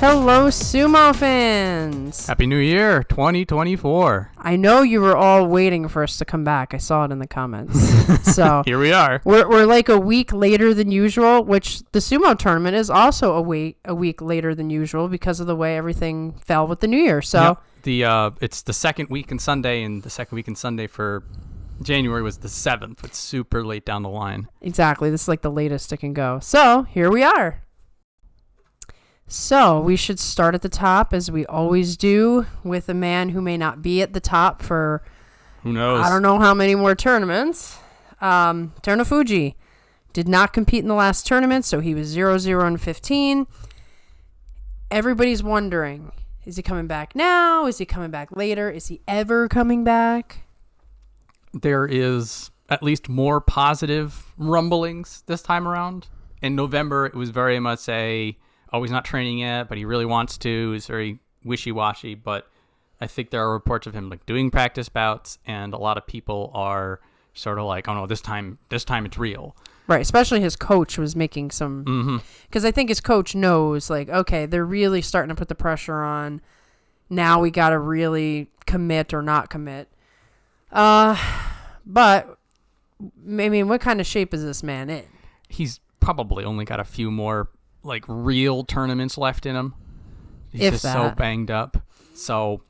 Hello, sumo fans! Happy New Year, 2024. I know you were all waiting for us to come back. I saw it in the comments. So here we are. We're like a week later than usual, which the sumo tournament is also a week later than usual because of the way everything fell with the New Year. So it's the second week and Sunday, and the second week and Sunday for January was the 7th. It's super late down the line. Exactly. This is like the latest it can go. So here we are. So we should start at the top, as we always do, with a man who may not be at the top for, who knows? I don't know how many more tournaments. Terunofuji did not compete in the last tournament, so he was 0-0-15. Everybody's wondering, is he coming back now? Is he coming back later? Is he ever coming back? There is at least more positive rumblings this time around. In November, it was very much he's not training yet, but he really wants to. It's very wishy-washy, but I think there are reports of him like doing practice bouts, and a lot of people are sort of like, oh no, this time it's real. Right, especially his coach was making some, because I think his coach knows, like, okay, they're really starting to put the pressure on. Now we got to really commit or not commit. But I mean, what kind of shape is this man in? He's probably only got a few more like real tournaments left in him. He's so banged up. So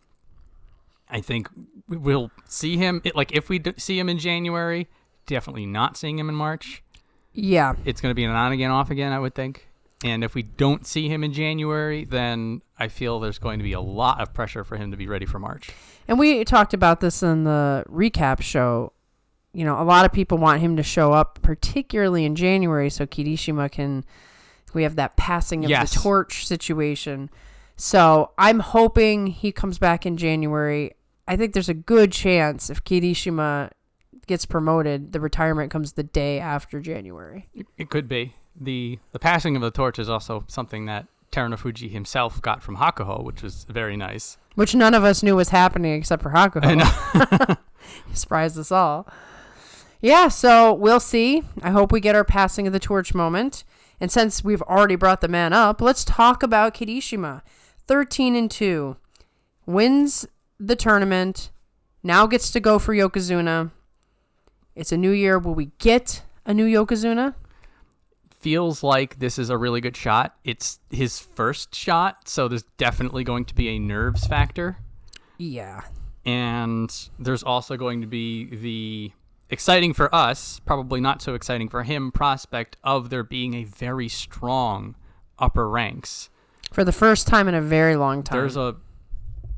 I think we'll see him. If we see him in January, definitely not seeing him in March. Yeah. It's going to be an on again, off again, I would think. And if we don't see him in January, then I feel there's going to be a lot of pressure for him to be ready for March. And we talked about this in the recap show. You know, a lot of people want him to show up, particularly in January, so Kirishima we have that passing of the torch situation. So I'm hoping he comes back in January. I think there's a good chance if Kirishima gets promoted, the retirement comes the day after January. It could be. The passing of the torch is also something that Terunofuji himself got from Hakuho, which was very nice. Which none of us knew was happening except for Hakuho. I know. He surprised us all. Yeah, so we'll see. I hope we get our passing of the torch moment. And since we've already brought the man up, let's talk about Kirishima. 13-2. Wins the tournament. Now gets to go for Yokozuna. It's a new year. Will we get a new Yokozuna? Feels like this is a really good shot. It's his first shot, so there's definitely going to be a nerves factor. Yeah. And there's also going to be the exciting for us, probably not so exciting for him, prospect of there being a very strong upper ranks. For the first time in a very long time.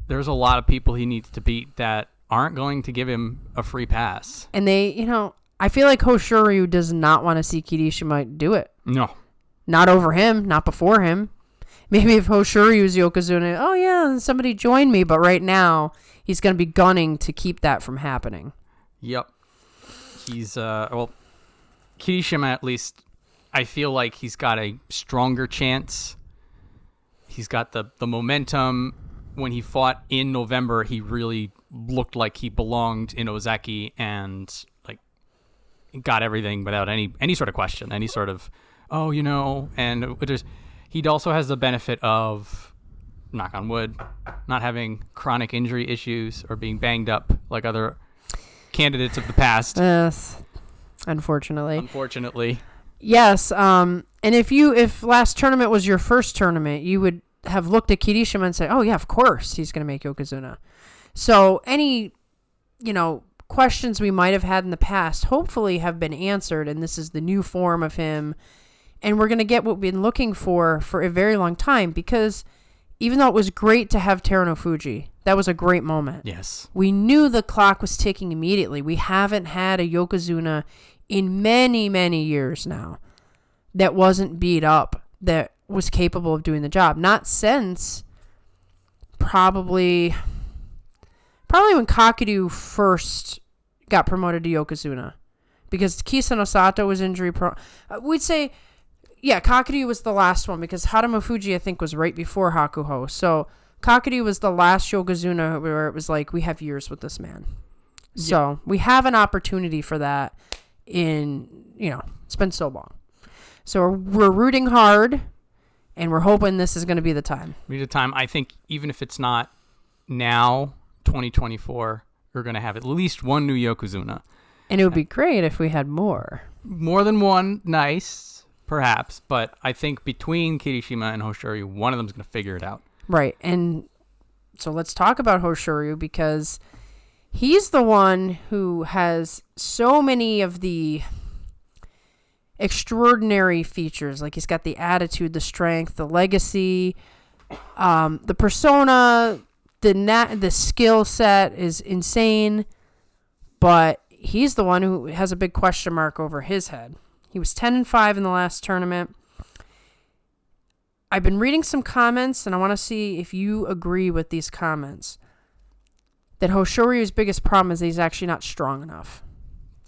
There's a lot of people he needs to beat that aren't going to give him a free pass. And I feel like Hoshoryu does not want to see Kirishima do it. No. Not over him, not before him. Maybe if Hoshoryu's Yokozuna, oh yeah, somebody join me, but right now he's going to be gunning to keep that from happening. Yep. He's, Kirishima, at least, I feel like he's got a stronger chance. He's got the momentum. When he fought in November, he really looked like he belonged in Ozeki and, got everything without any sort of question, any sort of, and he also has the benefit of, knock on wood, not having chronic injury issues or being banged up like other candidates of the past. Yes, unfortunately. Yes, and if last tournament was your first tournament, you would have looked at Kirishima and said, oh yeah, of course he's going to make Yokozuna. So any, questions we might have had in the past hopefully have been answered, and this is the new form of him, and we're going to get what we've been looking for a very long time, because even though it was great to have Terunofuji, that was a great moment. Yes. We knew the clock was ticking immediately. We haven't had a Yokozuna in many, many years now that wasn't beat up, that was capable of doing the job. Not since probably when Kakeru first got promoted to Yokozuna, because Kisano Sato was injury prone. We'd say, yeah, Kakeru was the last one, because Atamifuji, I think, was right before Hakuho. So Kakeru was the last Yokozuna where it was like, we have years with this man. Yeah. So we have an opportunity for that it's been so long. So we're rooting hard. And we're hoping this is going to be the time. I think even if it's not now, 2024, we're going to have at least one new Yokozuna. And it would be great if we had more. More than one, nice, perhaps. But I think between Kirishima and Hoshoryu, one of them is going to figure it out. Right. And so let's talk about Hoshoryu, because he's the one who has so many of the extraordinary features. Like, he's got the attitude, the strength, the legacy, the persona, the skill set is insane, but he's the one who has a big question mark over his head. He was 10-5 in the last tournament. I've been reading some comments, and I want to see if you agree with these comments. That Hoshoryu's biggest problem is that he's actually not strong enough.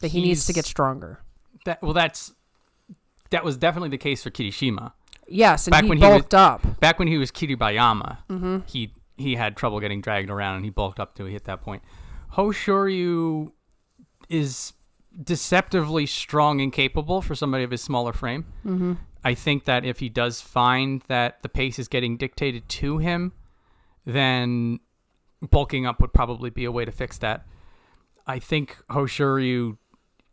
That he needs to get stronger. That was definitely the case for Kirishima. Yes, and he bulked up. Back when he was Kiribayama, he had trouble getting dragged around, and he bulked up till he hit that point. Hoshoryu is deceptively strong and capable for somebody of his smaller frame. Mm-hmm. I think that if he does find that the pace is getting dictated to him, then bulking up would probably be a way to fix that. I think Hoshoryu,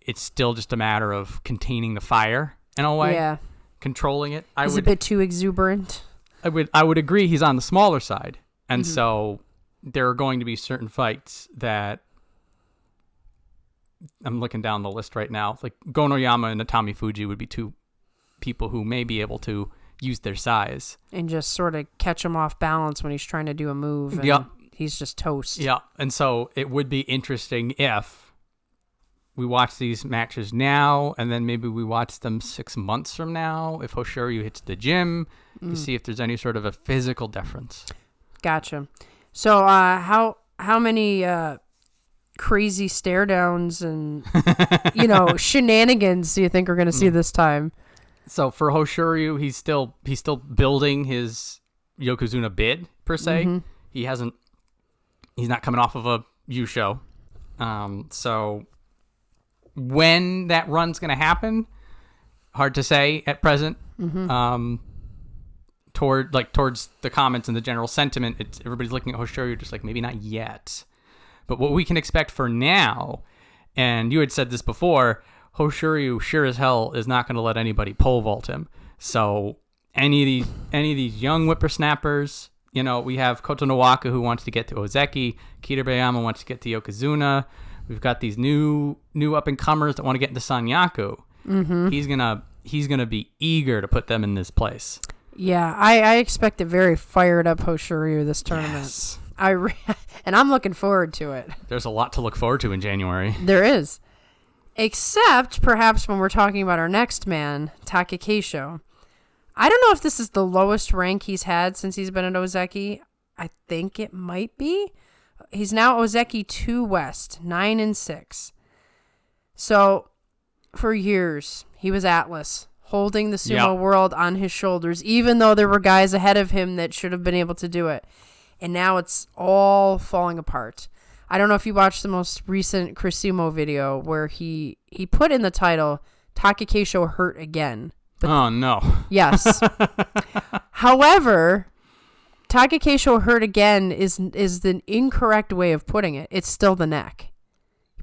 it's still just a matter of containing the fire in a way. Yeah. Controlling it. He's a bit too exuberant. I would agree he's on the smaller side. And so there are going to be certain fights that I'm looking down the list right now. Like Gonoyama and Atamifuji would be two people who may be able to use their size. And just sort of catch him off balance when he's trying to do a move. And he's just toast. Yeah. And so it would be interesting if we watch these matches now, and then maybe we watch them 6 months from now, if Hoshoryu hits the gym, to see if there's any sort of a physical difference. Gotcha. So how many crazy stare downs and shenanigans do you think we're going to see this time? So for Hoshoryu, he's still building his Yokozuna bid per se. Mm-hmm. He's not coming off of a Yusho. So when that run's going to happen, hard to say at present. Mm-hmm. Towards the comments and the general sentiment, everybody's looking at Hoshoryu just like maybe not yet. But what we can expect for now, and you had said this before, Hoshoryu sure as hell is not going to let anybody pole vault him. So any of these young whippersnappers, we have Kotonowaka who wants to get to Ozeki, Kiribayama wants to get to Yokozuna. We've got these new up and comers that want to get into Sanyaku. Mm-hmm. He's gonna be eager to put them in this place. Yeah, I expect a very fired up Hoshoryu this tournament. Yes. And I'm looking forward to it. There's a lot to look forward to in January. There is. Except perhaps when we're talking about our next man, Takakeisho. I don't know if this is the lowest rank he's had since he's been at Ozeki. I think it might be. He's now Ozeki 2 West, 9-6. So for years, he was Atlas, holding the sumo world on his shoulders, even though there were guys ahead of him that should have been able to do it. And now it's all falling apart. I don't know if you watched the most recent Kirishima video where he put in the title, Takakeisho hurt again. But, oh, no. Yes. However, Takakeisho hurt again is the incorrect way of putting it. It's still the neck.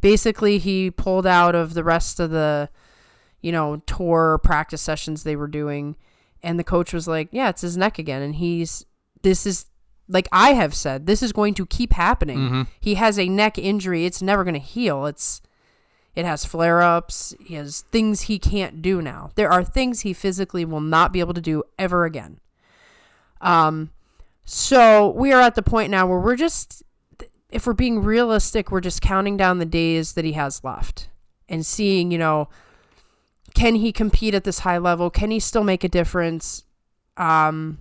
Basically, he pulled out of the rest of the, tour practice sessions they were doing. And the coach was like, yeah, it's his neck again. And this is, like I have said, this is going to keep happening. Mm-hmm. He has a neck injury. It's never going to heal. It has flare-ups. He has things he can't do now. There are things he physically will not be able to do ever again. So we are at the point now where we're just, if we're being realistic, we're just counting down the days that he has left and seeing, can he compete at this high level? Can he still make a difference? I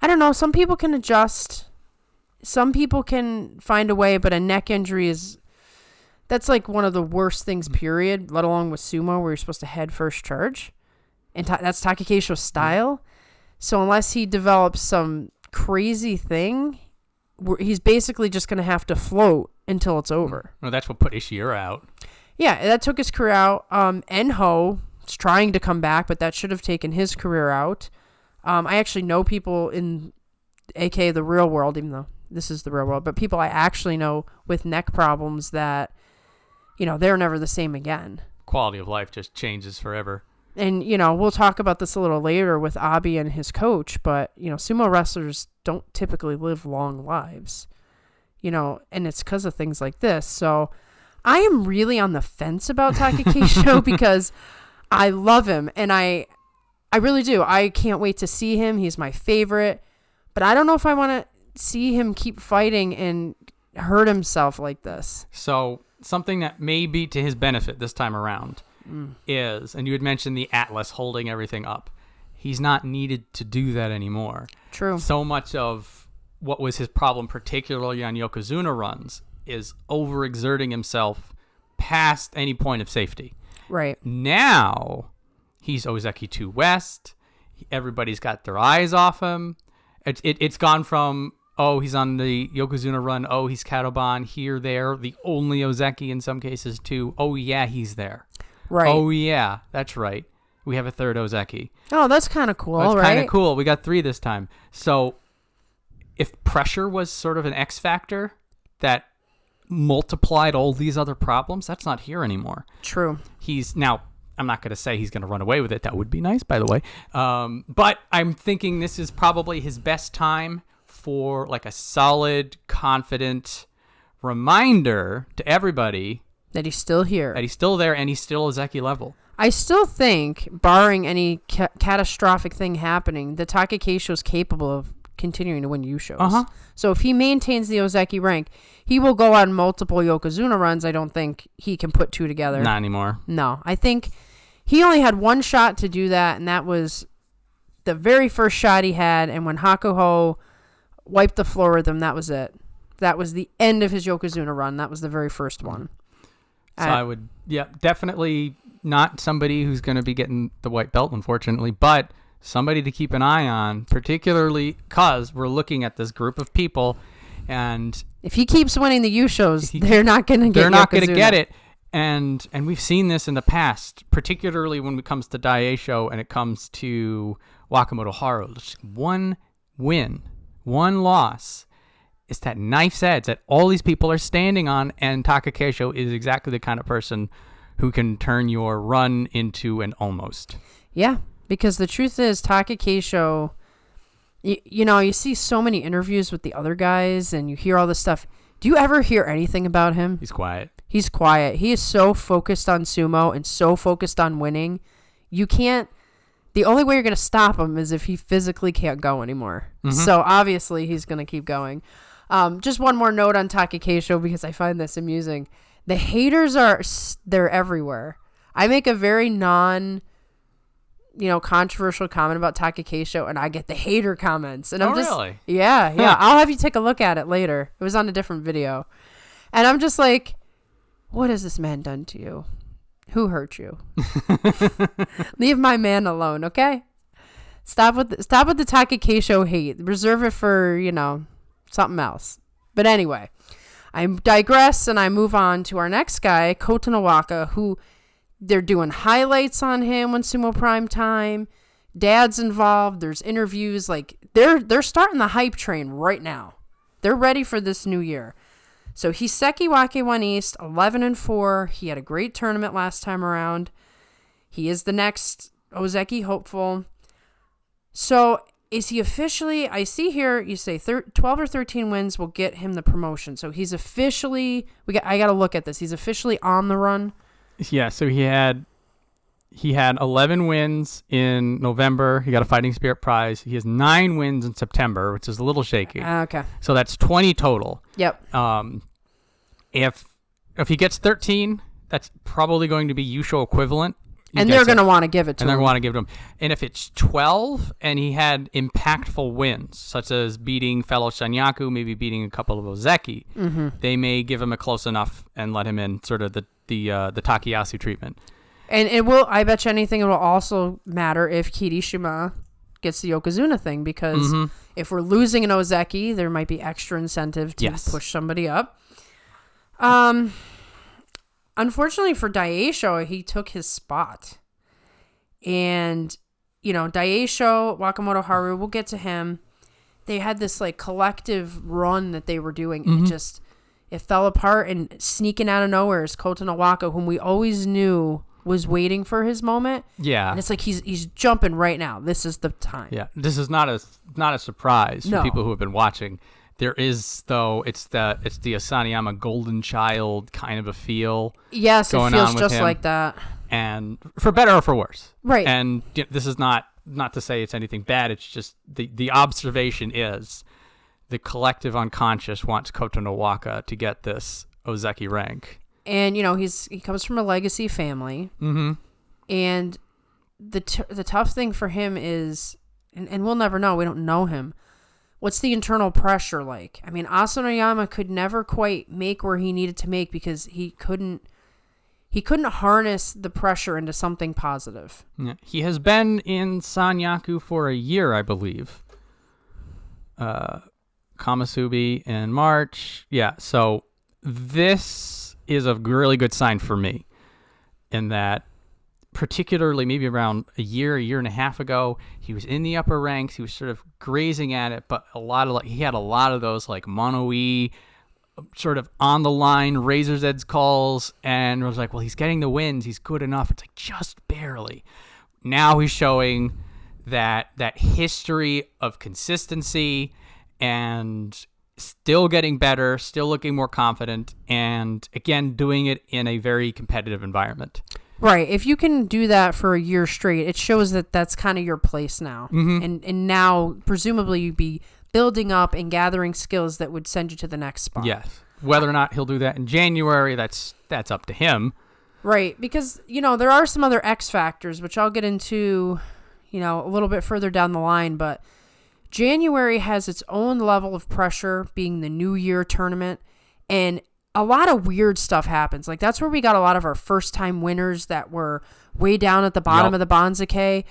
don't know. Some people can adjust. Some people can find a way, but a neck injury that's like one of the worst things, period, let alone with sumo where you're supposed to head first charge. And that's Takakeisho's style. So unless he develops some crazy thing, he's basically just going to have to float until it's over. Well, that's what put Ishihara out. Yeah, that took his career out. Enho is trying to come back, but that should have taken his career out. I actually know people in, aka the real world, even though this is the real world, but people I actually know with neck problems that, they're never the same again. Quality of life just changes forever. And, we'll talk about this a little later with Abi and his coach, but, sumo wrestlers don't typically live long lives, and it's because of things like this. So I am really on the fence about Takakeisho because I love him, and I really do. I can't wait to see him. He's my favorite, but I don't know if I want to see him keep fighting and hurt himself like this. So something that may be to his benefit this time around is, and you had mentioned the Atlas holding everything up. He's not needed to do that anymore. True. So much of what was his problem, particularly on Yokozuna runs, is overexerting himself past any point of safety. Right. Now, he's Ozeki 2 West. Everybody's got their eyes off him. It's gone from, oh, he's on the Yokozuna run. Oh, he's Kadoban here, there. The only Ozeki in some cases, to, oh, yeah, he's there. Right. Oh, yeah, that's right. We have a third Ozeki. Oh, that's kind of cool, That's right? kind of cool. We got 3 this time. So if pressure was sort of an X factor that multiplied all these other problems, that's not here anymore. True. He's now, I'm not going to say he's going to run away with it. That would be nice, by the way. But I'm thinking this is probably his best time for like a solid, confident reminder to everybody that he's still here. That he's still there and he's still Ozeki level. I still think, barring any catastrophic thing happening, that Takakeisho is capable of continuing to win Yushos. Uh-huh. So if he maintains the Ozeki rank, he will go on multiple Yokozuna runs. I don't think he can put 2 together. Not anymore. No. I think he only had 1 shot to do that, and that was the very first shot he had, and when Hakuho wiped the floor with him, that was it. That was the end of his Yokozuna run. That was the very first one. So I would, definitely not somebody who's going to be getting the white belt, unfortunately, but somebody to keep an eye on, particularly because we're looking at this group of people, and if he keeps winning the Yushos, they're not going to get. They're not going to get it, and we've seen this in the past, particularly when it comes to Daieisho and it comes to Wakamotoharu. Just 1 win, 1 loss. It's that knife's edge that all these people are standing on, and Takakeisho is exactly the kind of person who can turn your run into an almost. Yeah, because the truth is, Takakeisho, you see so many interviews with the other guys, and you hear all this stuff. Do you ever hear anything about him? He's quiet. He's quiet. He is so focused on sumo and so focused on winning. You can't. The only way you're going to stop him is if he physically can't go anymore. Mm-hmm. So obviously he's going to keep going. Just one more note on Takakeisho because I find this amusing. The haters they're everywhere. I make a very controversial comment about Takakeisho, and I get the hater comments. And I'm just, really? Yeah. Huh. I'll have you take a look at it later. It was on a different video. And I'm just like, what has this man done to you? Who hurt you? Leave my man alone, okay? Stop with the Takakeisho hate. Reserve it for, something else. But anyway, I digress and I move on to our next guy, Kotonowaka, who they're doing highlights on him on Sumo Prime Time. Dad's involved. There's interviews. Like they're starting the hype train right now. They're ready for this new year. So Hiseki Wake 1 East, 11-4. He had a great tournament last time around. He is the next Ozeki hopeful. So is he officially, I see here, you say 12 or 13 wins will get him the promotion. So he's officially, I got to look at this. He's officially on the run. Yeah, so he had 11 wins in November. He got a Fighting Spirit prize. He has 9 wins in September, which is a little shaky. Okay. So that's 20 total. Yep. If he gets 13, that's probably going to be Yusho equivalent. And they're going to want to give it to him. And they're going to want to give it to him. And if it's 12 and he had impactful wins, such as beating fellow Shanyaku, maybe beating a couple of Ozeki, they may give him a close enough and let him in sort of the Takayasu treatment. And it will, I bet you anything, it will also matter if Kirishima gets the Yokozuna thing, because if we're losing an Ozeki, there might be extra incentive to push somebody up. Unfortunately for Daieisho, he took his spot. And Daieisho, Wakamotoharu, we'll get to him. They had this like collective run that they were doing, and it fell apart. And sneaking out of nowhere is Kotonowaka, whom we always knew was waiting for his moment. Yeah, and it's like he's jumping right now. This is the time. Yeah, this is not a surprise for people who have been watching. There is, though, it's the Asanoyama golden child kind of a feel. Yes, it feels just him. like that. And for better or for worse. Right. And this is not to say it's anything bad. It's just the observation is the collective unconscious wants Kotonowaka to get this Ozeki rank. And, he comes from a legacy family. Mm-hmm. And the tough thing for him is, and we'll never know, we don't know him, what's the internal pressure like? I mean, Asanoyama could never quite make where he needed to make because he couldn't harness the pressure into something positive. Yeah. He has been in Sanyaku for a year, I believe. Kamasubi in March. Yeah, so this is a really good sign for me in that particularly maybe around a year and a half ago, he was in the upper ranks. He was sort of grazing at it, but he had a lot of those like mono-e sort of on the line razor's edge calls, and it was like, well, he's getting the wins, he's good enough. It's like just barely. Now he's showing that history of consistency and still getting better, still looking more confident, and again doing it in a very competitive environment. Right. If you can do that for a year straight, it shows that that's kind of your place now. Mm-hmm. And now presumably you'd be building up and gathering skills that would send you to the next spot. Yes. Whether or not he'll do that in January, that's up to him. Right. Because, there are some other X factors, which I'll get into, a little bit further down the line. But January has its own level of pressure, being the New Year tournament. And a lot of weird stuff happens. Like, that's where we got a lot of our first-time winners that were way down at the bottom of the Banzake.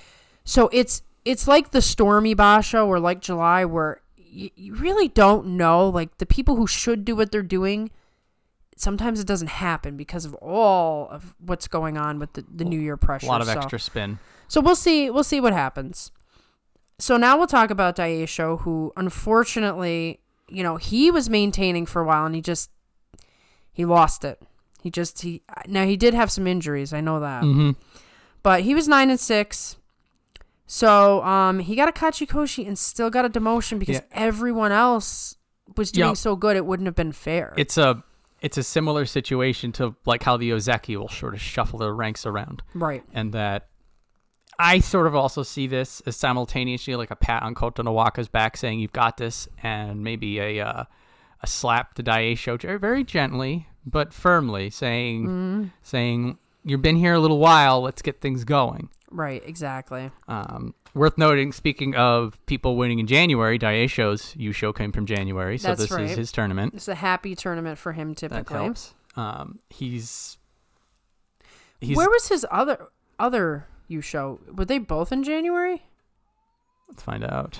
So it's like the stormy Basho or like July, where you really don't know. Like, the people who should do what they're doing, sometimes it doesn't happen because of all of what's going on with the New Year pressure. A lot of extra spin. So we'll see what happens. So now we'll talk about Daieisho, who unfortunately, he was maintaining for a while, and he lost it. Now he did have some injuries, I know that. Mm-hmm. But he was 9-6. So he got a Kachikoshi and still got a demotion because everyone else was doing so good it wouldn't have been fair. It's a similar situation to like how the Ozeki will sort of shuffle their ranks around. Right. And that I sort of also see this as simultaneously like a pat on Kotonowaka's back saying you've got this, and maybe a slap to Daieisho very gently but firmly saying you've been here a little while, let's get things going. Right, exactly. Worth noting, speaking of people winning in January, Daieisho's Yusho came from January, so this is his tournament. It's a happy tournament for him typically. That helps. He's Where was his other Yusho? Were they both in January? Let's find out.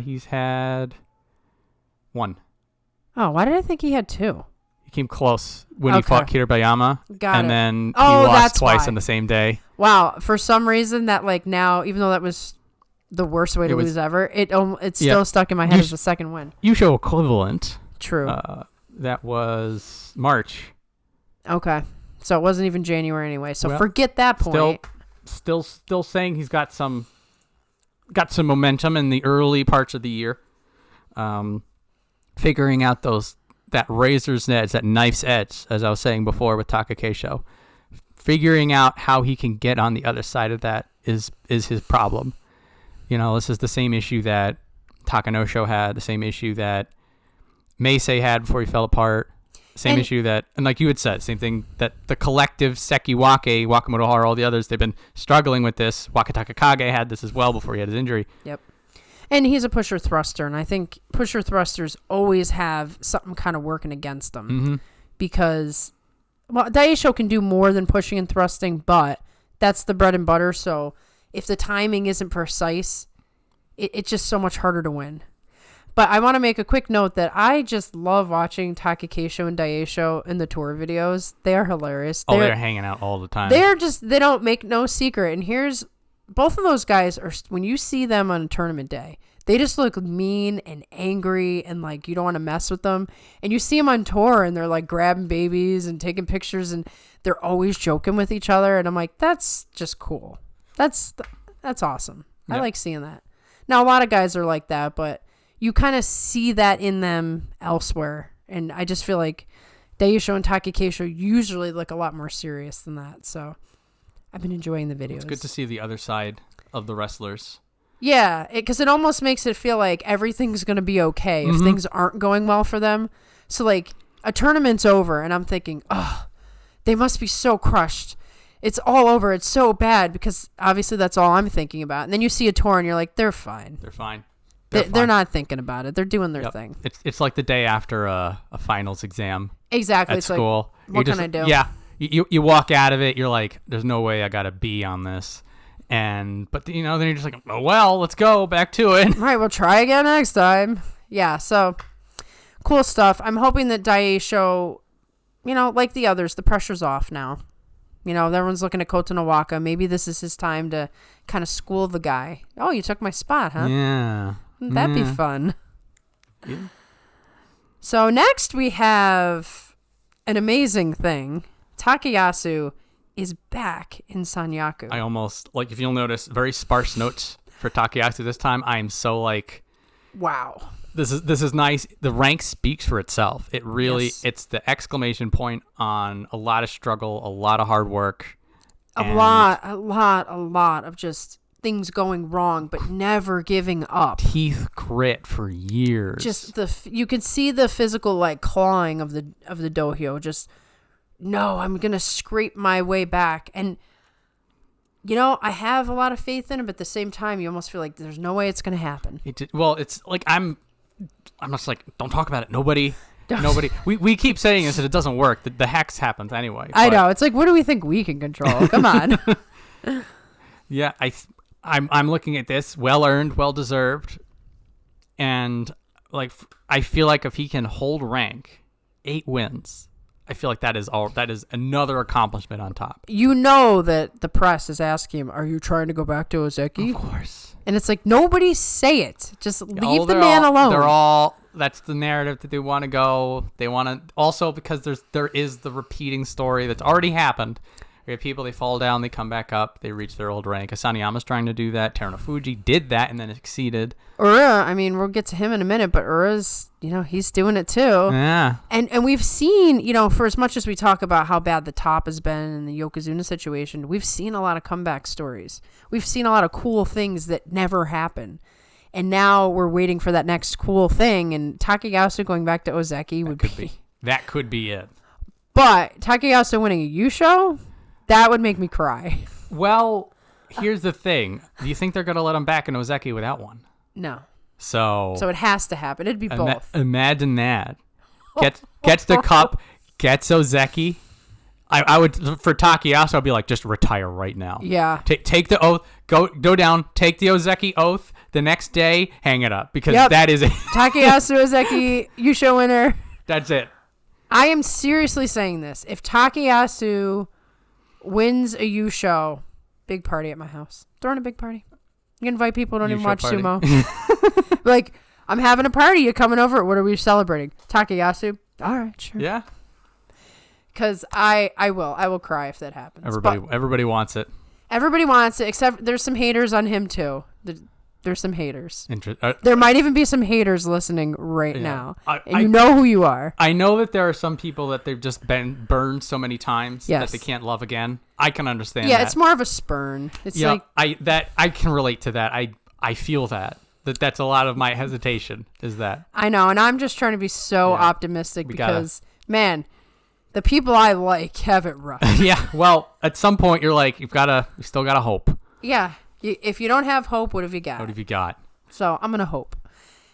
He's had one. Oh, why did I think he had two? He came close when he fought Kirishima. Got it. Then he lost twice on the same day. Wow. For some reason, that like now, even though that was the worst way to lose ever, it's still stuck in my head as the second win. Yusho equivalent. True. That was March. Okay. So it wasn't even January anyway. So forget that point. Still saying he's got some momentum in the early parts of the year. Figuring out that razor's edge, that knife's edge, as I was saying before with Takakeisho. Figuring out how he can get on the other side of that is his problem. This is the same issue that Takanosho had, the same issue that Meisei had before he fell apart, same issue that, and like you had said, same thing that the collective Sekiwake, Wakamotoharu, all the others, they've been struggling with this. Wakatakakage had this as well before he had his injury. Yep. And he's a pusher thruster, and I think pusher thrusters always have something kind of working against them because, Daieisho can do more than pushing and thrusting, but that's the bread and butter. So if the timing isn't precise, it's just so much harder to win. But I want to make a quick note that I just love watching Takakeisho and Daieisho in the tour videos. They are hilarious. They're hanging out all the time. They don't make no secret. And here's both of those guys are, when you see them on a tournament day, they just look mean and angry and like you don't want to mess with them. And you see them on tour and they're like grabbing babies and taking pictures and they're always joking with each other. And I'm like, that's just cool. That's awesome. Yep. I like seeing that. Now, a lot of guys are like that, but you kind of see that in them elsewhere. And I just feel like Daieisho and Takakeisho usually look a lot more serious than that. So I've been enjoying the videos. It's good to see the other side of the wrestlers. Yeah, because it almost makes it feel like everything's going to be okay if things aren't going well for them. So, like, a tournament's over, and I'm thinking, oh, they must be so crushed. It's all over. It's so bad, because obviously that's all I'm thinking about. And then you see a tour, and you're like, they're fine. They're fine. They're not thinking about it. They're doing their thing. It's like the day after a finals exam. Exactly. At it's school. Like, what can I do? Yeah. You walk out of it, you're like, there's no way I got a B on this. But then you're just like, oh, well, let's go back to it. Right, we'll try again next time. Yeah, so cool stuff. I'm hoping that Daieisho, like the others, the pressure's off now. Everyone's looking at Kotonowaka. Maybe this is his time to kind of school the guy. Oh, you took my spot, huh? Yeah. Wouldn't that be fun? Yeah. So next we have an amazing thing. Takayasu is back in Sanyaku. I almost, if you'll notice, very sparse notes for Takayasu this time. I am so wow. This is nice. The rank speaks for itself. It really, it's the exclamation point on a lot of struggle, a lot of hard work. A lot of just things going wrong, but never giving up. Teeth grit for years. Just you could see the physical clawing of the dohyo. Just, no, I'm going to scrape my way back. And, I have a lot of faith in it, but at the same time, you almost feel like there's no way it's going to happen. It's like, I'm just like, don't talk about it. Nobody. We keep saying this and it doesn't work. The hex happens anyway. I know. It's like, what do we think we can control? Come on. Yeah, I'm looking at this. Well earned, well deserved. And I feel like if he can hold rank, 8 wins, I feel like that is another accomplishment on top. That the press is asking him, are you trying to go back to Ozeki? Of course. And it's like, nobody say it. Just leave the man alone. That's the narrative that they want to go. They want to also, because there is the repeating story that's already happened. We have people, they fall down, they come back up, they reach their old rank. Asanoyama's trying to do that. Terunofuji did that and then exceeded. Ura, we'll get to him in a minute, but Ura's, he's doing it too. Yeah. And we've seen, for as much as we talk about how bad the top has been in the Yokozuna situation, we've seen a lot of comeback stories. We've seen a lot of cool things that never happen. And now we're waiting for that next cool thing, and Takayasu going back to Ozeki would be... That could be it. But Takayasu winning a Yusho, that would make me cry. Well, here's the thing. Do you think they're going to let him back in Ozeki without one? No. So it has to happen. It'd be both. Imagine that. Gets the cup, gets Ozeki. I would, for Takayasu, I'd be like, just retire right now. Yeah. Take the oath, go down, take the Ozeki oath, the next day, hang it up. Because that is it. Takayasu Ozeki, Yusho winner. That's it. I am seriously saying this. If Takayasu wins a Yusho, big party at my house. Throwing a big party. You can invite people who don't even watch party. Sumo. I'm having a party. You coming over? What are we celebrating? Takayasu? All right, sure. Yeah. Because I will cry if that happens. Everybody wants it. Everybody wants it, except there's some haters on him too. There's some haters. There might even be some haters listening right now. You know who you are. I know that there are some people that they've just been burned so many times that they can't love again. I can understand that. Yeah, it's more of a spurn. It's I can relate to that. I feel that's a lot of my hesitation is that. I know, and I'm just trying to be so optimistic because, man, the people I like have it rough. Yeah, well, at some point you're like, you still got to hope. Yeah. If you don't have hope, what have you got? What have you got? So I'm going to hope.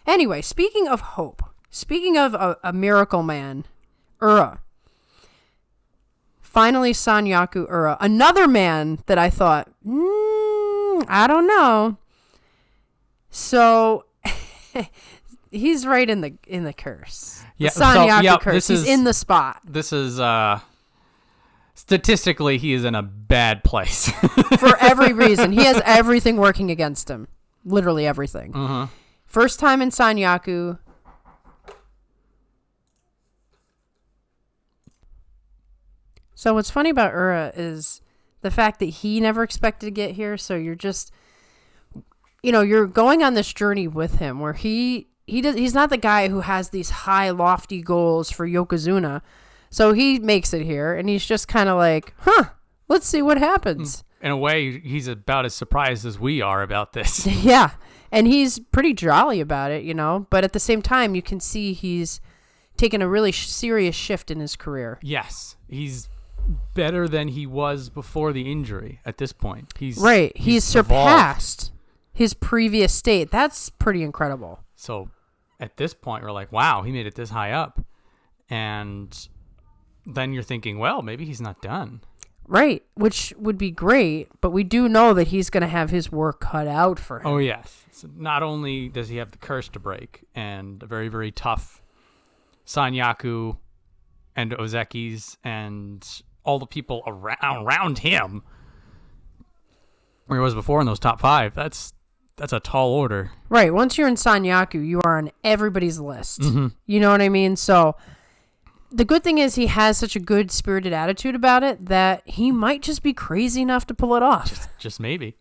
Anyway, speaking of hope, speaking of a miracle man, Ura. Finally, Sanyaku Ura. Another man that I thought, I don't know. So he's right in the curse. Yeah, the Sanyaku curse. He's in the spot. This is statistically, he is in a bad place. For every reason. He has everything working against him. Literally everything. Uh-huh. First time in Sanyaku. So what's funny about Ura is the fact that he never expected to get here. So you're just, you're going on this journey with him where he's not the guy who has these high, lofty goals for Yokozuna. So he makes it here, and he's just kind of like, let's see what happens. In a way, he's about as surprised as we are about this. Yeah, and he's pretty jolly about it, But at the same time, you can see he's taken a really serious shift in his career. Yes, he's better than he was before the injury at this point. He's surpassed his previous state. That's pretty incredible. So at this point, we're like, wow, he made it this high up. And then you're thinking, well, maybe he's not done. Right, which would be great, but we do know that he's going to have his work cut out for him. Oh, yes. So not only does he have the curse to break and a very, very tough Sanyaku and Ozekis and all the people around him, where he was before in those top 5, that's a tall order. Right, once you're in Sanyaku, you are on everybody's list. Mm-hmm. You know what I mean? So the good thing is he has such a good spirited attitude about it that he might just be crazy enough to pull it off. Just maybe.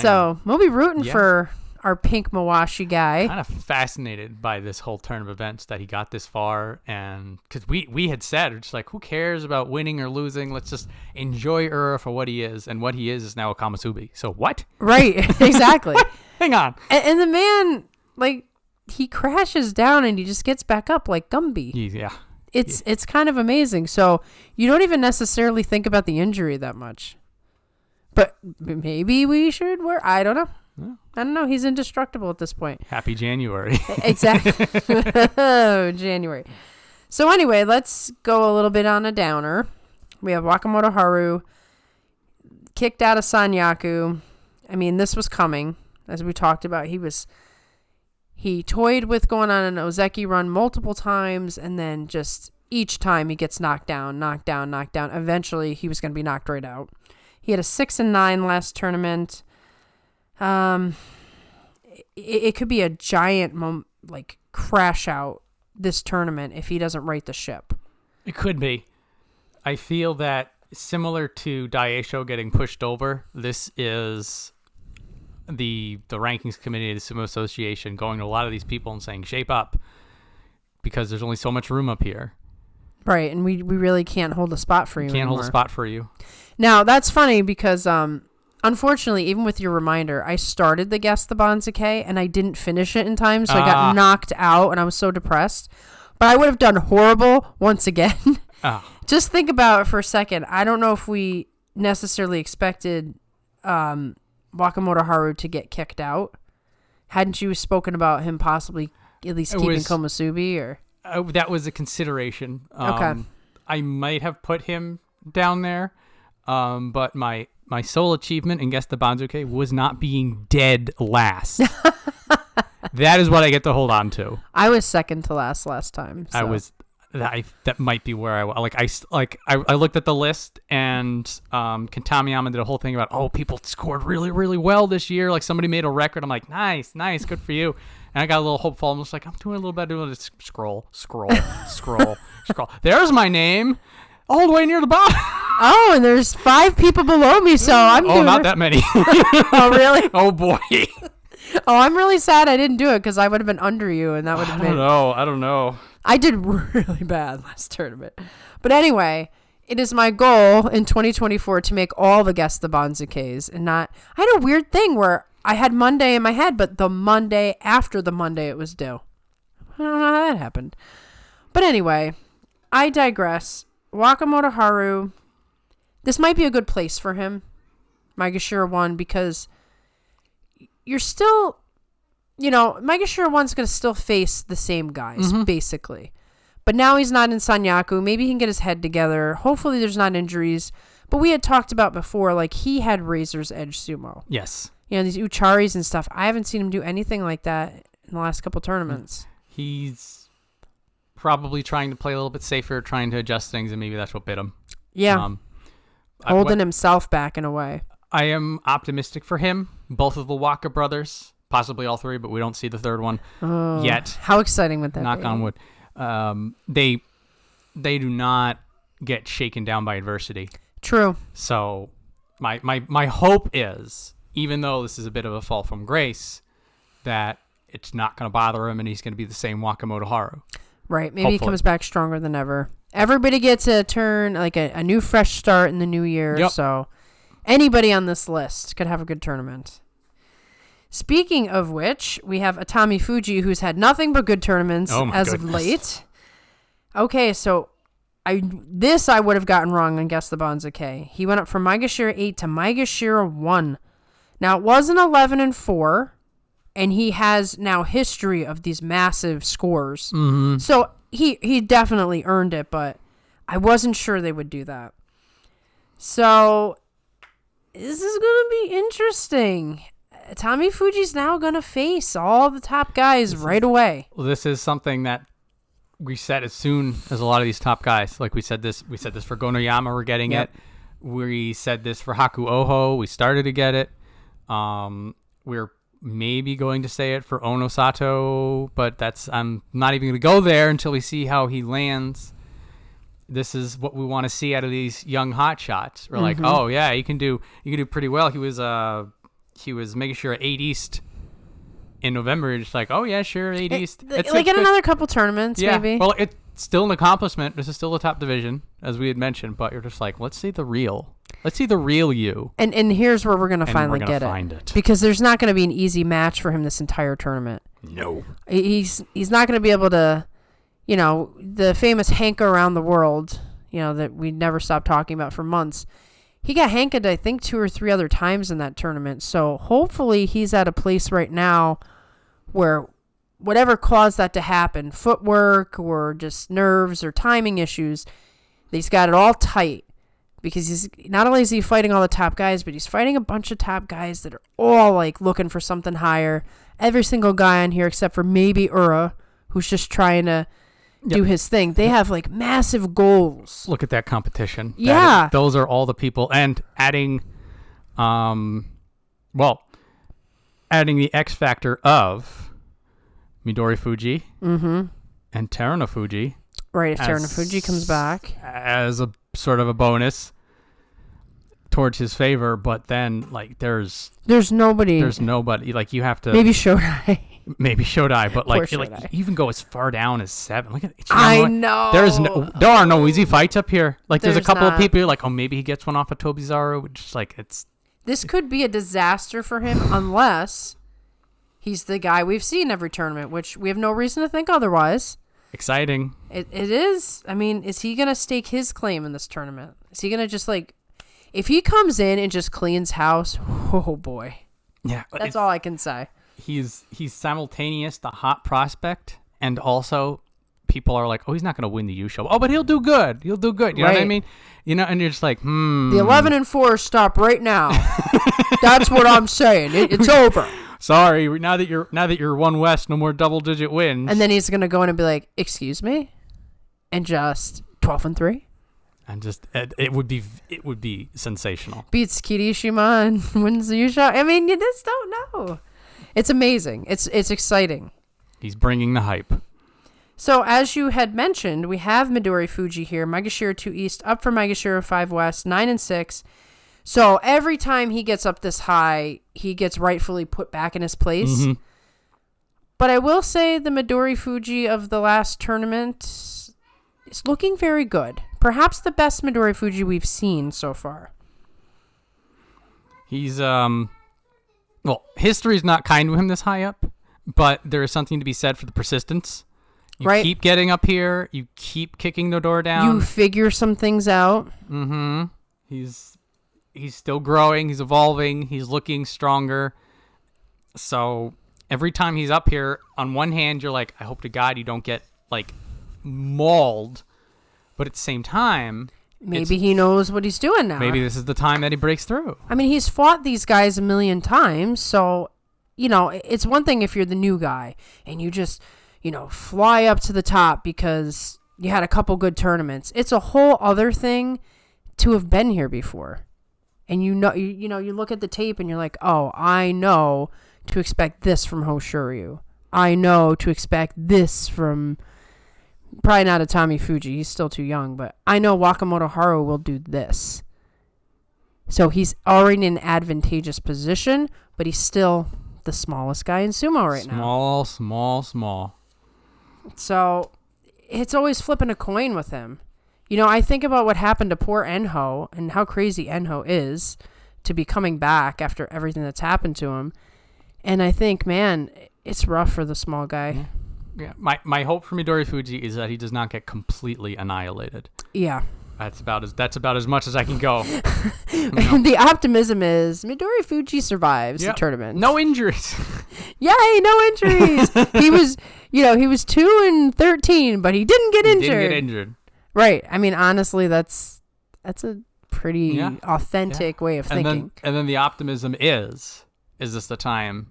So we'll be rooting for our pink Mawashi guy. Kind of fascinated by this whole turn of events that he got this far, and because we had said, just like, who cares about winning or losing? Let's just enjoy Ura for what he is, and what he is now a Kamasubi. So what? Right, exactly. Hang on. And the man, like, he crashes down and he just gets back up like Gumby. Yeah. It's kind of amazing. So you don't even necessarily think about the injury that much. But maybe we should I don't know. Yeah. I don't know. He's indestructible at this point. Happy January. Exactly. January. So anyway, let's go a little bit on a downer. We have Wakamotoharu kicked out of Sanyaku. I mean, this was coming. As we talked about, he toyed with going on an Ozeki run multiple times, and then just each time he gets knocked down. Eventually, he was going to be knocked right out. He had a 6-9 last tournament. It could be a giant crash out this tournament if he doesn't right the ship. It could be. I feel that similar to Daieisho getting pushed over, this is the rankings committee of the Sumo Association going to a lot of these people and saying, shape up, because there's only so much room up here. Right, and we really can't hold a spot for you Can't anymore. hold a spot for you. Now, that's funny because, unfortunately, even with your reminder, I started the Guess the Banzuke and I didn't finish it in time, so I got knocked out and I was so depressed. But I would have done horrible once again. Just think about it for a second. I don't know if we necessarily expected Wakamotoharu to get kicked out. Hadn't you spoken about him possibly at least keeping Komusubi? Or that was a consideration. Okay. I might have put him down there, but my sole achievement in Guess the Banzuke was not being dead last. That is what I get to hold on to. I was second to last time. So. That might be where I looked at the list, and Kantamiyama did a whole thing about, people scored really, really well this year. Like, somebody made a record. I'm like, nice, good for you. And I got a little hopeful. I'm just like, I'm doing a little better. Doing scroll. There's my name, all the way near the bottom. Oh, and there's 5 people below me, so I'm doing... Oh, not that many. Oh, really? Oh, boy. Oh, I'm really sad I didn't do it, because I would have been under you, and that would have been... I don't know. I did really bad last tournament. But anyway, it is my goal in 2024 to make all the Guess the Banzukes and not... I had a weird thing where I had Monday in my head, but the Monday after the Monday it was due. I don't know how that happened. But anyway, I digress. Wakamotoharu, this might be a good place for him, Maegashira 1, because you're still... Maegashira 1's going to still face the same guys, basically. But now he's not in Sanyaku. Maybe he can get his head together. Hopefully there's not injuries. But we had talked about before, like, he had Razor's Edge sumo. Yes. These Ucharis and stuff. I haven't seen him do anything like that in the last couple tournaments. He's probably trying to play a little bit safer, trying to adjust things, and maybe that's what bit him. Yeah. I- Holding himself back in a way. I am optimistic for him. Both of the Waka brothers, possibly all three, but we don't see the third one yet. How exciting would that be? Knock on wood. They do not get shaken down by adversity. True. So my hope is, even though this is a bit of a fall from grace, that it's not going to bother him and he's going to be the same Wakamotoharu. Right. Maybe Hopefully. he comes back stronger than ever. Everybody gets a turn, like a new fresh start in the new year. Yep. So anybody on this list could have a good tournament. Speaking of which, we have Atamifuji, who's had nothing but good tournaments as of late. Okay, so I would have gotten wrong on Guess the Banzuke. He went up from Maegashira 8 to Maegashira 1. Now, it wasn't 11 and 4, and he has now history of these massive scores. Mm-hmm. So he definitely earned it, but I wasn't sure they would do that. So this is going to be interesting. Atamifuji's now going to face all the top guys right away. Well, this is something that we said as soon as a lot of these top guys, like we said this for Gonoyama, we're getting it. We said this for Hakuoho. We started to get it. We're maybe going to say it for Onosato, but I'm not even going to go there until we see how he lands. This is what we want to see out of these young hotshots. We're like, oh yeah, you can do pretty well. He was making sure 8 East in November. You're just like, oh yeah, sure, 8 East. It's like in another couple tournaments, maybe. Well, it's still an accomplishment. This is still the top division, as we had mentioned, but you're just like, let's see the real you. And here's where we're going to finally get it. Because there's not going to be an easy match for him this entire tournament. No. He's not going to be able to, the famous hanker around the world, that we never stopped talking about for months. He got hanked, I think, 2 or 3 other times in that tournament. So hopefully he's at a place right now where whatever caused that to happen, footwork or just nerves or timing issues, he's got it all tight. Because he's not only is he fighting all the top guys, but he's fighting a bunch of top guys that are all like looking for something higher. Every single guy on here, except for maybe Ura, who's just trying to do his thing. They have like massive goals. Look at that competition. Yeah. Those are all the people. And adding the X factor of Midorifuji and Terunofuji. Right, if Terunofuji comes back. As a sort of a bonus towards his favor, but then like there's nobody. Like you have to maybe Shodai, but like you even go as far down as 7. Look at Ichiyamamoto. I know. There are no easy fights up here. Like there's a couple of people you're like, oh, maybe he gets one off of Tobizaru, which is like this could be a disaster for him unless he's the guy we've seen every tournament, which we have no reason to think otherwise. Exciting. It is. I mean, is he gonna stake his claim in this tournament? Is he gonna just like, if he comes in and just cleans house? Oh boy. Yeah, that's all I can say. He's simultaneous the hot prospect, and also people are like, oh, he's not gonna win the U show. Oh, but he'll do good. You know what I mean? And you're just like, The 11 and 4 stop right now. That's what I'm saying. It's over. Sorry, now that you're one West, no more double-digit wins. And then he's gonna go in and be like, "Excuse me," and just 12 and 3. And just it would be sensational. Beats Kirishima and wins the U-Show. I mean, you just don't know. It's amazing. It's exciting. He's bringing the hype. So as you had mentioned, we have Midorifuji here, Maegashira 2 East, up from Maegashira 5 West, 9 and 6. So every time he gets up this high, he gets rightfully put back in his place. Mm-hmm. But I will say the Midorifuji of the last tournament is looking very good. Perhaps the best Midorifuji we've seen so far. He's, history's not kind to him this high up, but there is something to be said for the persistence. You keep getting up here. You keep kicking the door down. You figure some things out. Mm-hmm. He's still growing. He's evolving. He's looking stronger. So every time he's up here, on one hand, you're like, I hope to God you don't get, like, mauled. But at the same time... Maybe he knows what he's doing now. Maybe this is the time that he breaks through. I mean, he's fought these guys a million times. So, it's one thing if you're the new guy and you just, fly up to the top because you had a couple good tournaments. It's a whole other thing to have been here before. And you look at the tape and you're like, oh, I know to expect this from Hoshoryu. I know to expect this from, probably not Atamifuji, he's still too young, but I know Wakamotoharu will do this. So he's already in an advantageous position, but he's still the smallest guy in sumo right now. Small. So it's always flipping a coin with him. I think about what happened to poor Enho and how crazy Enho is to be coming back after everything that's happened to him. And I think, man, it's rough for the small guy. Yeah. My hope for Midorifuji is that he does not get completely annihilated. Yeah. That's about as much as I can go. The optimism is Midorifuji survives the tournament. No injuries. Yay, no injuries. he was 2-13, but he didn't get injured. Right. I mean, honestly, that's a pretty authentic way of thinking. And then the optimism is this the time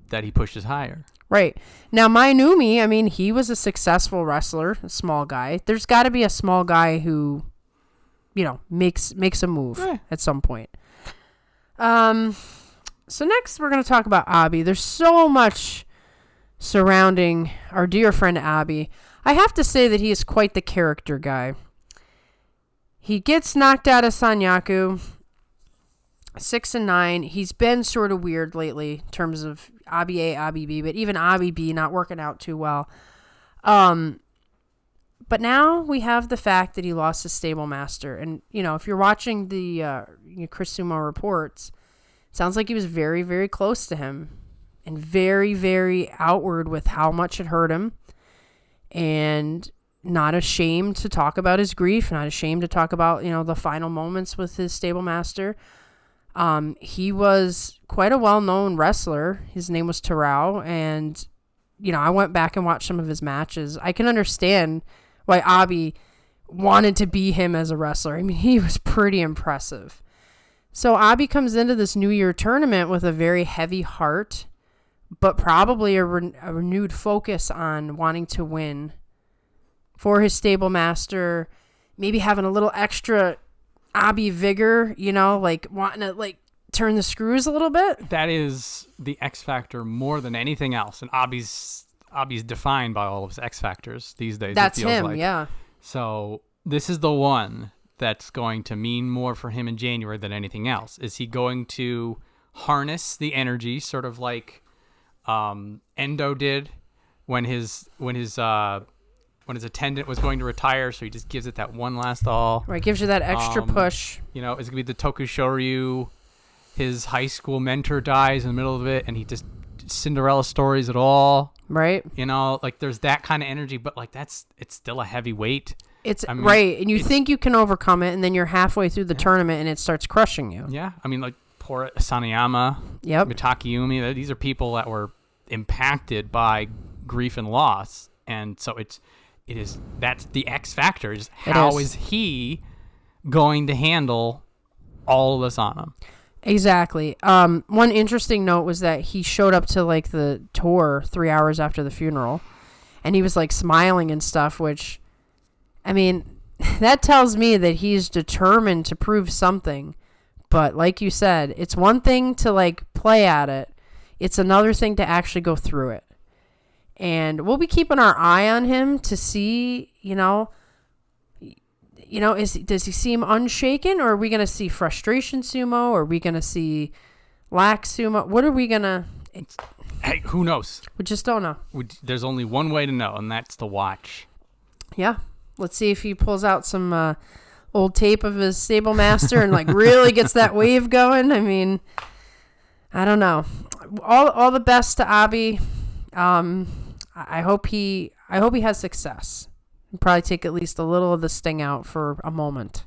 that he pushes higher? Right. Now, Mitakeumi, I mean, he was a successful wrestler, a small guy. There's got to be a small guy who, makes a move at some point. So next we're going to talk about Abi. There's so much surrounding our dear friend Abi. I have to say that he is quite the character guy. He gets knocked out of Sanyaku, 6-9. He's been sort of weird lately in terms of Abi A, Abi B, but even Abi B not working out too well. But now we have the fact that he lost his stable master. And, if you're watching the Chris Sumo reports, it sounds like he was very, very close to him and very, very outward with how much it hurt him. And not ashamed to talk about his grief, not ashamed to talk about, the final moments with his stable master. He was quite a well-known wrestler. His name was Terao, and, I went back and watched some of his matches. I can understand why Abi wanted to be him as a wrestler. I mean, he was pretty impressive. So Abi comes into this New Year tournament with a very heavy heart, but probably a renewed focus on wanting to win for his stable master, maybe having a little extra Abi vigor, wanting to turn the screws a little bit. That is the X factor more than anything else, and Abi's defined by all of his X factors these days. That's it feels him, like. yeah. So this is the one that's going to mean more for him in January than anything else. Is he going to harness the energy, sort of like Endo did when his attendant was going to retire, so he just gives it that one last all. Right, gives you that extra push. It's going to be the Tokushoryu. His high school mentor dies in the middle of it, and he just Cinderella stories at all. Right. There's that kind of energy, but it's still a heavy weight. Right, and you think you can overcome it, and then you're halfway through the tournament, and it starts crushing you. Yeah, I mean, poor Asanoyama, Mitakeumi, these are people that were impacted by grief and loss, and so that's the X factor. How is he going to handle all of this on him? Exactly. One interesting note was that he showed up to the tour 3 hours after the funeral, and he was smiling and stuff, which, I mean, that tells me that he's determined to prove something. But like you said, it's one thing to play at it. It's another thing to actually go through it. And we'll be keeping our eye on him to see, does he seem unshaken, or are we going to see frustration sumo, or are we going to see lax sumo? What are we going to... Hey, who knows? We just don't know. There's only one way to know, and that's to watch. Yeah. Let's see if he pulls out some old tape of his stable master and really gets that wave going. I mean, I don't know. All the best to Abi. I hope he has success. He'll probably take at least a little of the sting out for a moment.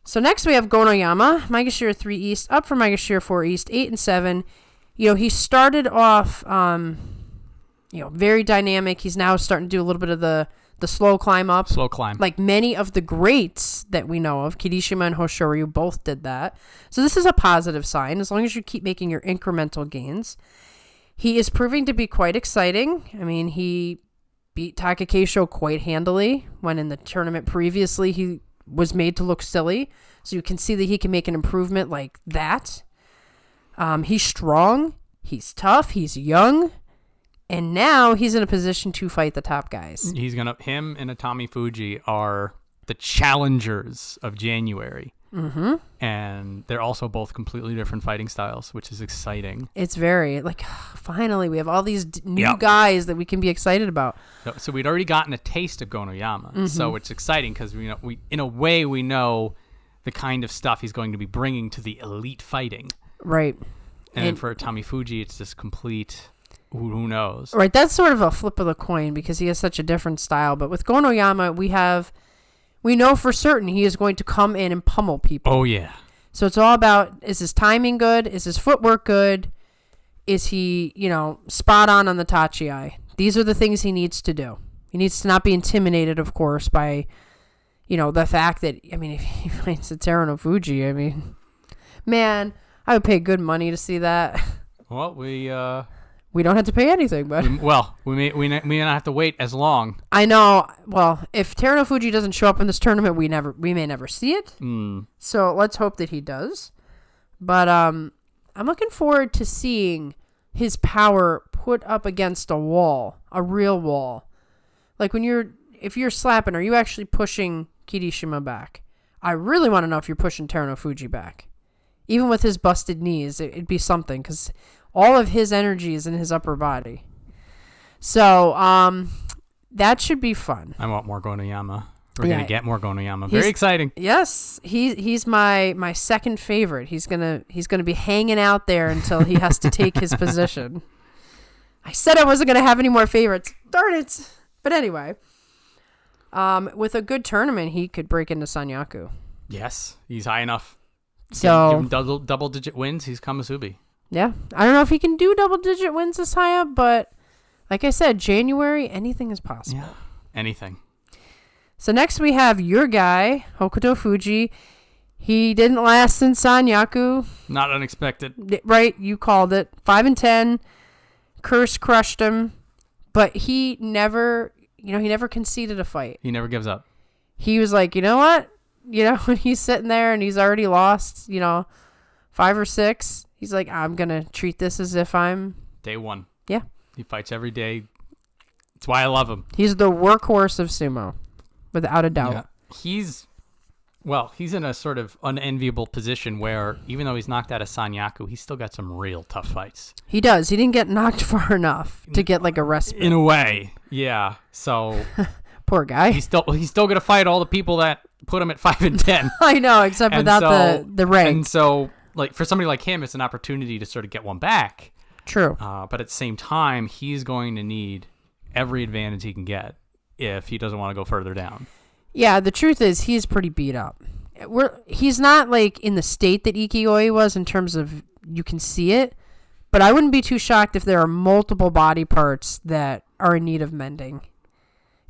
So next we have Gonoyama, Maegashira 3 East, up from Maegashira 4 East, 8-7. He started off, very dynamic. He's now starting to do a little bit of the slow climb up. Slow climb. Like many of the greats that we know of, Kirishima and Hoshoryu both did that. So this is a positive sign, as long as you keep making your incremental gains. He is proving to be quite exciting. I mean, he beat Takakeisho quite handily, when in the tournament previously he was made to look silly. So you can see that he can make an improvement like that. He's strong. He's tough. He's young. And now he's in a position to fight the top guys. Him and Atamifuji are the challengers of January. Mm-hmm. And they're also both completely different fighting styles, which is exciting. It's very, finally, we have all these new guys that we can be excited about. So we'd already gotten a taste of Gonoyama. So it's exciting because, we in a way, we know the kind of stuff he's going to be bringing to the elite fighting. Right. And then for Atamifuji, it's this complete... Who knows? Right, that's sort of a flip of the coin because he has such a different style. But with Gonoyama, we know for certain he is going to come in and pummel people. Oh, yeah. So it's all about, is his timing good? Is his footwork good? Is he, spot on the tachi-ai? These are the things he needs to do. He needs to not be intimidated, of course, by, the fact that, if he fights a Terunofuji, man, I would pay good money to see that. Well, we don't have to pay anything, but we may not have to wait as long. I know. Well, if Terunofuji doesn't show up in this tournament, we may never see it. So let's hope that he does. But I'm looking forward to seeing his power put up against a wall, a real wall. Like if you're slapping, are you actually pushing Kirishima back? I really want to know if you're pushing Terunofuji back. Even with his busted knees, it'd be something because all of his energy is in his upper body. So, that should be fun. I want more Gonoyama. We're going to get more Gonoyama. Very exciting. Yes. He's my second favorite. He's going to be hanging out there until he has to take his position. I said I wasn't going to have any more favorites. Darn it. But anyway, with a good tournament, he could break into Sanyaku. Yes. He's high enough. So, give him double-digit wins. He's Kamasubi. Yeah. I don't know if he can do double-digit wins this high up, but like I said, January, anything is possible. Yeah, anything. So next we have your guy, Hokutofuji. He didn't last in Sanyaku. Not unexpected. Right, you called it. 5-10. Curse crushed him. But he never conceded a fight. He never gives up. He was like, you know what? When he's sitting there and he's already lost, 5 or 6, he's like, I'm going to treat this as if I'm... Day one. Yeah. He fights every day. That's why I love him. He's the workhorse of sumo, without a doubt. Yeah. He's in a sort of unenviable position where even though he's knocked out of Sanyaku, he's still got some real tough fights. He does. He didn't get knocked far enough to get like a respite. In a way, yeah. So... Poor guy. He's still going to fight all the people that put him at 5-10. I know, except without the rank. And so, for somebody like him, it's an opportunity to sort of get one back. True. But at the same time, he's going to need every advantage he can get if he doesn't want to go further down. Yeah, the truth is he's pretty beat up. He's not in the state that Ikioi was in terms of you can see it, but I wouldn't be too shocked if there are multiple body parts that are in need of mending.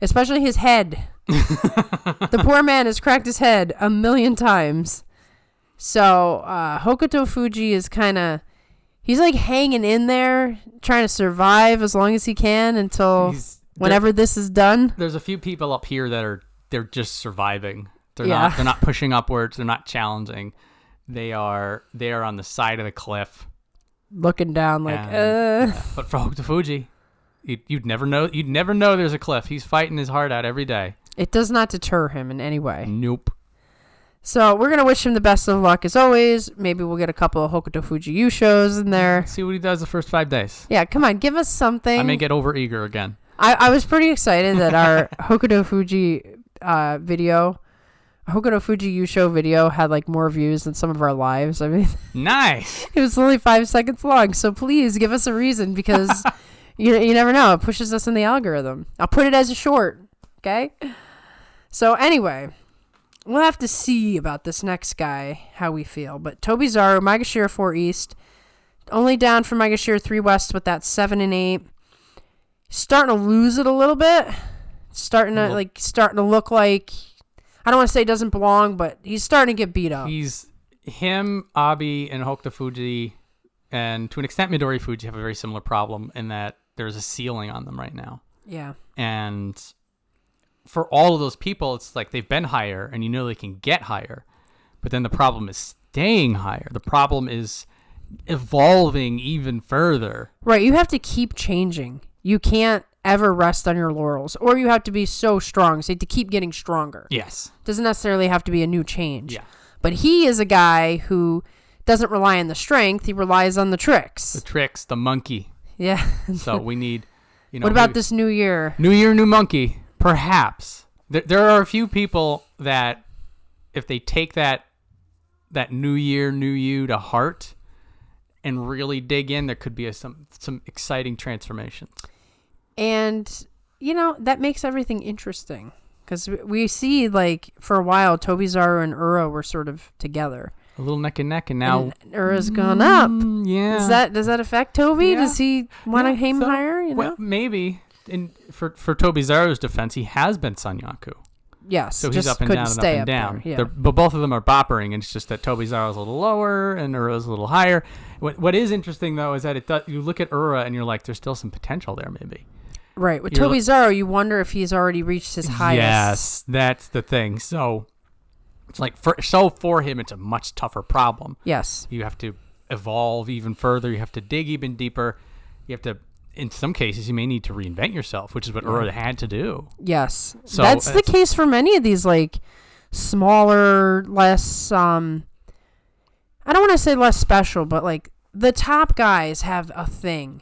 Especially his head. The poor man has cracked his head 1,000,000 times. So, Hokutofuji is he's hanging in there, trying to survive as long as he can until whenever this is done. There's a few people up here that they're just surviving. They're not pushing upwards. They're not challenging. They are on the side of the cliff. Looking down But for Hokutofuji, you'd never know there's a cliff. He's fighting his heart out every day. It does not deter him in any way. Nope. So we're going to wish him the best of luck as always. Maybe we'll get a couple of Hokutofuji U shows in there. See what he does the first 5 days. Yeah, come on. Give us something. I may get overeager again. I was pretty excited that our Hokutofuji Hokutofuji U show video had more views than some of our lives. Nice. It was only 5 seconds long. So please give us a reason because... You never know. It pushes us in the algorithm. I'll put it as a short. Okay? So anyway, we'll have to see about this next guy, how we feel. But Tobizaru, Maegashira 4 East, only down from Maegashira 3 West with that 7 and 8. Starting to lose it a little bit. Starting to look like, I don't want to say doesn't belong, but he's starting to get beat up. Him, Abi, and Hokutofuji, and to an extent Midorifuji have a very similar problem in that there's a ceiling on them right now. Yeah. And for all of those people, it's like they've been higher and they can get higher. But then the problem is staying higher. The problem is evolving even further. Right. You have to keep changing. You can't ever rest on your laurels, or you have to be so strong. So you have to keep getting stronger. Yes. Doesn't necessarily have to be a new change. Yeah. But he is a guy who doesn't rely on the strength. He relies on the tricks. The tricks, the monkey. Yeah. So we need, what about this new year? New year, new monkey. Perhaps. There are a few people that if they take that new year, new you to heart and really dig in, there could be some exciting transformations. And, that makes everything interesting. Because we see, for a while, Tobizaru and Ura were sort of together. A little neck and neck, and now... And Ura's gone up. Yeah. Does that affect Tobi? Yeah. Does he want to aim higher? Well, maybe. For Tobizaru's defense, he has been Sanyaku. Yes. So he's up and down and up and down. There, yeah. But both of them are boppering, and it's just that Tobizaru's a little lower and Ura's a little higher. What is interesting, though, is that you look at Ura and you're like, there's still some potential there, maybe. Right. With Tobizaru, you wonder if he's already reached his highest. Yes, that's the thing. So it's for him, it's a much tougher problem. Yes. You have to evolve even further. You have to dig even deeper. You have to, in some cases, you may need to reinvent yourself, which is what Ura had to do. Yes. So that's the case for many of these, smaller, less, I don't want to say less special, but, the top guys have a thing.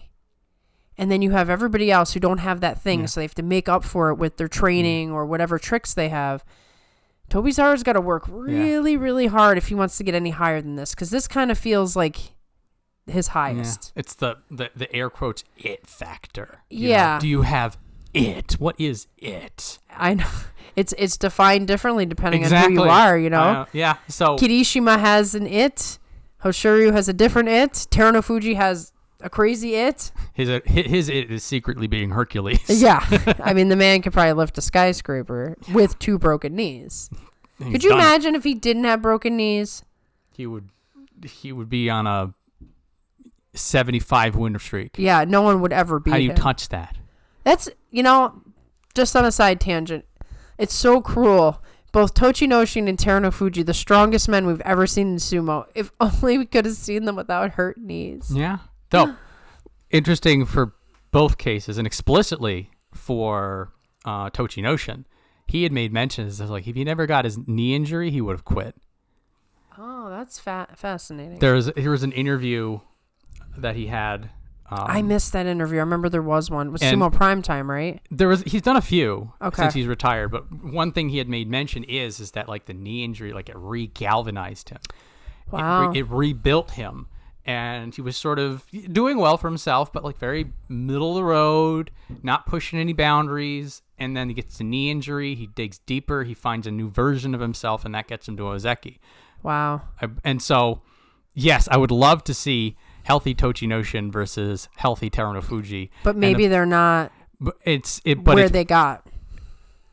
And then you have everybody else who don't have that thing, so they have to make up for it with their training or whatever tricks they have. Tobizaru's got to work really, really hard if he wants to get any higher than this, because this kind of feels like his highest. Yeah. It's the air quotes it factor. Yeah. Do you have it? What is it? I know. It's defined differently depending on who you are, Yeah. So Kirishima has an it. Hoshoryu has a different it. Terunofuji has a crazy it. His it is secretly being Hercules. Yeah. I mean, the man could probably lift a skyscraper with 2 broken knees. Could you imagine if he didn't have broken knees? He would be on a 75 winner streak. Yeah, no one would ever beat him. How do you touch that? That's, just on a side tangent, it's so cruel. Both Tochinoshin and Terunofuji, the strongest men we've ever seen in sumo. If only we could have seen them without hurt knees. Yeah. Though, interesting for both cases, and explicitly for Tochinoshin, he had made mentions of if he never got his knee injury, he would have quit. Oh, that's fascinating. There was an interview that he had. I missed that interview. I remember there was one. It was Sumo Primetime, right? He's done a few since he's retired, but one thing he had made mention is that the knee injury, it re-galvanized him. Wow. It rebuilt him. And he was sort of doing well for himself, but very middle of the road, not pushing any boundaries. And then he gets a knee injury. He digs deeper. He finds a new version of himself, and that gets him to Ozeki. Wow. And so, yes, I would love to see healthy Tochinoshin versus healthy Terunofuji. But maybe they're not they got.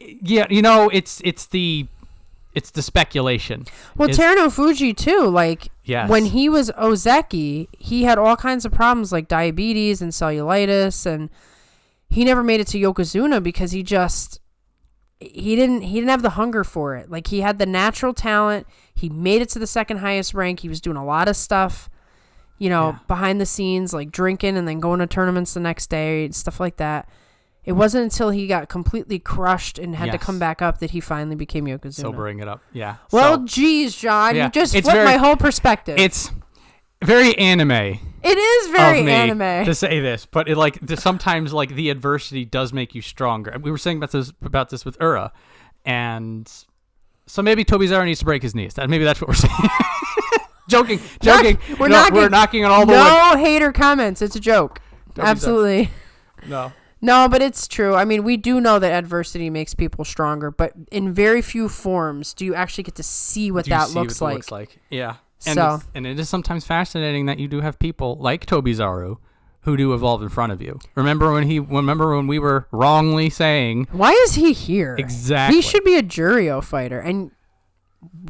Yeah, it's the speculation. Well, Terunofuji too, yes. When he was Ozeki, he had all kinds of problems like diabetes and cellulitis, and he never made it to Yokozuna because he didn't have the hunger for it. He had the natural talent. He made it to the second highest rank. He was doing a lot of stuff, behind the scenes, drinking and then going to tournaments the next day, stuff like that. It wasn't until he got completely crushed and had to come back up that he finally became Yokozuna. Sobering it up, yeah. Well, geez, John, you just flipped my whole perspective. It's very anime. It is very anime to say this, but sometimes the adversity does make you stronger. We were saying about this with Ura, and so maybe Tobizaru needs to break his knees. Maybe that's what we're saying. Joking. We're knocking on all the wood. No hater comments. It's a joke. Tobizaru. Absolutely. No, but it's true. I mean, we do know that adversity makes people stronger, but in very few forms do you actually get to see what that looks like. Yeah. And it is sometimes fascinating that you do have people like Tobizaru who do evolve in front of you. Remember when we were wrongly saying, why is he here? Exactly. He should be a Juryo fighter, and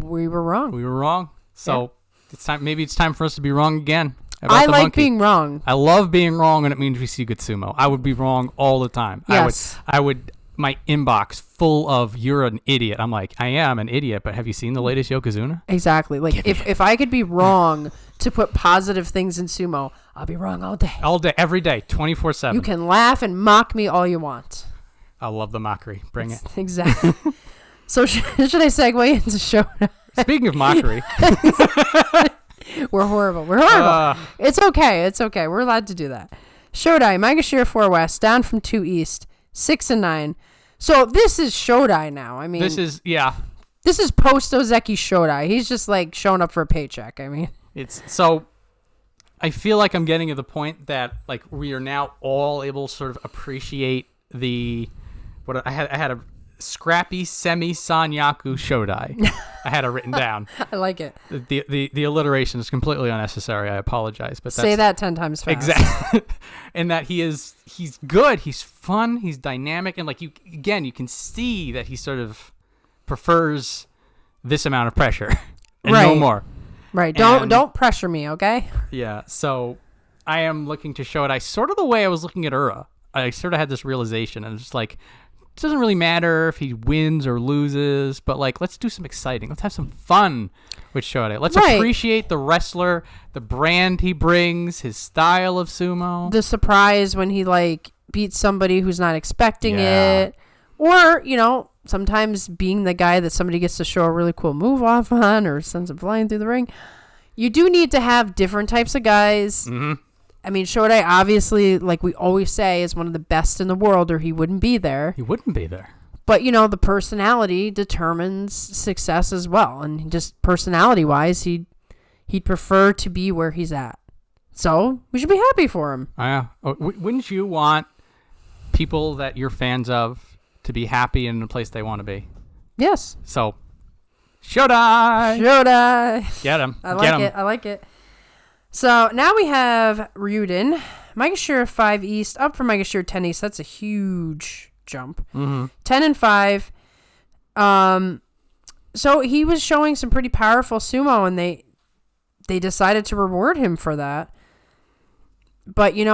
we were wrong. So it's time. Maybe it's time for us to be wrong again. I like being wrong. I love being wrong, and it means we see good sumo. I would be wrong all the time. Yes. I would my inbox full of "you're an idiot." I'm like, I am an idiot, but have you seen the latest Yokozuna? Exactly. Like if I could be wrong to put positive things in sumo, I'll be wrong all day. All day, every day, 24/7. You can laugh and mock me all you want. I love the mockery. Bring it. Exactly. So should I segue into Shonai? Speaking of mockery. We're horrible. It's okay. It's okay. We're allowed to do that. Shodai, Maegashira 4 West, down from 2 East, 6 and 9. So this is Shodai now. I mean, this is post Ozeki Shodai. He's just like showing up for a paycheck. I mean, I feel like I'm getting to the point that like we are now all able to sort of appreciate I had a scrappy semi-sanyaku Shodai. I had it written down. I like it. The alliteration is completely unnecessary. I apologize, but say that 10 times fast. Exactly. And that he's good, he's fun, he's dynamic, and like you can see that he sort of prefers this amount of pressure and no more. Right. Don't pressure me, okay? Yeah. So I am looking to Shodai sort of the way I was looking at Ura. I sort of had this realization, and it's just like, it doesn't really matter if he wins or loses, but like, let's do some exciting. Let's have some fun with Shodai. Let's appreciate the wrestler, the brand he brings, his style of sumo. The surprise when he like beats somebody who's not expecting it. Or, sometimes being the guy that somebody gets to show a really cool move off on or sends him flying through the ring. You do need to have different types of guys. Mm-hmm. I mean, Shodai, obviously, like we always say, is one of the best in the world, or he wouldn't be there. He wouldn't be there. But, the personality determines success as well. And just personality-wise, he'd prefer to be where he's at. So, we should be happy for him. Yeah. Wouldn't you want people that you're fans of to be happy in the place they want to be? Yes. So, Shodai! Get him. I like it. So now we have Ryuden, Maegashira 5 East, up from Maegashira 10 East. That's a huge jump. Mm-hmm. 10 and 5. So he was showing some pretty powerful sumo, and they decided to reward him for that. But he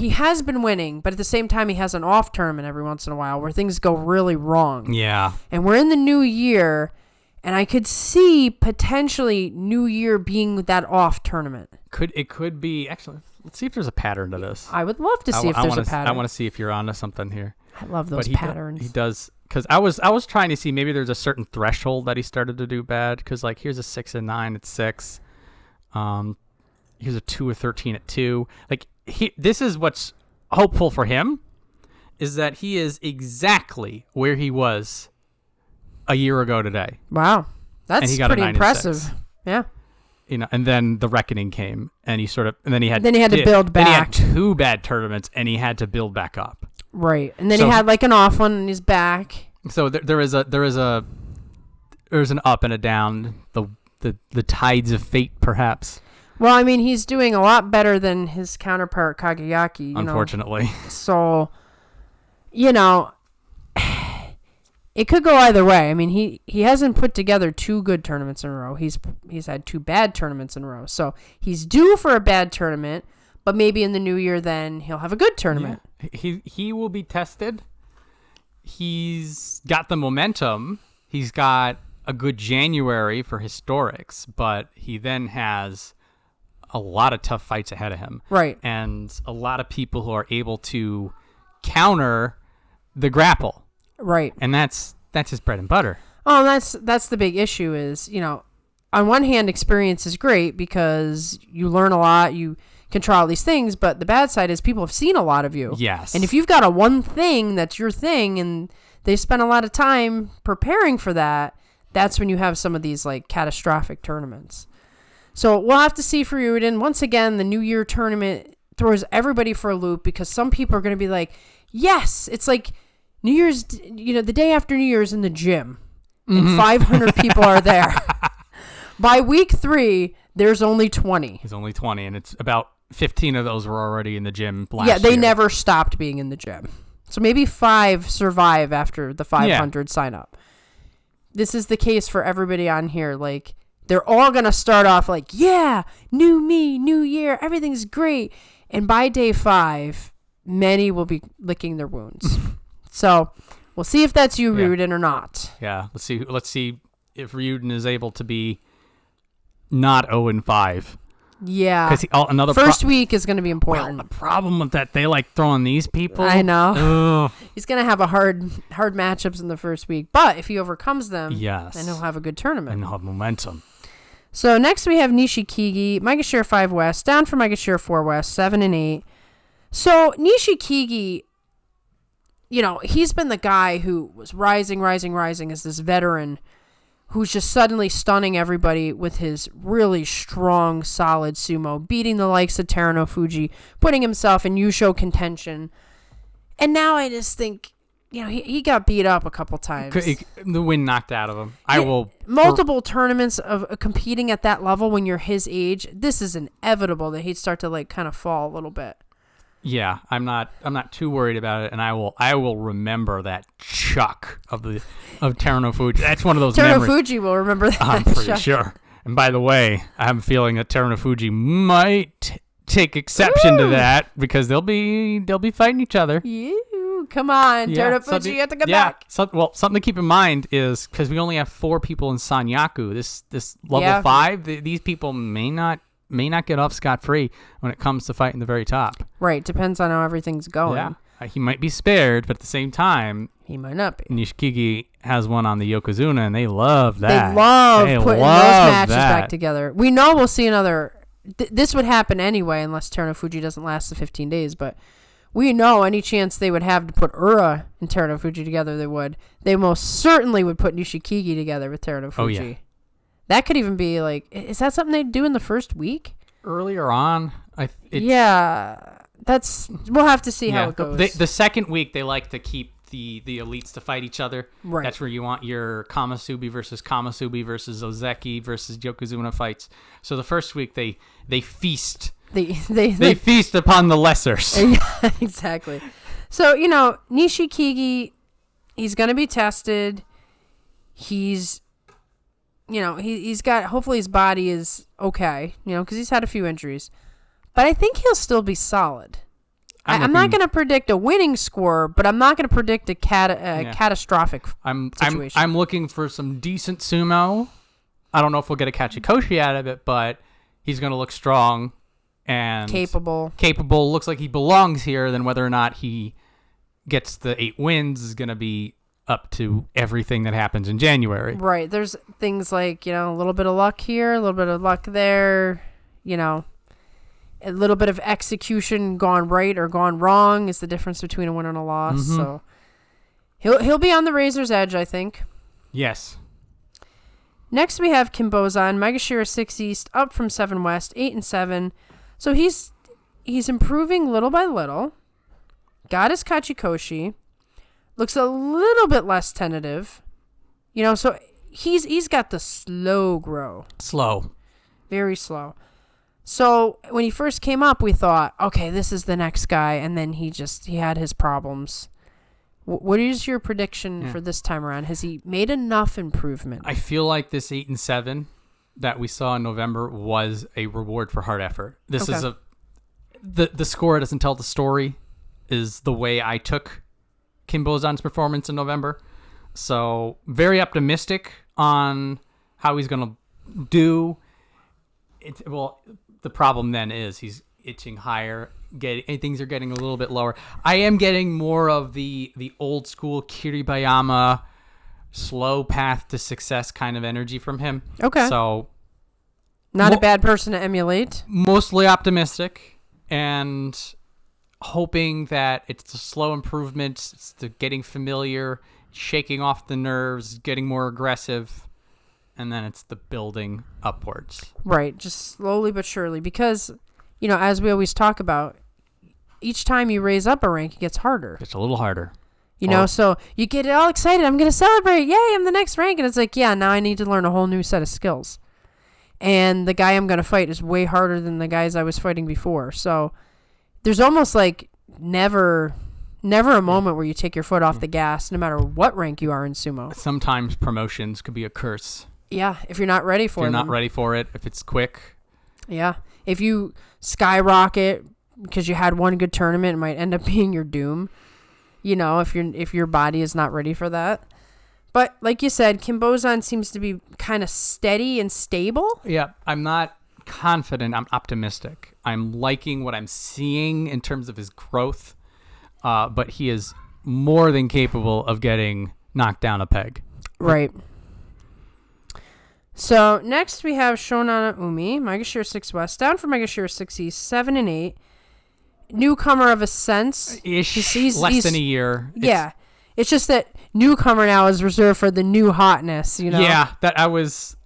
has been winning, but at the same time he has an off tournament every once in a while where things go really wrong. Yeah. And we're in the new year. And I could see potentially New Year being that off tournament. It could be. Actually, let's see if there's a pattern to this. I would love to see if there's a pattern. I want to see if you're onto something here. I love those patterns. He does, because I was trying to see maybe there's a certain threshold that he started to do bad. Because like here's a 6 and 9 at 6. Here's a 2 or 13 at 2. Like this is what's hopeful for him, is that he is exactly where he was a year ago today. Wow. That's pretty impressive. Yeah. And then the reckoning came, and he had to build back. Then he had 2 bad tournaments, and he had to build back up. Right. And then he had like an off one, and he's back. So there's an up and a down, the tides of fate, perhaps. Well, I mean, he's doing a lot better than his counterpart Kageyaki, unfortunately. So, it could go either way. I mean, he hasn't put together 2 good tournaments in a row. He's had 2 bad tournaments in a row. So he's due for a bad tournament, but maybe in the new year then he'll have a good tournament. Yeah. He will be tested. He's got the momentum. He's got a good January for historics, but he then has a lot of tough fights ahead of him. Right. And a lot of people who are able to counter the grapple. Right. And that's his bread and butter. Oh, that's the big issue is, on one hand, experience is great because you learn a lot, you can try all these things, but the bad side is people have seen a lot of you. Yes. And if you've got one thing that's your thing and they spend a lot of time preparing for that, that's when you have some of these like catastrophic tournaments. So we'll have to see for Ryuden. Once again, the New Year tournament throws everybody for a loop because some people are going to be like, yes, it's like New Year's, the day after New Year's in the gym, and 500 people are there. By week 3, there's only 20. There's only 20, and it's about 15 of those were already in the gym last year. Yeah, they never stopped being in the gym. So maybe 5 survive after the 500 sign up. This is the case for everybody on here. Like, they're all going to start off like, yeah, new me, new year, everything's great. And by day 5, many will be licking their wounds. So we'll see if that's you, Yeah. Ryuden, or not. Yeah, let's see if Ryuden is able to be not 0-5. Yeah. Because another first week is going to be Well, important. the problem with that, they like throwing these people. I know. Ugh. He's going to have a hard matchups in the first week, but if he overcomes them, Yes. then he'll have a good tournament. And have momentum. So next we have Nishikigi, Maegashira 5 West, down from Maegashira 4 West, 7 and 8. So Nishikigi, he's been the guy who was rising as this veteran who's just suddenly stunning everybody with his really strong, solid sumo, beating the likes of Terunofuji, putting himself in Yusho contention. And now I just think, he got beat up a couple times. The wind knocked out of him. Multiple tournaments of competing at that level when you're his age, this is inevitable that he'd start to kind of fall a little bit. Yeah, I'm not too worried about it, and I will remember that chuck of Terunofuji. That's one of those memories. Terunofuji will remember that. I'm pretty sure. And by the way, I have a feeling that Terunofuji might take exception to that because they'll be fighting each other. Come on, Terunofuji, you have to come back. Something to keep in mind is because we only have 4 people in Sanyaku. This level 5, these people may not get off scot-free when it comes to fighting the very top. Right, depends on how everything's going. Yeah, he might be spared, but at the same time, he might not be. Nishikigi has one on the Yokozuna, and they love that. They love putting those matches back together. We know we'll see another. This would happen anyway, unless Terunofuji doesn't last the 15 days, but we know any chance they would have to put Ura and Terunofuji together, they would. They most certainly would put Nishikigi together with Terunofuji. Oh, yeah. That could even be is that something they'd do in the first week? Earlier on, we'll have to see how it goes. The second week, they like to keep the elites to fight each other. Right. That's where you want your Kamasubi versus Ozeki versus Yokozuna fights. So the first week, they feast. They feast upon the lessers. Yeah, exactly. So, Nishikigi, he's going to be tested. He's got, hopefully his body is okay, because he's had a few injuries. But I think he'll still be solid. I'm not going to predict a winning score, but I'm not going to predict a catastrophic situation. I'm looking for some decent sumo. I don't know if we'll get a Kachikoshi out of it, but he's going to look strong and capable. Looks like he belongs here. Then whether or not he gets the 8 wins is going to be up to everything that happens in January. Right. There's things like, a little bit of luck here, a little bit of luck there, a little bit of execution gone right or gone wrong is the difference between a win and a loss. Mm-hmm. So he'll be on the razor's edge, I think. Yes. Next we have Kinbozan, Maegashira 6 East, up from 7 West, 8 and 7. So he's improving little by little. Got his Kachikoshi. Looks a little bit less tentative. So he's got the slow grow. Slow. Very slow. So when he first came up, we thought, okay, this is the next guy. And then he had his problems. What is your prediction for this time around? Has he made enough improvement? I feel like this 8 and 7 that we saw in November was a reward for hard effort. This is the score doesn't tell the story is the way I took Kinbozan's performance in November. So very optimistic on how he's going to do. The problem then is he's itching higher. Things are getting a little bit lower. I am getting more of the old school Kiribayama slow path to success kind of energy from him. Okay. So not a bad person to emulate. Mostly optimistic and hoping that it's the slow improvements, it's the getting familiar, shaking off the nerves, getting more aggressive, and then it's the building upwards. Right, just slowly but surely. Because, as we always talk about, each time you raise up a rank, it gets harder. It's a little harder. So you get all excited. I'm going to celebrate. Yay, I'm the next rank. And it's like, now I need to learn a whole new set of skills. And the guy I'm going to fight is way harder than the guys I was fighting before. So there's almost like never a moment where you take your foot off the gas, no matter what rank you are in sumo. Sometimes promotions could be a curse. Yeah, if you're not ready for it. If you're not ready for it, if it's quick. Yeah. If you skyrocket because you had one good tournament, it might end up being your doom. if your body is not ready for that. But like you said, Kinbozan seems to be kind of steady and stable. Yeah, I'm not confident. I'm optimistic. I'm liking what I'm seeing in terms of his growth, but he is more than capable of getting knocked down a peg. Right. So next we have Shonannoumi, Maegashira 6 West, down from Maegashira 6 East, 7 and 8. Newcomer of a sense. He's less than a year. Yeah. It's just that newcomer now is reserved for the new hotness, Yeah,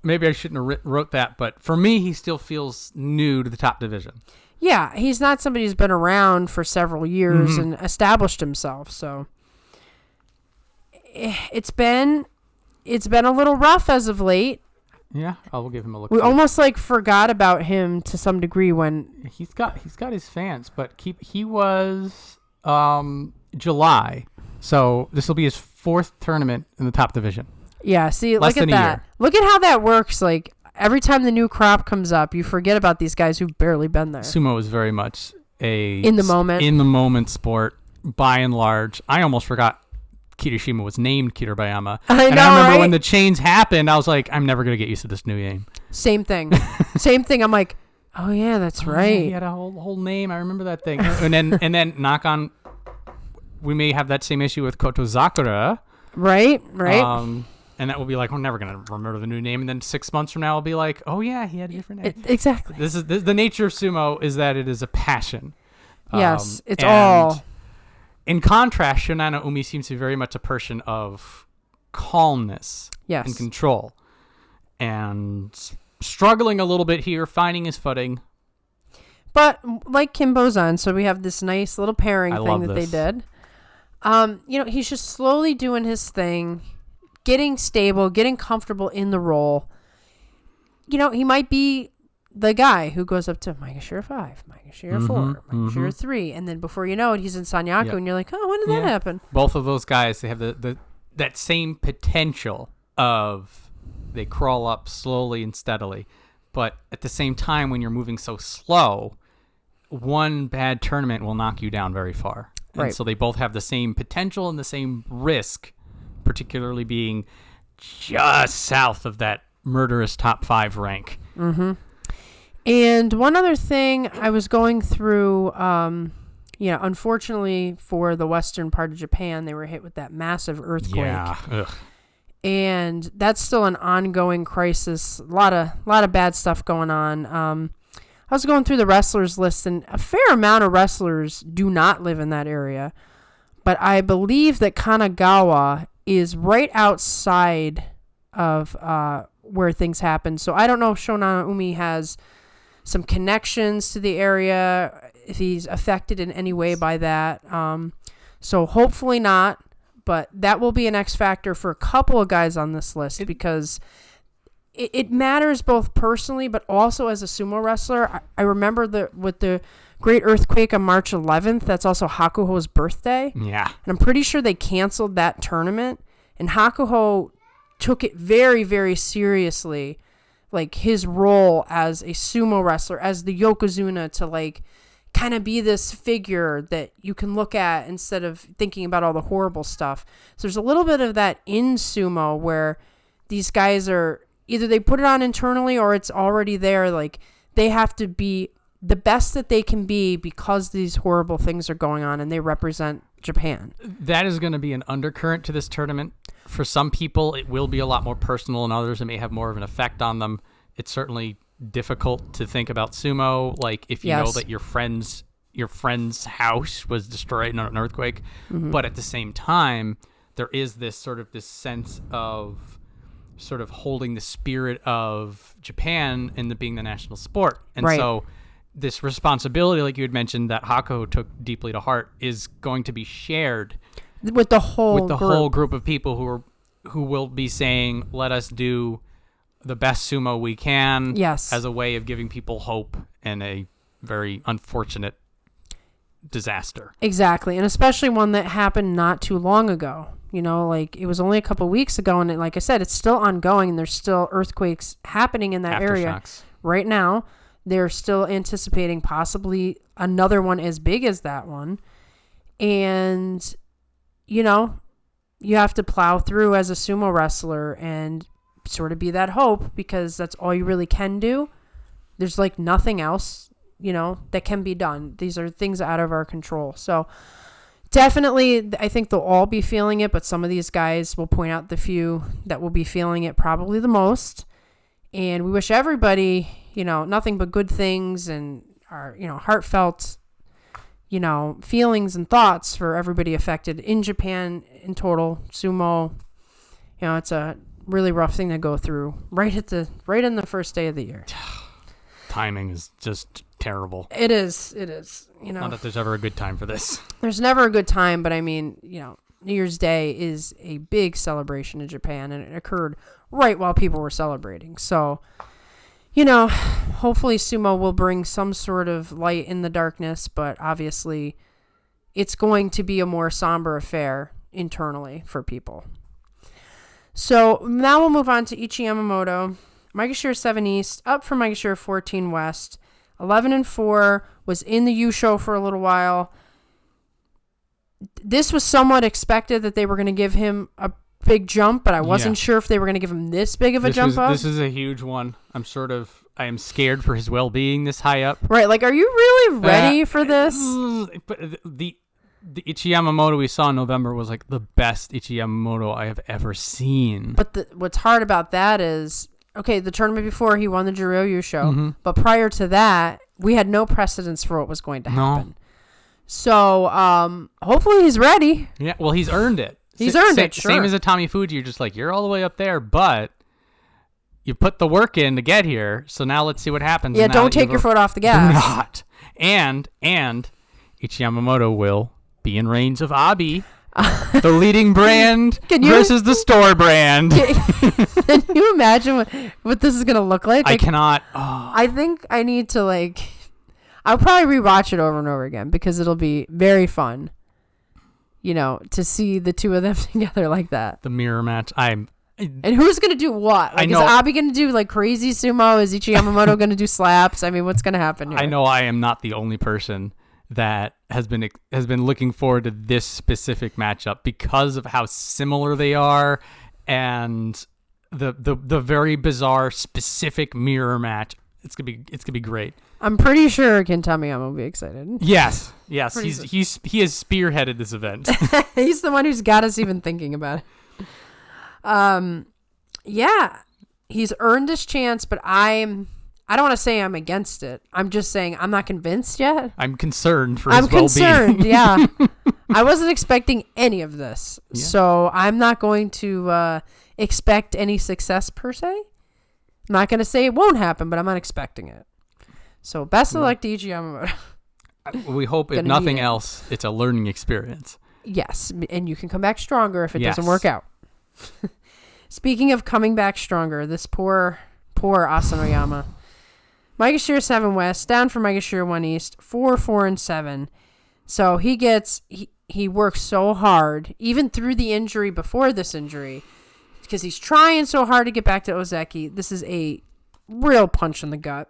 maybe I shouldn't have wrote that, but for me, he still feels new to the top division. Yeah, he's not somebody who's been around for several years and established himself, so it's been a little rough as of late. Yeah, I will give him a look. We almost forgot about him to some degree when he's got his fans, but he was July, so this will be his 4th tournament in the top division. Yeah, see, Less look at than a that. year. Look at how that works. Every time the new crop comes up, you forget about these guys who've barely been there. Sumo is very much in the moment sport by and large. I almost forgot Kirishima was named Kirishima. I remember when the chains happened, I was like, I'm never going to get used to this new name. Same thing. I'm like, oh yeah, that's right. Yeah, he had a whole name. I remember that thing. and then knock on, we may have that same issue with Kotozakura. Right. And that will be like, we're never going to remember the new name. And then 6 months from now, I'll be like, oh yeah, he had a different name. Exactly. This is the nature of sumo is that it is a passion. Yes, it's all. In contrast, Shonannoumi seems to be very much a person of calmness and control. And struggling a little bit here, finding his footing. But like Kinbozan, so we have this nice little pairing thing that they did. He's just slowly doing his thing, getting stable, getting comfortable in the role. He might be the guy who goes up to Maegashira 5, Maegashira 4, Maegashira 3, and then before you know it, he's in Sanyaku, and you're like, oh, when did that happen? Both of those guys, they have that same potential of they crawl up slowly and steadily, but at the same time, when you're moving so slow, one bad tournament will knock you down very far. And so they both have the same potential and the same risk, particularly being just south of that murderous top 5 rank. Mm-hmm. And one other thing, I was going through, unfortunately for the western part of Japan, they were hit with that massive earthquake. Yeah. Ugh. And that's still an ongoing crisis. A lot of bad stuff going on. I was going through the wrestlers list, and a fair amount of wrestlers do not live in that area. But I believe that Kanagawa is right outside of where things happen. So I don't know if Shonannoumi has some connections to the area, if he's affected in any way by that. So hopefully not, but that will be an X factor for a couple of guys on this list because it matters both personally, but also as a sumo wrestler. I remember with the great earthquake on March 11th, that's also Hakuho's birthday. Yeah. And I'm pretty sure they canceled that tournament, and Hakuho took it very, very seriously, like his role as a sumo wrestler, as the Yokozuna, to kind of be this figure that you can look at instead of thinking about all the horrible stuff. So there's a little bit of that in sumo where these guys are either they put it on internally or it's already there. They have to be the best that they can be because these horrible things are going on and they represent Japan. That is going to be an undercurrent to this tournament. For some people, it will be a lot more personal, and others it may have more of an effect on them. It's certainly difficult to think about sumo, if you know that your friend's house was destroyed in an earthquake. Mm-hmm. But at the same time, there is this sense of sort of holding the spirit of Japan and being the national sport. And so this responsibility, like you had mentioned, that Hakuho took deeply to heart, is going to be shared with the whole group of people who will be saying, let us do the best sumo we can as a way of giving people hope in a very unfortunate disaster. Exactly. And especially one that happened not too long ago. It was only a couple of weeks ago, and like I said, it's still ongoing, and there's still earthquakes happening in that area right now. They're still anticipating possibly another one as big as that one. And you know, you have to plow through as a sumo wrestler and sort of be that hope, because that's all you really can do. There's like nothing else, you know, that can be done. These are things out of our control. So definitely, I think they'll all be feeling it, but some of these guys will point out the few that will be feeling it probably the most. And we wish everybody, you know, nothing but good things and our, you know, heartfelt, you know, feelings and thoughts for everybody affected in Japan in total. Sumo, you know, it's a really rough thing to go through right in the first day of the year. Timing is just terrible. It is. You know, Not that there's ever a good time for this. There's never a good time, but I mean, you know, New Year's Day is a big celebration in Japan, and it occurred right while people were celebrating. So, you know, hopefully sumo will bring some sort of light in the darkness, but obviously it's going to be a more somber affair internally for people. So now we'll move on to Ichiyamamoto. Maegashira 7 East, up from Maegashira 14 West. 11-4, was in the U show for a little while. This was somewhat expected that they were going to give him a big jump, but I wasn't sure if they were going to give him this big of a jump up. This is a huge one. I am scared for his well-being this high up. Right, like, are you really ready for this? But the Ichiyamamoto we saw in November was like the best Ichiyamamoto I have ever seen. But what's hard about that is, okay, the tournament before he won the Juryo show, but prior to that, we had no precedence for what was going to happen. So hopefully he's ready. Yeah, well, he's earned it. He's earned it, sure. Same as Atamifuji, you're just like, you're all the way up there, but you put the work in to get here, so now let's see what happens. Yeah, don't take your foot off the gas. Do not. And Ichiyamamoto will be in range of Abi, the leading brand versus the store brand. Can you imagine what this is going to look like? I cannot. Oh. I think I need to, like, I'll probably rewatch it over and over again because it'll be very fun, you know, to see the two of them together like that. The mirror match. And who's going to do what? Like, is Abi going to do, like, crazy sumo? Is Ichiyamamoto going to do slaps? I mean, what's going to happen here? I know I am not the only person that has been looking forward to this specific matchup because of how similar they are and the very bizarre specific mirror match. It's gonna be great. I'm pretty sure Kintamiyama will be excited. Yes. He has spearheaded this event. He's the one who's got us even thinking about it. Yeah, he's earned his chance, but I don't want to say I'm against it. I'm just saying I'm not convinced yet. I'm concerned for his well-being. I'm concerned, yeah. I wasn't expecting any of this. Yeah. So I'm not going to expect any success per se. I'm not going to say it won't happen, but I'm not expecting it. So best of luck to Ichiyamamoto. We hope, if nothing else, it's a learning experience. Yes, and you can come back stronger if it doesn't work out. Speaking of coming back stronger, this poor Asanoyama. Maegashira 7 West, down from Maegashira 1 East, 4-4-7. So he works so hard, even through the injury before this injury, because he's trying so hard to get back to Ozeki. This is a real punch in the gut.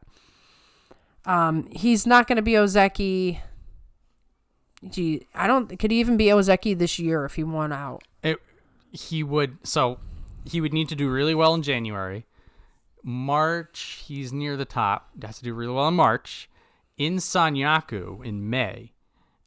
He's not going to be Ozeki. Gee, could he even be Ozeki this year if he won out? He would need to do really well in January. March, he's near the top. Has to do really well in March. In Sanyaku in May.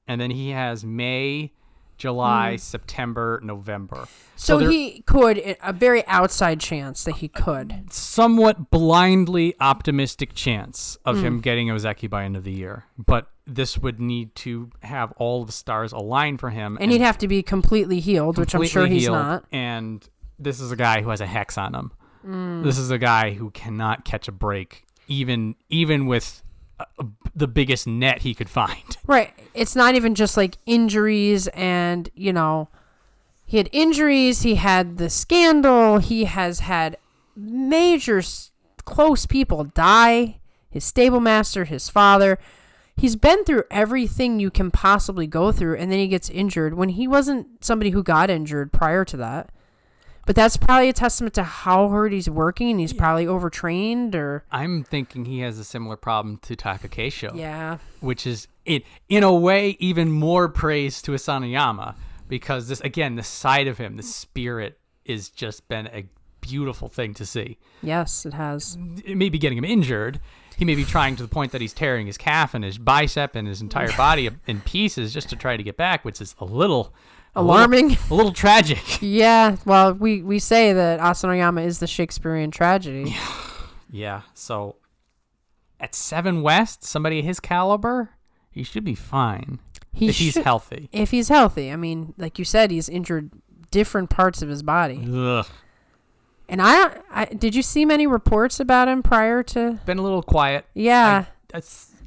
And then he has May, July, September, November. So he could, a very outside chance that he could. Somewhat blindly optimistic chance of him getting Ozeki by end of the year. But this would need to have all the stars align for him. And he'd have to be completely healed, which I'm sure he's not. And this is a guy who has a hex on him. This is a guy who cannot catch a break, even with the biggest net he could find. Right. It's not even just like injuries and, you know, he had injuries, he had the scandal, he has had major close people die, his stable master, his father. He's been through everything you can possibly go through, and then he gets injured when he wasn't somebody who got injured prior to that. But that's probably a testament to how hard he's working, and he's probably overtrained. Or I'm thinking he has a similar problem to Takakeisho. Yeah. Which is, in a way, even more praise to Asanoyama. because this, again, the side of him, the spirit, is just been a beautiful thing to see. Yes, it has. It may be getting him injured. He may be trying to the point that he's tearing his calf and his bicep and his entire body in pieces just to try to get back, which is a little alarming, a little tragic. Yeah, well, we say that Asanoyama is the Shakespearean tragedy. Yeah, so at 7 West, somebody of his caliber, he should be fine if he's healthy. If he's healthy. I mean, like you said, he's injured different parts of his body. Ugh. And I did you see many reports about him prior to? Been a little quiet. Yeah.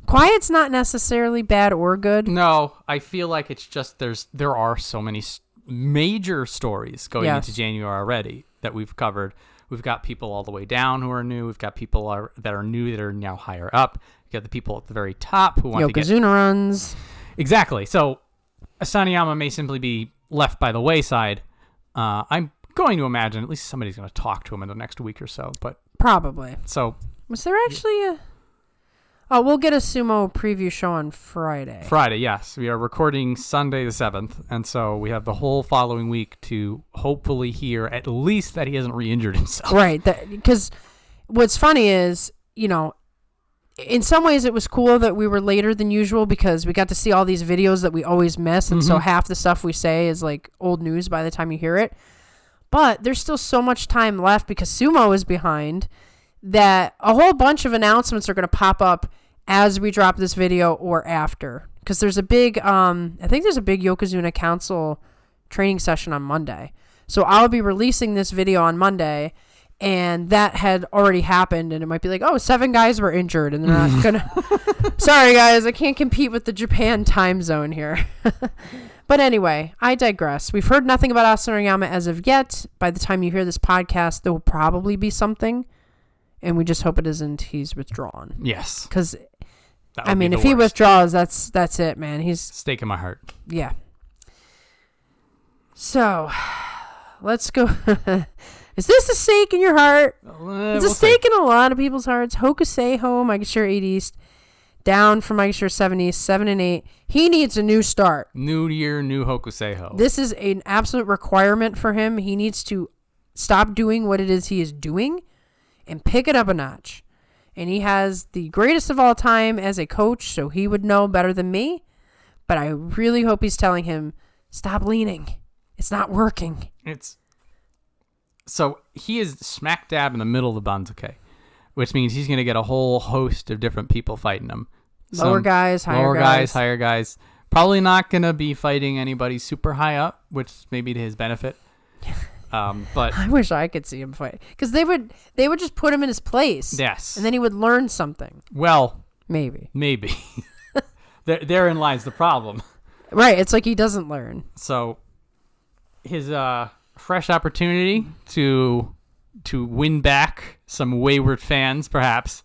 Quiet's not necessarily bad or good. No, I feel like it's just there are so many major stories going into January already that we've covered. We've got people all the way down who are new. We've got people that are new that are now higher up. We've got the people at the very top who want to get... Yokozuna runs. Exactly. So Asanoyama may simply be left by the wayside. I'm going to imagine at least somebody's going to talk to him in the next week or so. But probably. So was there actually a... Oh, we'll get a sumo preview show on Friday. Friday, yes. We are recording Sunday the 7th, and so we have the whole following week to hopefully hear at least that he hasn't re-injured himself. Right, because what's funny is, you know, in some ways it was cool that we were later than usual because we got to see all these videos that we always miss, and so half the stuff we say is like old news by the time you hear it. But there's still so much time left because sumo is behind, that a whole bunch of announcements are going to pop up as we drop this video or after. Because there's a big, I think there's a big Yokozuna Council training session on Monday. So I'll be releasing this video on Monday, and that had already happened, and it might be like, oh, 7 guys were injured, and they're not going to... Sorry, guys, I can't compete with the Japan time zone here. But anyway, I digress. We've heard nothing about Asanoyama as of yet. By the time you hear this podcast, there will probably be something. And we just hope it isn't he's withdrawn. Yes. Because, I mean, if he withdraws, that's it, man. He's... Stake in my heart. Yeah. So, let's go. Is this a stake in your heart? It's a stake in a lot of people's hearts. Hokuseiho, Maegashira 8 East. Down from Maegashira 7 East, 7 and 8. He needs a new start. New year, new Hokuseiho. This is an absolute requirement for him. He needs to stop doing what it is he is doing and pick it up a notch. And he has the greatest of all time as a coach, so he would know better than me. But I really hope he's telling him, stop leaning. It's not working. So he is smack dab in the middle of the Banzuke, which means he's going to get a whole host of different people fighting him. Lower guys, higher guys. Probably not going to be fighting anybody super high up, which may be to his benefit. But I wish I could see him fight, because they would just put him in his place. Yes. And then he would learn something. Well, maybe. Therein lies the problem. Right. It's like he doesn't learn. So his fresh opportunity to win back some wayward fans, perhaps.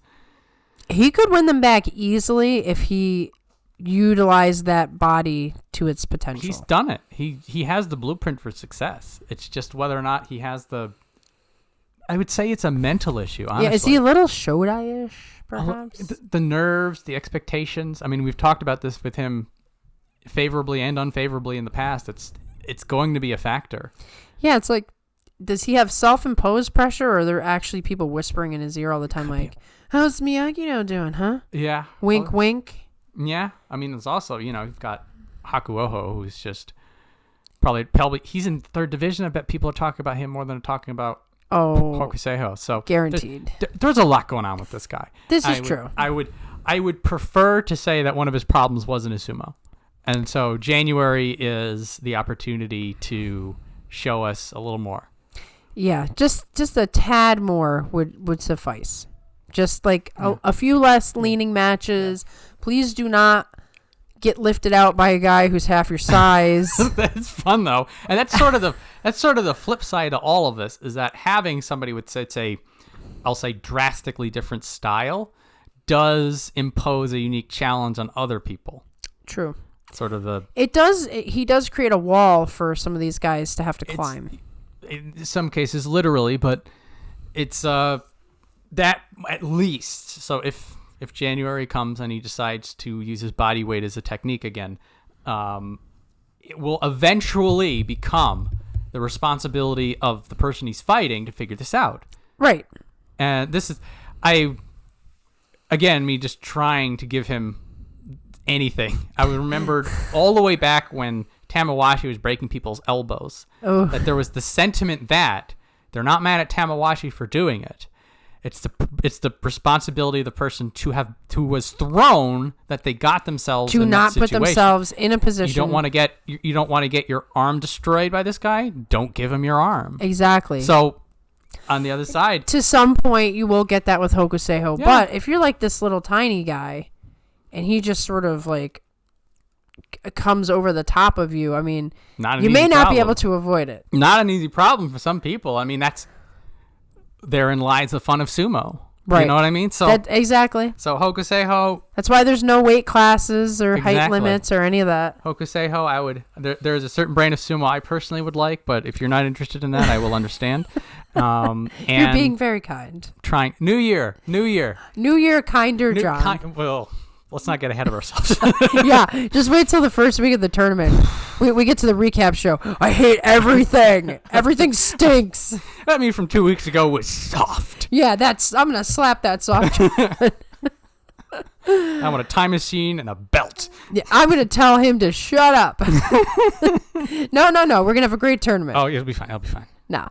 He could win them back easily if he utilized that body to its potential. He's done it. He has the blueprint for success. It's just whether or not he has I would say it's a mental issue, honestly. Yeah, is he a little Shodai-ish, perhaps? The nerves, the expectations. I mean, we've talked about this with him favorably and unfavorably in the past. It's going to be a factor. Yeah, it's like, does he have self-imposed pressure, or are there actually people whispering in his ear all the time, like, how's Miyagi doing, huh? Yeah. Wink, wink. Yeah. I mean, it's also, you've got Hakuoho, who's just probably he's in 3rd division. I bet people are talking about him more than talking about Hokuseiho. So guaranteed. There's a lot going on with this guy. This is true. I would prefer to say that one of his problems wasn't his sumo. And so January is the opportunity to show us a little more. Yeah, just a tad more would suffice. Just like a few less leaning matches. Yeah. Please do not get lifted out by a guy who's half your size. That's fun though, and that's sort of the flip side to all of this, is that having somebody with I'll say drastically different style does impose a unique challenge on other people. True. He does create a wall for some of these guys to have to climb. In some cases literally, but it's that at least. So if January comes and he decides to use his body weight as a technique again, it will eventually become the responsibility of the person he's fighting to figure this out. Right. And this is, me just trying to give him anything. I remembered all the way back when Tamawashi was breaking people's elbows, that there was the sentiment that they're not mad at Tamawashi for doing it. It's the responsibility of the person who was thrown, that they got themselves to in not that put situation. themselves in a position. You don't want to get your arm destroyed by this guy. Don't give him your arm. Exactly. So on the other side, to some point you will get that with Hokuseiho. Yeah. But if you're like this little tiny guy and he just sort of like comes over the top of you, I mean, you may not be able to avoid it. Not an easy problem for some people. I mean, therein lies the fun of sumo. Right. You know what I mean? So exactly. So Hokuseiho. That's why there's no weight classes or height limits or any of that. Hokuseiho, there's a certain brand of sumo I personally would like, but if you're not interested in that, I will understand. And you're being very kind. Trying New Year, kinder, John. Well, let's not get ahead of ourselves. Yeah, just wait till the first week of the tournament. We get to the recap show. I hate everything. Everything stinks. That mean from 2 weeks ago was soft. Yeah, I'm gonna slap that soft. I want a time machine and a belt. Yeah, I'm gonna tell him to shut up. No. We're gonna have a great tournament. Oh, it'll be fine. No.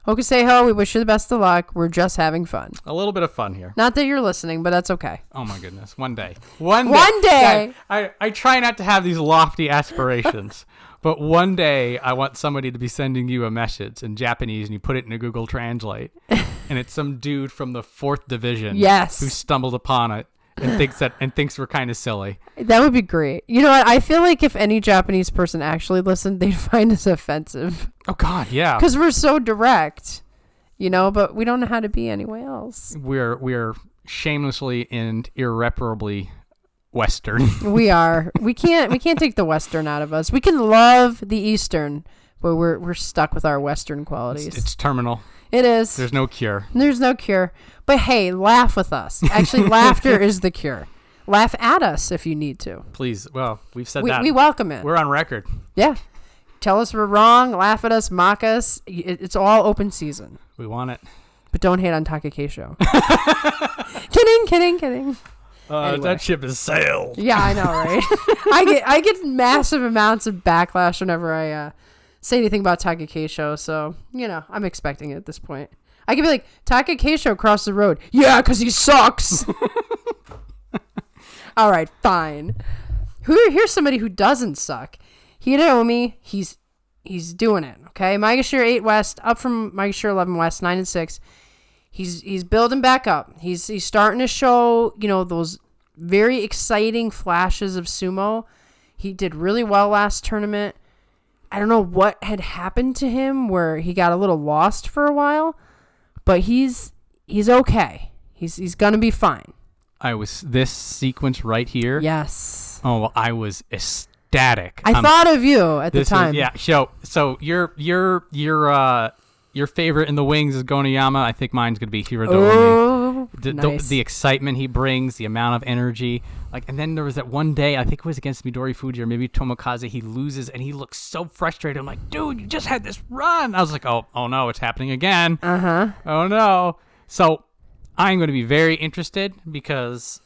Hokuseiho, we wish you the best of luck. We're just having fun. A little bit of fun here. Not that you're listening, but that's okay. Oh my goodness. One day. One day. God, I try not to have these lofty aspirations, but one day I want somebody to be sending you a message in Japanese and you put it in a Google Translate and it's some dude from the 4th division yes. who stumbled upon it and thinks we're kind of silly. That would be great. You know what? I feel like if any Japanese person actually listened, they'd find us offensive. Oh God, yeah. Because we're so direct, but we don't know how to be anywhere else. We're shamelessly and irreparably Western. We are. We can't take the Western out of us. We can love the Eastern, but we're stuck with our Western qualities. It's terminal. It is. There's no cure. But hey, laugh with us. Actually, laughter is the cure. Laugh at us if you need to. Please. Well, we've said that. We welcome it. We're on record. Yeah. Tell us we're wrong. Laugh at us. Mock us. It's all open season. We want it. But don't hate on Takakeisho. Kidding. Anyway. That ship has sailed. Yeah, I know, right? I get massive amounts of backlash whenever I say anything about Takakeisho, so I'm expecting it at this point. I could be like, Takakeisho across the road. Yeah, because he sucks. All right, fine. Here's somebody who doesn't suck. Hiradoumi, he's doing it. Okay, Maegashira 8 West, up from Maegashira 11 West, 9 and 6. He's building back up. He's starting to show those very exciting flashes of sumo. He did really well last tournament. I don't know what had happened to him where he got a little lost for a while, but he's okay. He's gonna be fine. This sequence right here. Yes. Oh, well, I was ecstatic. I thought of you at the time. So your favorite in the wings is Gonoyama. I think mine's gonna be Hiradoumi. Oh, nice. The excitement he brings, the amount of energy. And then there was that one day, I think it was against Midorifuji or maybe Tomokaze, he loses and he looks so frustrated. I'm like, dude, you just had this run. I was like, oh no, it's happening again. Uh-huh. Oh no. So I'm going to be very interested because,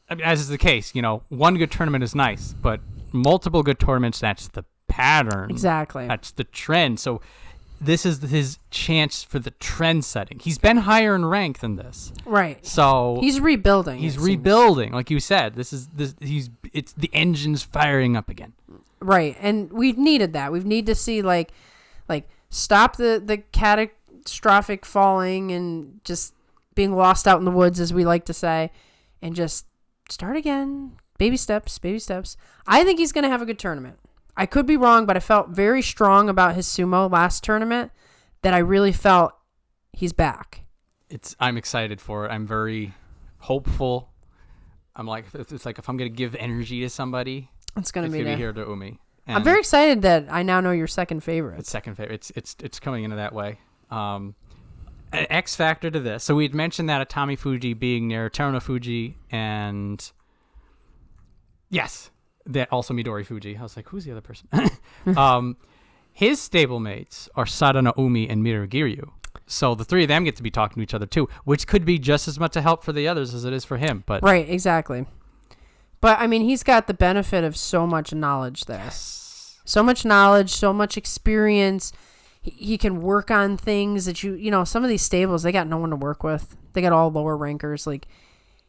as is the case, one good tournament is nice, but multiple good tournaments, that's the pattern. Exactly. That's the trend. So this is his chance for the trend setting. He's been higher in rank than this. Right. So he's rebuilding. Like you said. It's the engine's firing up again. Right. And we've needed that. We've need to see like stop the catastrophic falling and just being lost out in the woods, as we like to say, and just start again. Baby steps. I think he's going to have a good tournament. I could be wrong, but I felt very strong about his sumo last tournament that I really felt he's back. I'm excited for it. I'm very hopeful. I'm like, it's like if I'm going to give energy to somebody, it's going to be Hiradoumi. I'm very excited that I now know your second favorite. It's second favorite. It's coming into that way. An X factor to this. So we'd mentioned that Atamifuji being near Terunofuji, and yes. That also Midorifuji. I was like, who's the other person? His stablemates are Shodai and Miragiryu. So the three of them get to be talking to each other too, which could be just as much a help for the others as it is for him. But right, exactly. But I mean, he's got the benefit of so much knowledge there. Yes. So much knowledge, so much experience. He can work on things that some of these stables, they got no one to work with. They got all lower rankers. Like,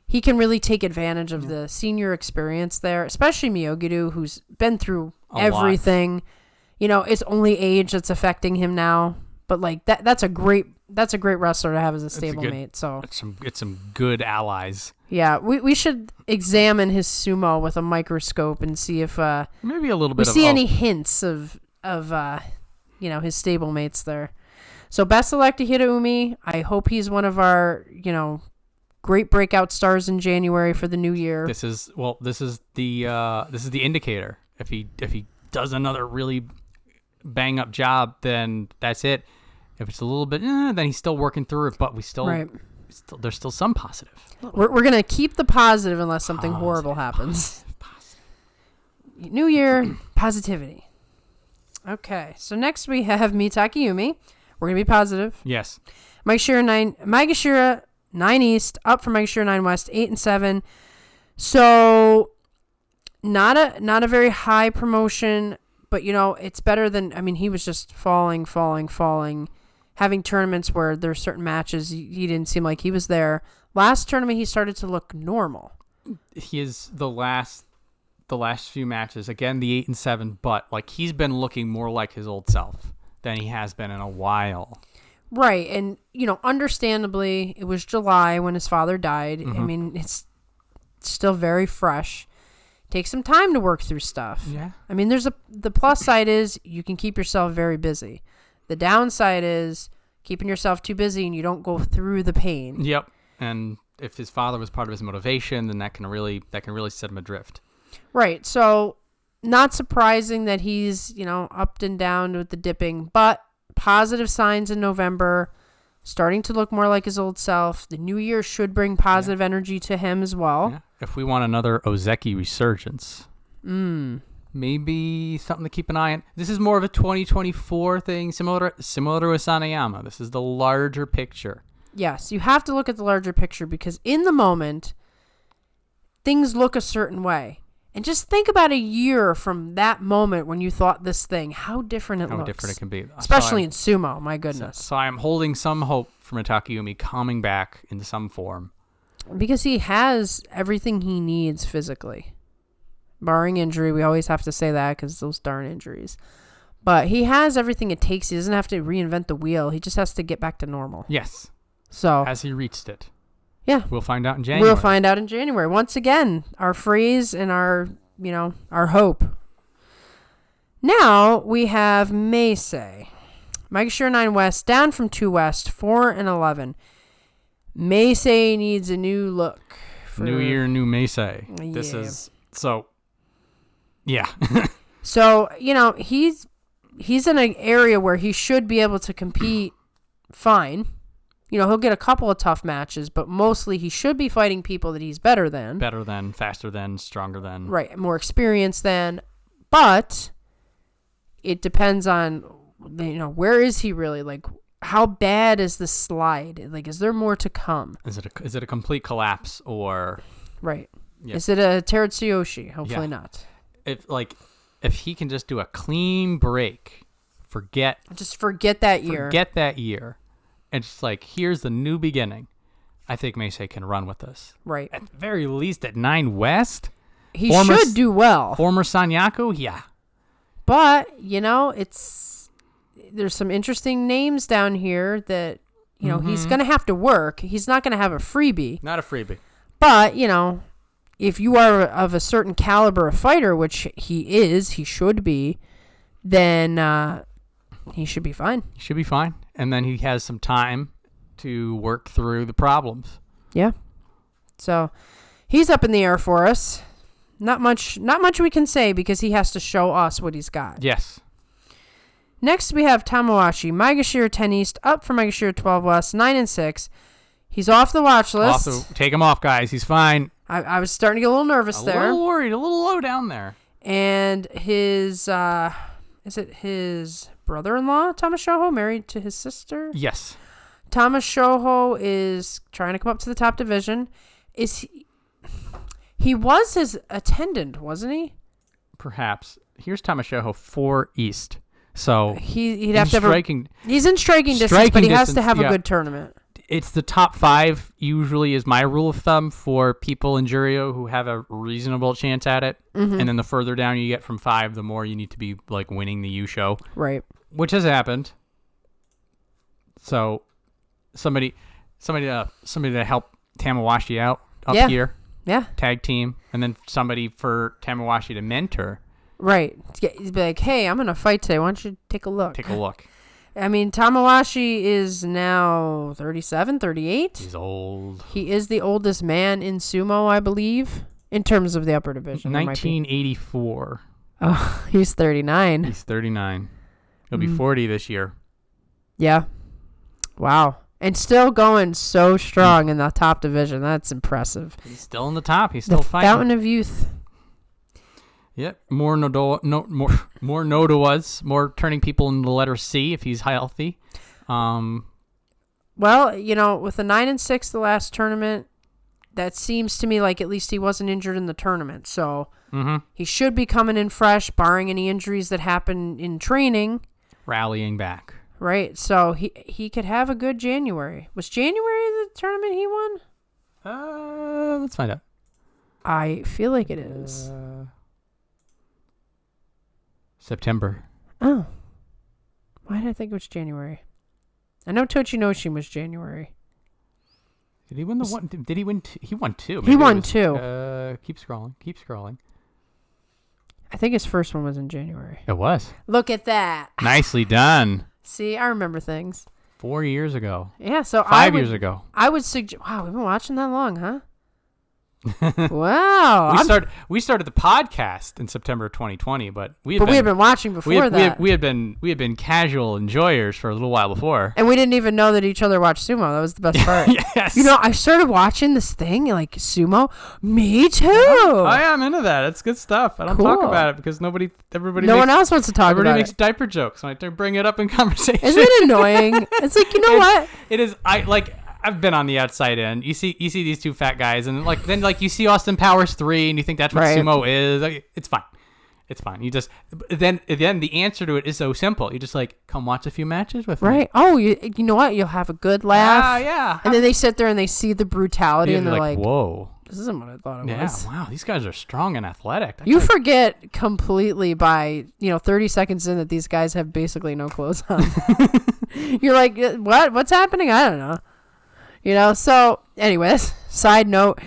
he can really take advantage of the senior experience there, especially Miyogiru, who's been through everything. It's only age that's affecting him now. But like that's a great wrestler to have as a stablemate. So it's some good allies. Yeah, we should examine his sumo with a microscope and see if maybe a little bit. We see any hints of his stablemates there. So best of luck to Hiradoumi. I hope he's one of our great breakout stars in January for the new year. This is the indicator. If he does another really bang up job, then that's it. If it's a little bit, then he's still working through it. But there's still some positive. We're gonna keep the positive unless something horrible happens. Positive. New year positivity. Okay, so next we have Mitakeumi. We're gonna be positive. Yes. Maegashira 9 East, up from Maegashira 9 West, 8 and 7. So not a very high promotion, but it's better than, he was just falling, having tournaments where there's certain matches he didn't seem like he was there. Last tournament he started to look normal. He is the last few matches, again the 8 and 7, but like he's been looking more like his old self than he has been in a while. Right, and understandably, it was July when his father died. Mm-hmm. It's still very fresh. Takes some time to work through stuff. Yeah. There's the plus side is you can keep yourself very busy. The downside is keeping yourself too busy and you don't go through the pain. Yep. And if his father was part of his motivation, then that can really set him adrift. Right. So not surprising that he's, up and down with the dipping, but positive signs in November, starting to look more like his old self. The new year should bring positive energy to him as well. Yeah. If we want another Ozeki resurgence, maybe something to keep an eye on. This is more of a 2024 thing, similar to Asanoyama. This is the larger picture. Yes, you have to look at the larger picture because in the moment, things look a certain way. And just think about a year from that moment when you thought this thing, how different it looks. How different it can be. Especially in sumo, my goodness. So I'm holding some hope for Mitakeumi coming back into some form. Because he has everything he needs physically. Barring injury, we always have to say that because those darn injuries. But he has everything it takes. He doesn't have to reinvent the wheel. He just has to get back to normal. Yes. So has he reached it? Yeah. We'll find out in January. Once again, our phrase and our hope. Now we have Meisei. Maegashira 9 West, down from 2 West, 4 and 11. Meisei needs a new look. New year, new Meisei. Yeah. This is so. Yeah. So he's in an area where he should be able to compete fine. He'll get a couple of tough matches, but mostly he should be fighting people that he's better than. Better than, faster than, stronger than. Right, more experienced than. But it depends on, where is he really? Like, how bad is the slide? Like, is there more to come? Is it a complete collapse or? Right. Yep. Is it a Teratsuyoshi? Hopefully not. If he can just do a clean break, forget that year. Forget that year. And just like, here's the new beginning. I think Meisei can run with this. Right. At the very least, at 9 West. He should do well. Former Sanyaku, yeah. But, there's some interesting names down here that, he's going to have to work. He's not going to have a freebie. Not a freebie. But, if you are of a certain caliber of fighter, which he should be, then he should be fine. He should be fine. And then he has some time to work through the problems. Yeah. So he's up in the air for us. Not much we can say because he has to show us what he's got. Yes. Next we have Tamawashi, Maegashira 10 East, up from Maegashira 12 West, 9 and 6. He's off the watch list. Take him off, guys. He's fine. I was starting to get a little nervous there. A little worried, a little low down there. And his, is it his brother-in-law, Tamashoho, married to his sister? Yes. Tamashoho is trying to come up to the top division. He was his attendant, wasn't he? Perhaps. Here's Tamashoho 4 East. So he'd have to have he's in striking distance, but he has to have a good tournament. It's the top 5 usually is my rule of thumb for people in Juryo who have a reasonable chance at it. Mm-hmm. And then the further down you get from 5, the more you need to be like winning the Yusho. Right. Which has happened. So somebody to help Tamawashi out up here. Yeah. Tag team. And then somebody for Tamawashi to mentor. Right. He'd be like, hey, I'm going to fight today. Why don't you take a look? Take a look. I mean, Tamawashi is now 37, 38. He's old. He is the oldest man in sumo, I believe, in terms of the upper division. 1984. Oh, he's 39. He's 39. He'll be 40 this year. Yeah. Wow. And still going so strong in the top division. That's impressive. He's still in the top. He's still fighting. Fountain of youth. Yep. More Nodowas, more turning people into the letter C if he's healthy. Well, with the 9-6 the last tournament, that seems to me like at least he wasn't injured in the tournament. So he should be coming in fresh, barring any injuries that happen in training. Rallying back. Right. So he could have a good January. Was January the tournament he won? Let's find out. I feel like it is. September. Oh. Why did I think it was January? I know Tochinoshi was January. Did he win the one? Did he win? He won 2. Maybe he won 2. Keep scrolling. I think his first one was in January. It was. Look at that. Nicely done. See, I remember things. 4 years ago. Yeah, so 5 years ago. I would suggest. Wow, we've been watching that long, huh? Wow. We started the podcast in September of 2020, but we had been watching before that. We had been casual enjoyers for a little while before, and we didn't even know that each other watched sumo. That was the best part. Yes. I started watching this thing like sumo. Me too. Oh yeah, I'm into that. It's good stuff. I don't talk about it because no one else wants to talk about it. Everybody makes diaper jokes when I bring it up in conversation. Isn't it annoying? It's like, what? It is. I've been on the outside end. You see these two fat guys, and then you see Austin Powers 3, and you think that's what sumo is. It's fine. It's fine. You just then the answer to it is so simple. You just come watch a few matches with me. Right. Oh, you know what? You'll have a good laugh. Yeah. And then they sit there and they see the brutality, and they're like, "Whoa, this isn't what I thought it was." Yeah. Wow. These guys are strong and athletic. You forget completely by 30 seconds in that these guys have basically no clothes on. You're like, what? What's happening? I don't know. So anyways, side note,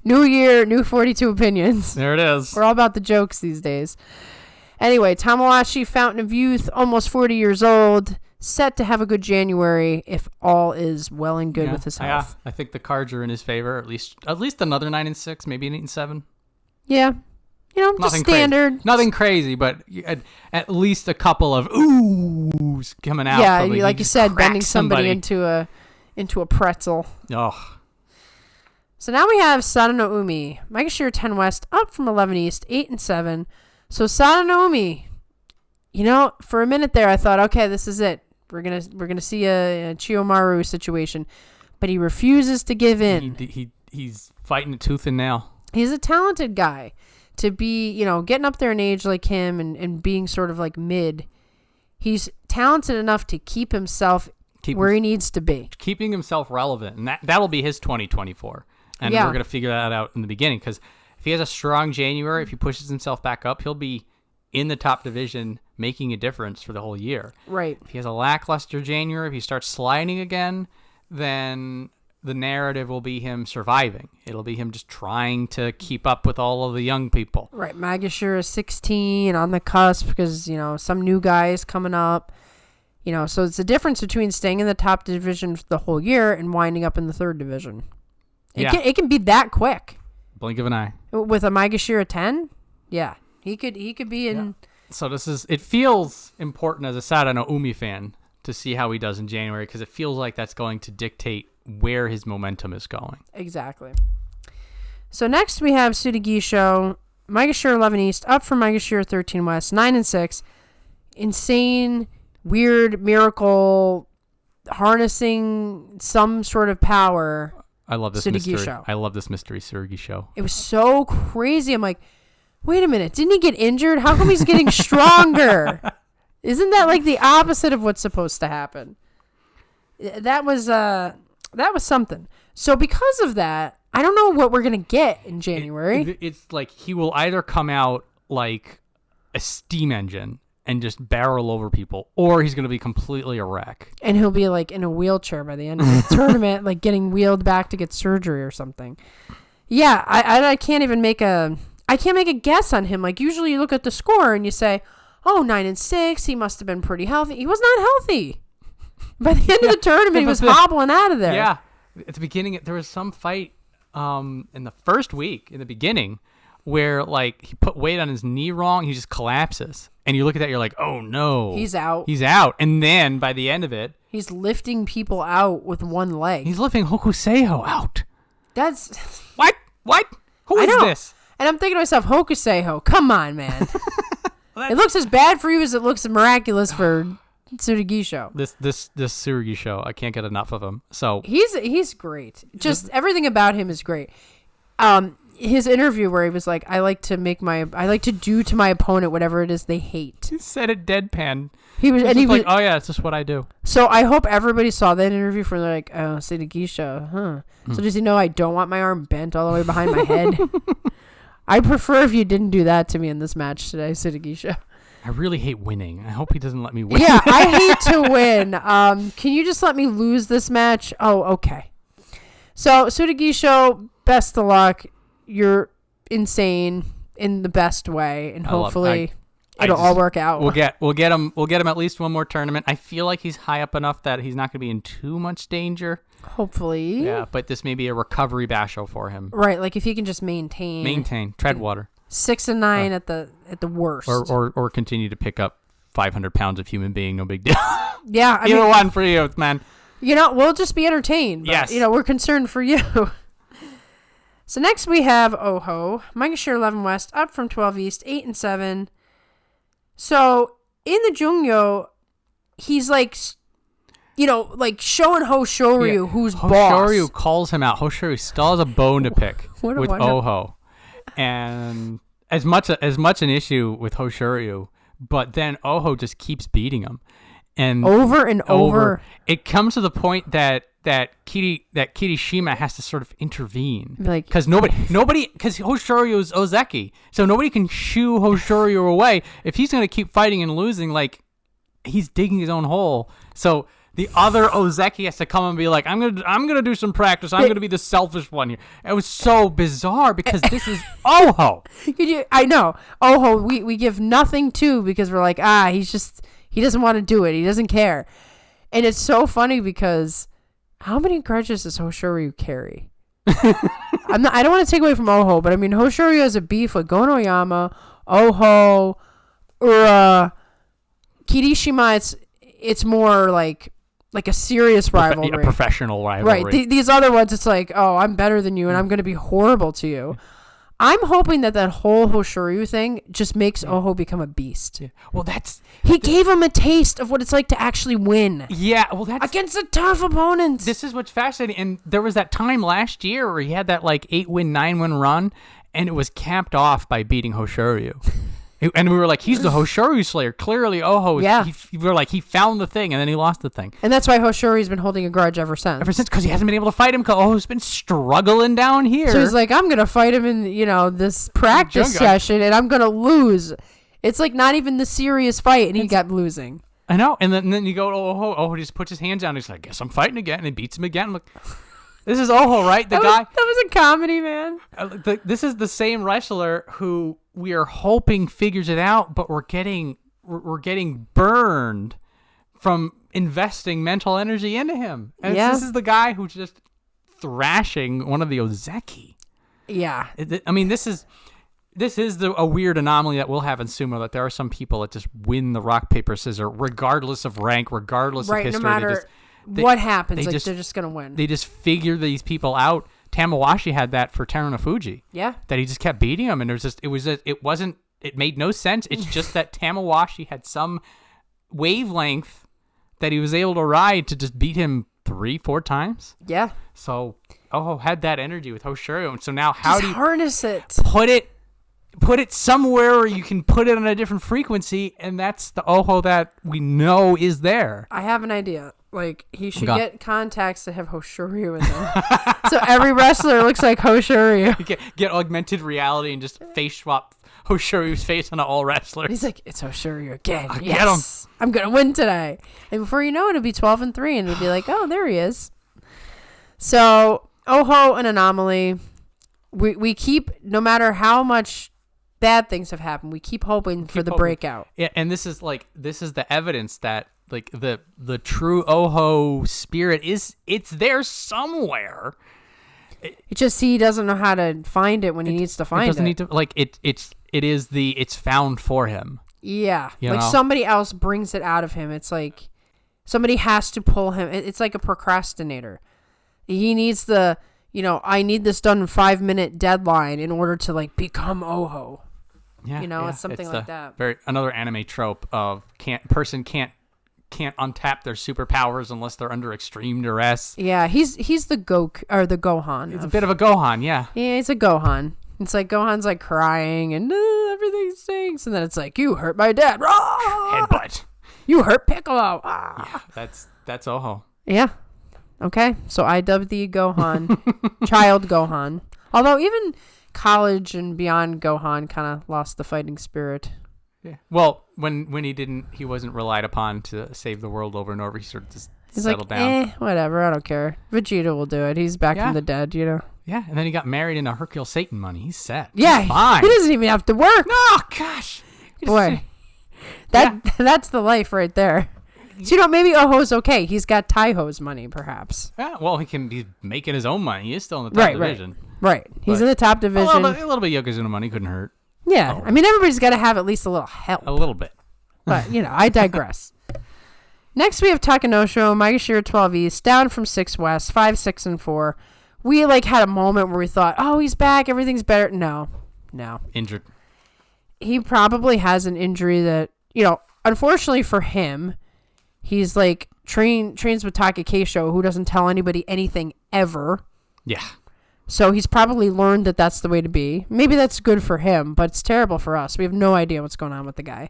new year, new 42 opinions. There it is. We're all about the jokes these days. Anyway, Tamawashi, Fountain of Youth, almost 40 years old, set to have a good January if all is well and good with his health. I think the cards are in his favor, at least another 9-6, maybe an 8-7. Yeah. Just standard. Crazy. Nothing crazy, but at least a couple of oohs coming out. Yeah, like you said, bending somebody into a pretzel. Oh. So now we have Shodai, Maegashira 10 West, up from 11 East, 8-7. So Shodai, for a minute there, I thought, okay, this is it. We're gonna see a Chiyomaru situation, but he refuses to give in. He's fighting tooth and nail. He's a talented guy. To be, getting up there in age like him and being sort of like mid, he's talented enough to keep himself where he needs to be. Keeping himself relevant. And that'll be his 2024. And we're going to figure that out in the beginning. Because if he has a strong January, if he pushes himself back up, he'll be in the top division making a difference for the whole year. Right. If he has a lackluster January, if he starts sliding again, then the narrative will be him surviving. It'll be him just trying to keep up with all of the young people. Right. Maegashira is 16 on the cusp because, some new guys coming up. So it's the difference between staying in the top division for the whole year and winding up in the third division. It can be that quick. Blink of an eye. With a Maegashira 10? Yeah. He could be in... Yeah. So it feels important as a Shodai fan to see how he does in January because it feels like that's going to dictate where his momentum is going. Exactly. So next we have Tsurugisho, Maegashira 11 East, up from Maegashira 13 West, 9 and 6. Insane, weird, miracle, harnessing some sort of power. I love this Tsurugi mystery. show. I love this mystery Tsurugi show. It was so crazy. I'm like, wait a minute, didn't he get injured? How come he's getting stronger? Isn't that like the opposite of what's supposed to happen? That was something. So because of that, I don't know what we're gonna get in January. It's like he will either come out like a steam engine and just barrel over people, or he's gonna be completely a wreck. And he'll be like in a wheelchair by the end of the tournament, like getting wheeled back to get surgery or something. Yeah, I can't even make a guess on him. Like usually you look at the score and you say, oh, 9 and 6, he must have been pretty healthy. He was not healthy. By the end of the tournament, he was hobbling out of there. Yeah. At the beginning, there was some fight in the first week, in the beginning, where like he put weight on his knee wrong. He just collapses. And you look at that, you're like, oh, no. He's out. He's out. And then by the end of it, he's lifting people out with one leg. he's lifting Hokuseiho out. That's... What? Who is this? And I'm thinking to myself, Hokuseiho, come on, man. It looks as bad for you as it looks miraculous for Tsurugi. This Tsurugi show, I can't get enough of him. So he's great. Just everything about him is great. His interview where he was like, I like to do to my opponent whatever it is they hate. he said it deadpan. He was like, oh yeah, it's just what I do. So I hope everybody saw that interview for like, oh, Tsurugi, huh? So does he know I don't want my arm bent all the way behind my head? I prefer if you didn't do that to me in this match today, Tsurugi. I really hate winning. I hope he doesn't let me win. Yeah, I hate to win. Can you just let me lose this match? Oh, okay. So, Tsurugi, best of luck. You're insane in the best way, and hopefully it'll all work out. We'll get him at least one more tournament. I feel like he's high up enough that he's not going to be in too much danger. Hopefully. Yeah, but this may be a recovery basho for him. Right, like if he can just maintain, tread water. 6 and 9 at the worst, or continue to pick up 500 pounds of human being. No big deal. Yeah, either one for you, man. We'll just be entertained. But, yes. We're concerned for you. So next we have Oho, Maegashira 11 West, up from 12 East, 8 and 7. So in the Jungyo, he's like, like showing Hoshoryu who's boss. Hoshoryu calls him out. Hoshoryu still has a bone to pick with Oho. And as much an issue with Hoshoryu, but then Oho just keeps beating him. And over and over. It comes to the point that Kirishima has to sort of intervene, like, because Hoshoryu is Ozeki, so nobody can shoo Hoshoryu away. If he's going to keep fighting and losing, like, he's digging his own hole. So the other Ozeki has to come and be like, I'm gonna do some practice. I'm gonna be the selfish one here. It was so bizarre because this is Oho. I know Oho. We give nothing to because we're like, he doesn't want to do it. He doesn't care. And it's so funny because how many grudges does Hoshoryu carry? I don't want to take away from Oho, but I mean Hoshoryu has a beef with Gonoyama, Oho, Ura, Kirishima. It's more like a serious rivalry, a professional rivalry. Right. These other ones, it's like, oh, I'm better than you, and I'm going to be horrible to you. I'm hoping that whole Hoshoryu thing just makes Oho become a beast. Yeah. Well, he gave him a taste of what it's like to actually win. Yeah, well, that's against a tough opponent. This is what's fascinating. And there was that time last year where he had that like 8-win, 9-win run, and it was capped off by beating Hoshoryu. And we were like, he's the Hoshoryu Slayer. Clearly, Oho, we were like, he found the thing, and then he lost the thing. And that's why Hoshoryu's been holding a grudge ever since. Because he hasn't been able to fight him, because Oho's been struggling down here. So he's like, I'm going to fight him in, this practice session, and I'm going to lose. It's like not even the serious fight, and he got losing. I know. And then you go to Oho. Oho just puts his hands down. He's like, I guess I'm fighting again, and he beats him again. Look, this is Oho, right? That was a comedy, man. This is the same wrestler who we are hoping figures it out, but we're getting burned from investing mental energy into him. And this is the guy who's just thrashing one of the Ozeki. Yeah. I mean, this is a weird anomaly that we'll have in sumo, that there are some people that just win the rock, paper, scissors, regardless of rank, regardless of history. No matter what happens, they're just going to win. They just figure these people out. Tamawashi had that for Terunofuji. Yeah. That he just kept beating him, and it made no sense. It's just that Tamawashi had some wavelength that he was able to ride to just beat him 3-4 times. Yeah. So Oho had that energy with Hoshoryu, and so now how just do you harness it? Put it somewhere where you can put it on a different frequency, and that's the Oho that we know is there. I have an idea. Like, he should get contacts that have Hoshoryu in them. So every wrestler looks like Hoshoryu. Get augmented reality and just face swap Hoshoryu's face on all wrestlers. He's like, it's Hoshoryu again. Get him. Yes, I'm going to win today. And before you know it, it'll be 12-3, and it'll be like, oh, there he is. So, Oho, an anomaly. We keep, no matter how much bad things have happened, we keep hoping for the breakout. Yeah, and this is the evidence that like the true Oho spirit it's there somewhere. It just he doesn't know how to find it when he needs to find it. Doesn't need to, like it's found for him. Yeah, you like know? Somebody else brings it out of him. It's like somebody has to pull him. It's like a procrastinator. He needs I need this done in 5-minute deadline in order to like become Oho. Yeah, it's something like that. Another anime trope of can't untap their superpowers unless they're under extreme duress. Yeah, he's the Gohan. It's a bit of a Gohan, yeah. Yeah, it's a Gohan. It's like Gohan's like crying and everything stinks, and then it's like, you hurt my dad. Headbutt. You hurt Piccolo. Yeah, that's Oho. Yeah. Okay, so I dubbed the Gohan, child Gohan. Although even college and beyond Gohan kind of lost the fighting spirit. Yeah. Well, when he wasn't relied upon to save the world over and over. He sort of just settled down. Whatever, I don't care. Vegeta will do it. He's back from the dead, Yeah, and then he got married into Hercule Satan money. He's set. Yeah, he's fine. He doesn't even have to work. No, gosh. Boy, that's the life right there. So, maybe Oho's okay. He's got Taiho's money, perhaps. Yeah, well, he's making his own money. He's still in the top division. Right. He's in the top division. A little bit Yokozuna money couldn't hurt. Yeah. I mean, everybody's got to have at least a little help. A little bit. But, I digress. Next, we have Takanosho, Maegashira 12 East, down from 6 West, 5, 6, and 4. We, had a moment where we thought, oh, he's back. Everything's better. No. Injured. He probably has an injury that, unfortunately for him, he's trains with Takakeisho, who doesn't tell anybody anything ever. Yeah. So he's probably learned that that's the way to be. Maybe that's good for him, but it's terrible for us. We have no idea what's going on with the guy.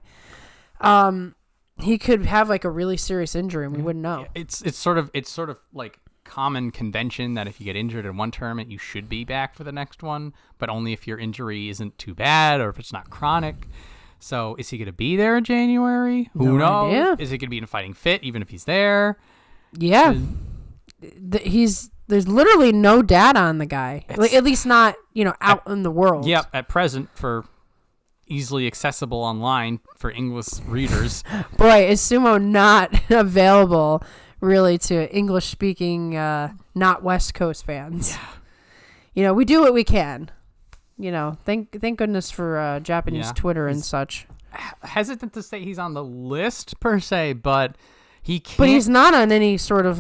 He could have a really serious injury and we wouldn't know. It's sort of like common convention that if you get injured in one tournament, you should be back for the next one, but only if your injury isn't too bad or if it's not chronic. So is he going to be there in January? Who knows? Idea. Is he going to be in a fighting fit even if he's there? Yeah. There's literally no data on the guy. At least not, out in the world. Yep, at present for easily accessible online for English readers. Boy, is Sumo not available really to English-speaking, not West Coast fans. Yeah. We do what we can. Thank goodness for Japanese Twitter and such. Hesitant to say he's on the list per se, but he can't. But he's not on any sort of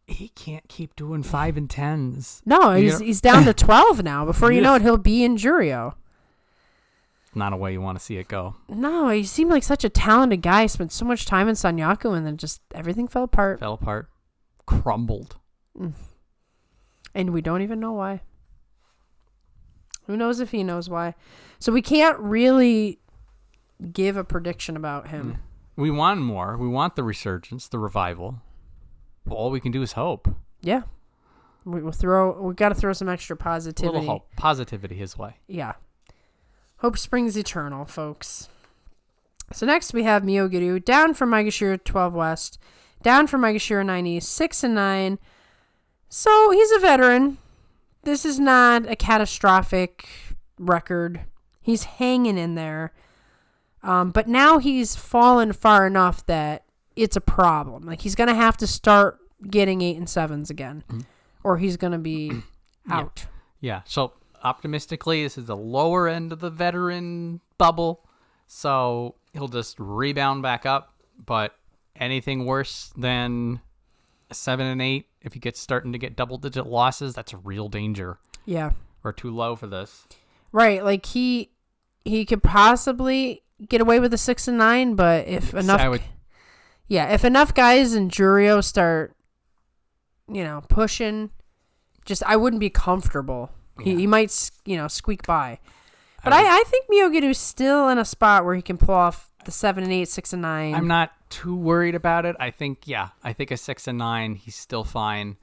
He can't keep doing 5 and 10s. No, he's down to 12 now. Before you know it, he'll be in Jurio. Not a way you want to see it go. No, he seemed like such a talented guy. Spent so much time in Sanyaku, and then just everything fell apart. Crumbled. And we don't even know why. Who knows if he knows why? So we can't really give a prediction about him. We want more. We want the resurgence, the revival. All we can do is hope. Yeah. We got to throw some extra positivity. A little hope. Positivity his way. Yeah. Hope springs eternal, folks. So next we have Miyogiryu, down from Maegashira 12 West, down from Maegashira 9 East, 6 and 9. So he's a veteran. This is not a catastrophic record. He's hanging in there. But now he's fallen far enough that it's a problem. He's going to have to start getting 8 and 7s again, or he's going to be out. Yeah. So optimistically, this is the lower end of the veteran bubble. So he'll just rebound back up. But anything worse than 7 and 8, if he gets starting to get double-digit losses, that's a real danger. Yeah. We're too low for this. Right. Like he could possibly get away with a 6 and 9, but if enough, if enough guys in Juryo start, pushing, I wouldn't be comfortable. Yeah. He might, squeak by. But I think Miyogiru's still in a spot where he can pull off the 7 and 8, 6 and 9. I'm not too worried about it. I think a 6 and 9, he's still fine,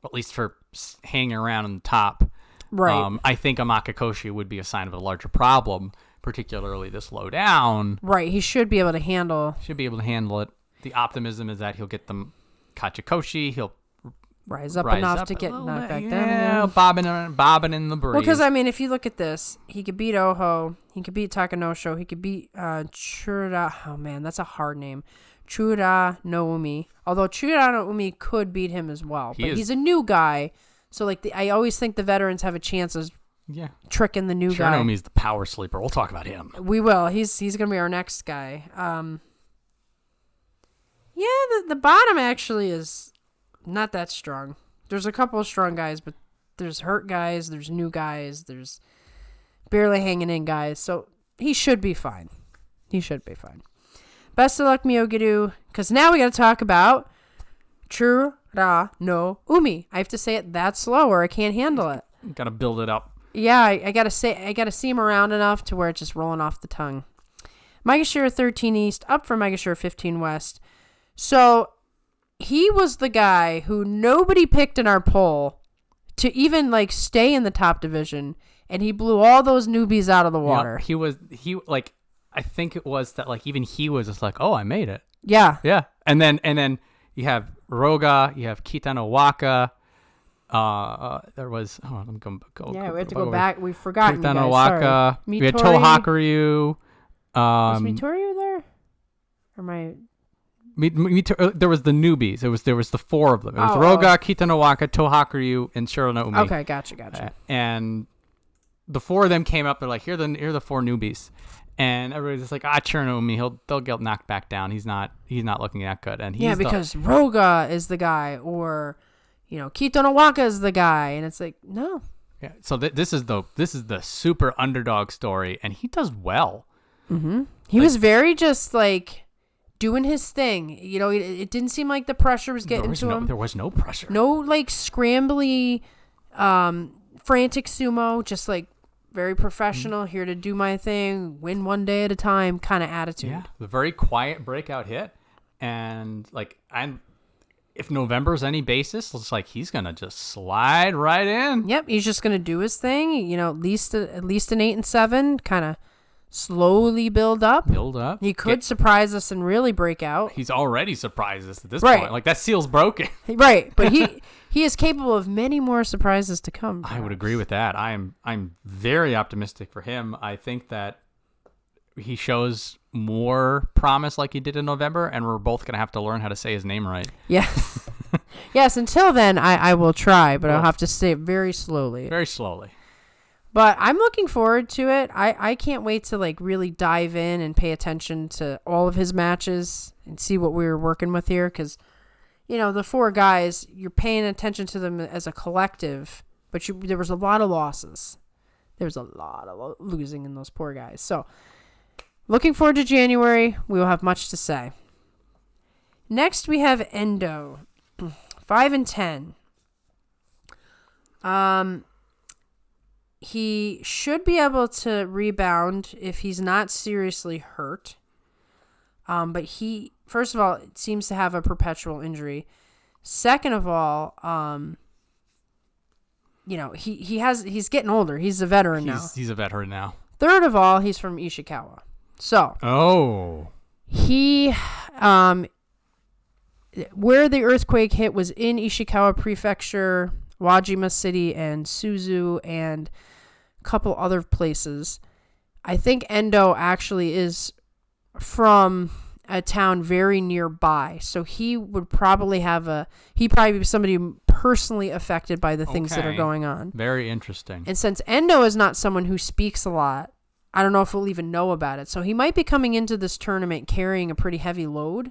at least for hanging around on the top. Right. I think a Makakoshi would be a sign of a larger problem, particularly this low down. Right. He should be able to handle. it. The optimism is that he'll get the Kachikoshi. He'll rise up enough to get knocked back down. Yeah, bobbing in the breeze. Well, because, if you look at this, he could beat Oho. He could beat Takanosho. He could beat Chura. Oh, man, that's a hard name. Churanoumi. Although Churanoumi could beat him as well. He's a new guy. So, I always think the veterans have a chance of tricking the new guy. Churanoumi the power sleeper. We'll talk about him. We will. He's going to be our next guy. The bottom actually is not that strong. There's a couple of strong guys, but there's hurt guys, there's new guys, there's barely hanging in guys. So he should be fine. Best of luck, Miyogiru, because now we got to talk about Churanoumi. I have to say it that slow or I can't handle it. Got to build it up. Yeah, I got to see him around enough to where it's just rolling off the tongue. Maegashira 13 East, up from Maegashira 15 West. So he was the guy who nobody picked in our poll to even stay in the top division, and he blew all those newbies out of the water. I think it was that even he was just oh, I made it. Yeah. Yeah. And then you have Roga, you have Kotonowaka. There was let me go. Yeah, we have to go back. We've forgotten. Kotonowaka. We had Tohakuryu. Was Mitoryu there? Or am I? There was the newbies. There was the 4 of them. It was Roga, Kotonowaka, Tohakuryu, and Shonannoumi. Okay, gotcha. And the 4 of them came up. They're here are the 4 newbies, and everybody's just Shonannoumi. They'll get knocked back down. He's not looking that good. And because Roga is the guy, or Kotonowaka is the guy, and it's no. Yeah. So this is the super underdog story, and he does well. Mm-hmm. He was very just doing his thing. It didn't seem like the pressure was getting to him. There was no pressure. No, scrambly, frantic sumo, just very professional, here to do my thing, win one day at a time kind of attitude. Yeah, the very quiet breakout hit. And, if November's any basis, it's he's going to just slide right in. Yep, he's just going to do his thing, at least an 8 and 7, kind of slowly build up. He could surprise us and really break out. He's already surprised us at this point. That seal's broken. Right, but he is capable of many more surprises to come. I would agree with that. I'm very optimistic for him. I think that he shows more promise like he did in November, and we're both going to have to learn how to say his name right. Yes. Yes, until then, I will try, but I'll have to say it very slowly. Very slowly. But I'm looking forward to it. I can't wait to really dive in and pay attention to all of his matches and see what we were working with here. Because, the 4 guys, you're paying attention to them as a collective, but there was a lot of losses. There was a lot of losing in those poor guys. So, looking forward to January. We will have much to say. Next, we have Endo, 5 and 10. He should be able to rebound if he's not seriously hurt. But he, first of all, it seems to have a perpetual injury. Second of all, he's getting older. He's a veteran now. He's a veteran now. Third of all, he's from Ishikawa. So. He, where the earthquake hit was in Ishikawa Prefecture, Wajima City, and Suzu, and a couple other places. I think Endo actually is from a town very nearby, so he would probably he'd probably be somebody personally affected by the things that are going on. Very interesting. And since Endo is not someone who speaks a lot, I don't know if we'll even know about it. So he might be coming into this tournament carrying a pretty heavy load.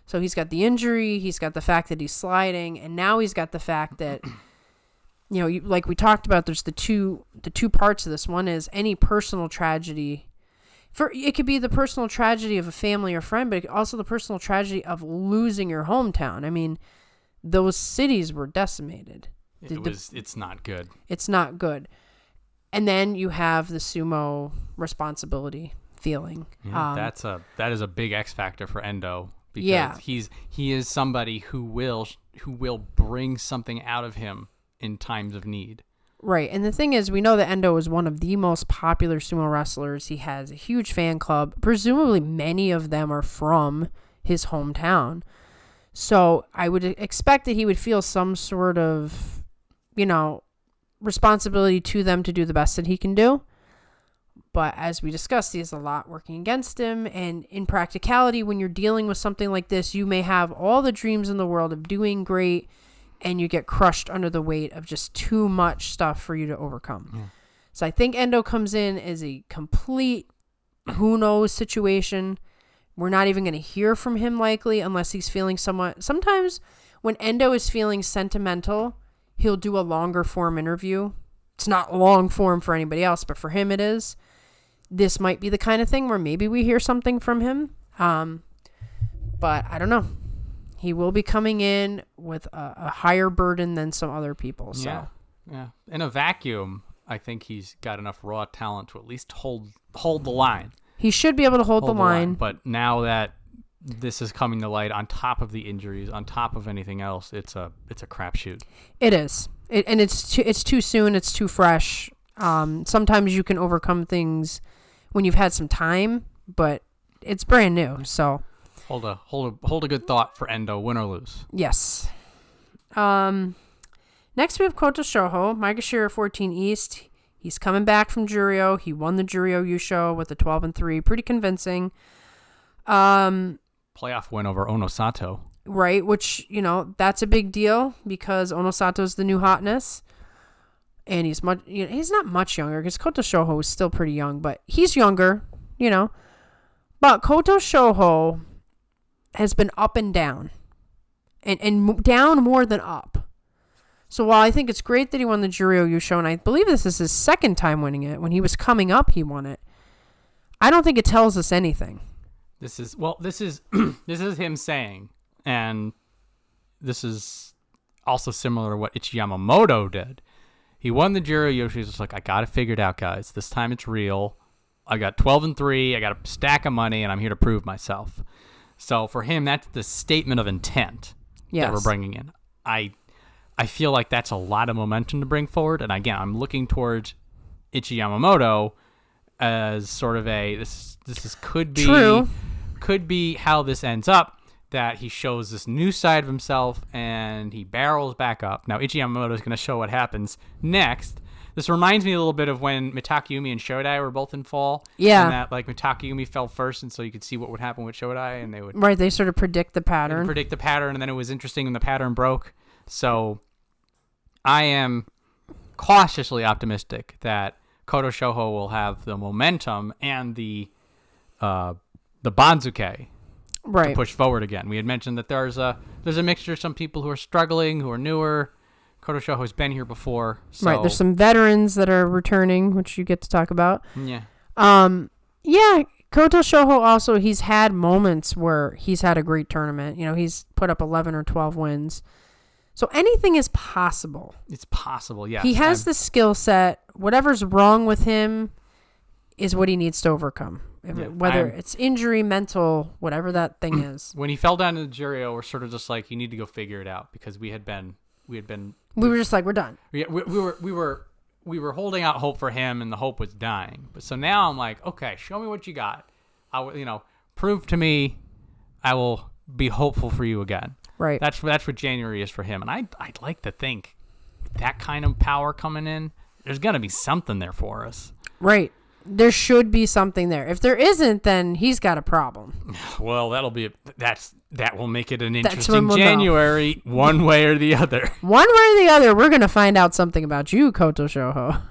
So he's got the injury, he's got the fact that he's sliding, and now he's got the fact that, like we talked about, there's the two parts of this. One is any personal tragedy. It could be the personal tragedy of a family or friend, but also the personal tragedy of losing your hometown. I mean, those cities were decimated. It's not good. It's not good. And then you have the sumo responsibility feeling. Yeah, that is a big X factor for Endo. Because he is somebody who will bring something out of him in times of need. Right. And the thing is, we know that Endo is one of the most popular sumo wrestlers. He has a huge fan club. Presumably many of them are from his hometown. So I would expect that he would feel some sort of, responsibility to them to do the best that he can do. But as we discussed, he has a lot working against him. And in practicality, when you're dealing with something like this, you may have all the dreams in the world of doing great, and you get crushed under the weight of just too much stuff for you to overcome. Yeah. So I think Endo comes in as a complete who knows situation. We're not even going to hear from him likely unless he's feeling somewhat. Sometimes when Endo is feeling sentimental, he'll do a longer form interview. It's not long form for anybody else, but for him it is. This might be the kind of thing where maybe we hear something from him. But I don't know. He will be coming in with a higher burden than some other people. So. Yeah. In a vacuum, I think he's got enough raw talent to at least hold the line. He should be able to hold the line. But now that this is coming to light, on top of the injuries, on top of anything else, it's a crapshoot. It is. And it's too soon. It's too fresh. Sometimes you can overcome things when you've had some time, but it's brand new. So hold a good thought for Endo, win or lose. Yes. Next we have Kokuseiho, Maegashira 14 East. He's coming back from Juryo. He won the Juryo Yusho with a 12-3, pretty convincing. Playoff win over Onosato. Right, which, that's a big deal because Onosato's the new hotness. And he's he's not much younger because Kokuseiho is still pretty young, but he's younger, But Kokuseiho has been up and down. And down more than up. So while I think it's great that he won the Juryo Yusho, and I believe this is his second time winning it, when he was coming up, he won it. I don't think it tells us anything. This is this is him saying, and this is also similar to what Ichiyamamoto did. He won the Juryo Yusho. He's just like, I got it figured out, guys. This time it's real. I got 12-3. I got a stack of money, and I'm here to prove myself. So for him, that's the statement of intent that we're bringing in. I feel like that's a lot of momentum to bring forward. And again, I'm looking towards Ichiyamamoto as sort of could be how this ends up, that he shows this new side of himself and he barrels back up. Now, Ichiyamamoto is going to show what happens next. This reminds me a little bit of when Mitakeumi and Shodai were both in fall. Yeah. And that, Mitakeumi fell first, and so you could see what would happen with Shodai, and they would... Right, they sort of predict the pattern. And then it was interesting when the pattern broke. So I am cautiously optimistic that Kokuseiho will have the momentum and the Banzuke to push forward again. We had mentioned that there's a mixture of some people who are struggling, who are newer. Kokuseiho has been here before. So. Right, there's some veterans that are returning, which you get to talk about. Yeah. Kokuseiho also, he's had moments where he's had a great tournament. He's put up 11 or 12 wins. So anything is possible. It's possible, yes. He has the skill set. Whatever's wrong with him is what he needs to overcome. Whether it's injury, mental, whatever that thing is. When he fell down to the Juryo, we're sort of just like, you need to go figure it out, because we were just like, we're done. We were holding out hope for him, and the hope was dying. But so now I'm like, okay, show me what you got. Prove to me I will be hopeful for you again. Right. That's what January is for him. And I'd like to think that kind of power coming in, there's going to be something there for us. Right. There should be something there. If there isn't, then he's got a problem. Well, that will make it an interesting January, one way or the other. One way or the other, we're going to find out something about you, Kokuseiho.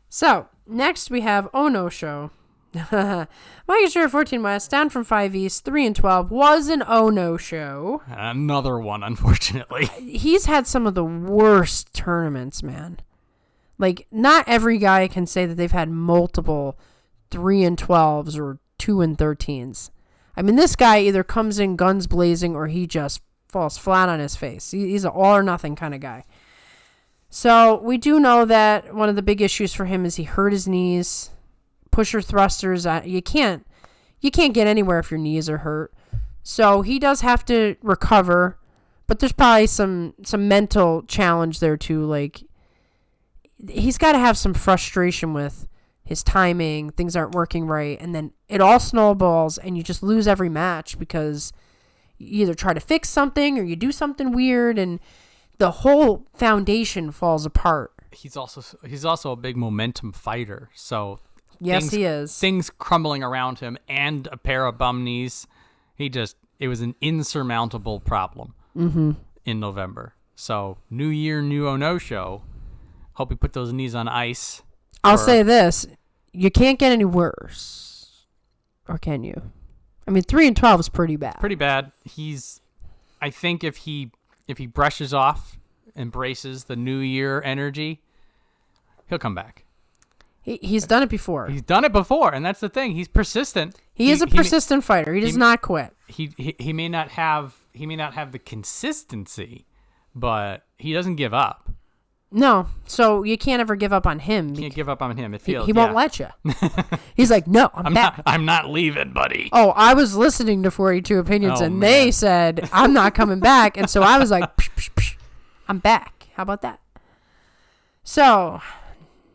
So, next we have Onosho. Maegashira 14 West, down from 5 East, 3 and 12, was an oh-no show. Another one, unfortunately. He's had some of the worst tournaments, man. Like, not every guy can say that they've had multiple 3 and 12s or 2 and 13s. I mean, this guy either comes in guns blazing or he just falls flat on his face. He's an all or nothing kind of guy. So we do know that one of the big issues for him is he hurt his knees. Pusher thrusters, you can't get anywhere if your knees are hurt. So he does have to recover, but there's probably some mental challenge there too. Like, he's got to have some frustration with his timing, things aren't working right, and then it all snowballs and you just lose every match because you either try to fix something or you do something weird and the whole foundation falls apart. He's also a big momentum fighter, so yes, he is. Things crumbling around him and a pair of bum knees. It was an insurmountable problem in November. So, new year, new oh-no show. Hope he put those knees on ice. I'll say this. You can't get any worse. Or can you? I mean, 3 and 12 is pretty bad. Pretty bad. I think if he brushes off, embraces the new year energy, he'll come back. He's done it before. He's done it before, and that's the thing. He's persistent. He is a persistent fighter. He does not quit. He may not have the consistency, but he doesn't give up. No, so you can't ever give up on him. You can't give up on him. It feels he won't let you. He's like, no, I'm back. I'm not leaving, buddy. Oh, I was listening to 42 Opinions, and they said I'm not coming back, and so I was like, psh, psh, psh, I'm back. How about that? So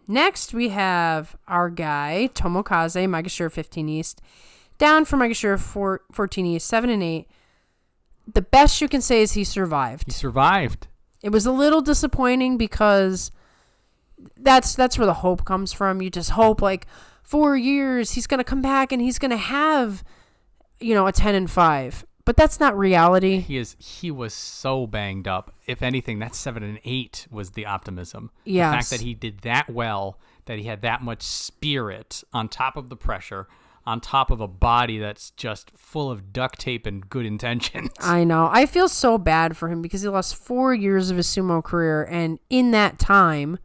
next we have our guy Tomokaze, Maegashira 15 East, down from Maegashira 14 East, 7 and 8. The best you can say is he survived. He survived. It was a little disappointing because that's where the hope comes from. You just hope, like, 4 years he's going to come back and he's going to have, a 10 and 5. But that's not reality. He was so banged up. If anything, that 7 and 8 was the optimism. Yes. The fact that he did that well, that he had that much spirit on top of the pressure, on top of a body that's just full of duct tape and good intentions. I know. I feel so bad for him because he lost 4 years of his sumo career, and in that time,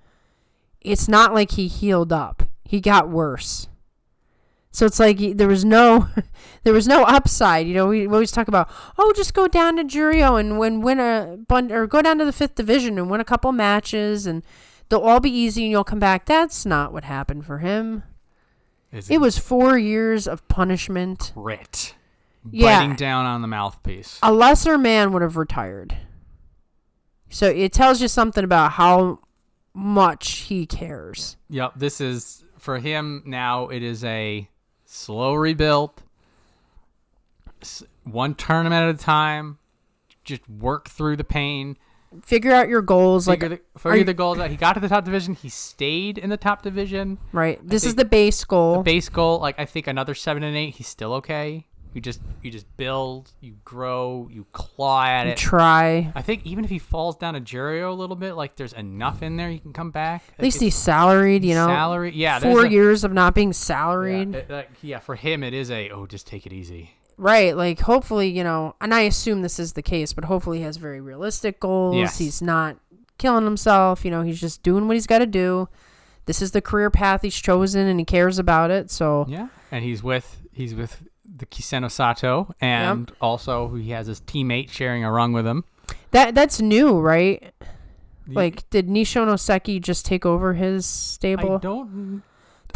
it's not like he healed up. He got worse. So it's like there was no upside. We always talk about, just go down to Juryo and win or go down to the 5th division and win a couple matches, and they'll all be easy and you'll come back. That's not what happened for him. It was 4 years of punishment. Grit. Biting down on the mouthpiece. A lesser man would have retired. So it tells you something about how much he cares. Yep, this is, for him now, it is a slow rebuild. One tournament at a time. Just work through the pain. Figure out your goals. Figure the goals out. He got to the top division. He stayed in the top division. Right. This is the base goal. The base goal. Like, I think another 7 and 8. He's still okay. You just build. You grow. You claw at it. Try. I think even if he falls down a Juryo a little bit, like, there's enough in there he can come back. At least he's salaried. Salary. Yeah. 4 years of not being salaried. Yeah. For him, it is just take it easy. Right, like, hopefully, and I assume this is the case, but hopefully he has very realistic goals. Yes. He's not killing himself. He's just doing what he's got to do. This is the career path he's chosen, and he cares about it. So yeah, and he's with the Kiseno Sato, and also he has his teammate sharing a rung with him. That's new, right? Like, did Nishonoseki just take over his stable? I don't.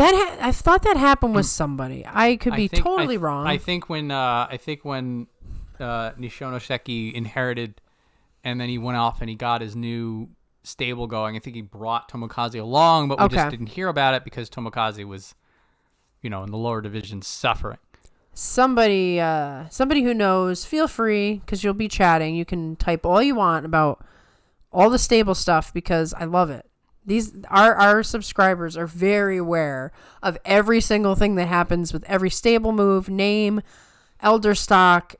I thought that happened with somebody. I could be totally wrong. I think when Nishonoseki inherited, and then he went off and he got his new stable going. I think he brought Tomokaze along, but we just didn't hear about it because Tomokaze was, in the lower division suffering. Somebody who knows, feel free, because you'll be chatting. You can type all you want about all the stable stuff because I love it. Our subscribers are very aware of every single thing that happens with every stable move, name, elder stock.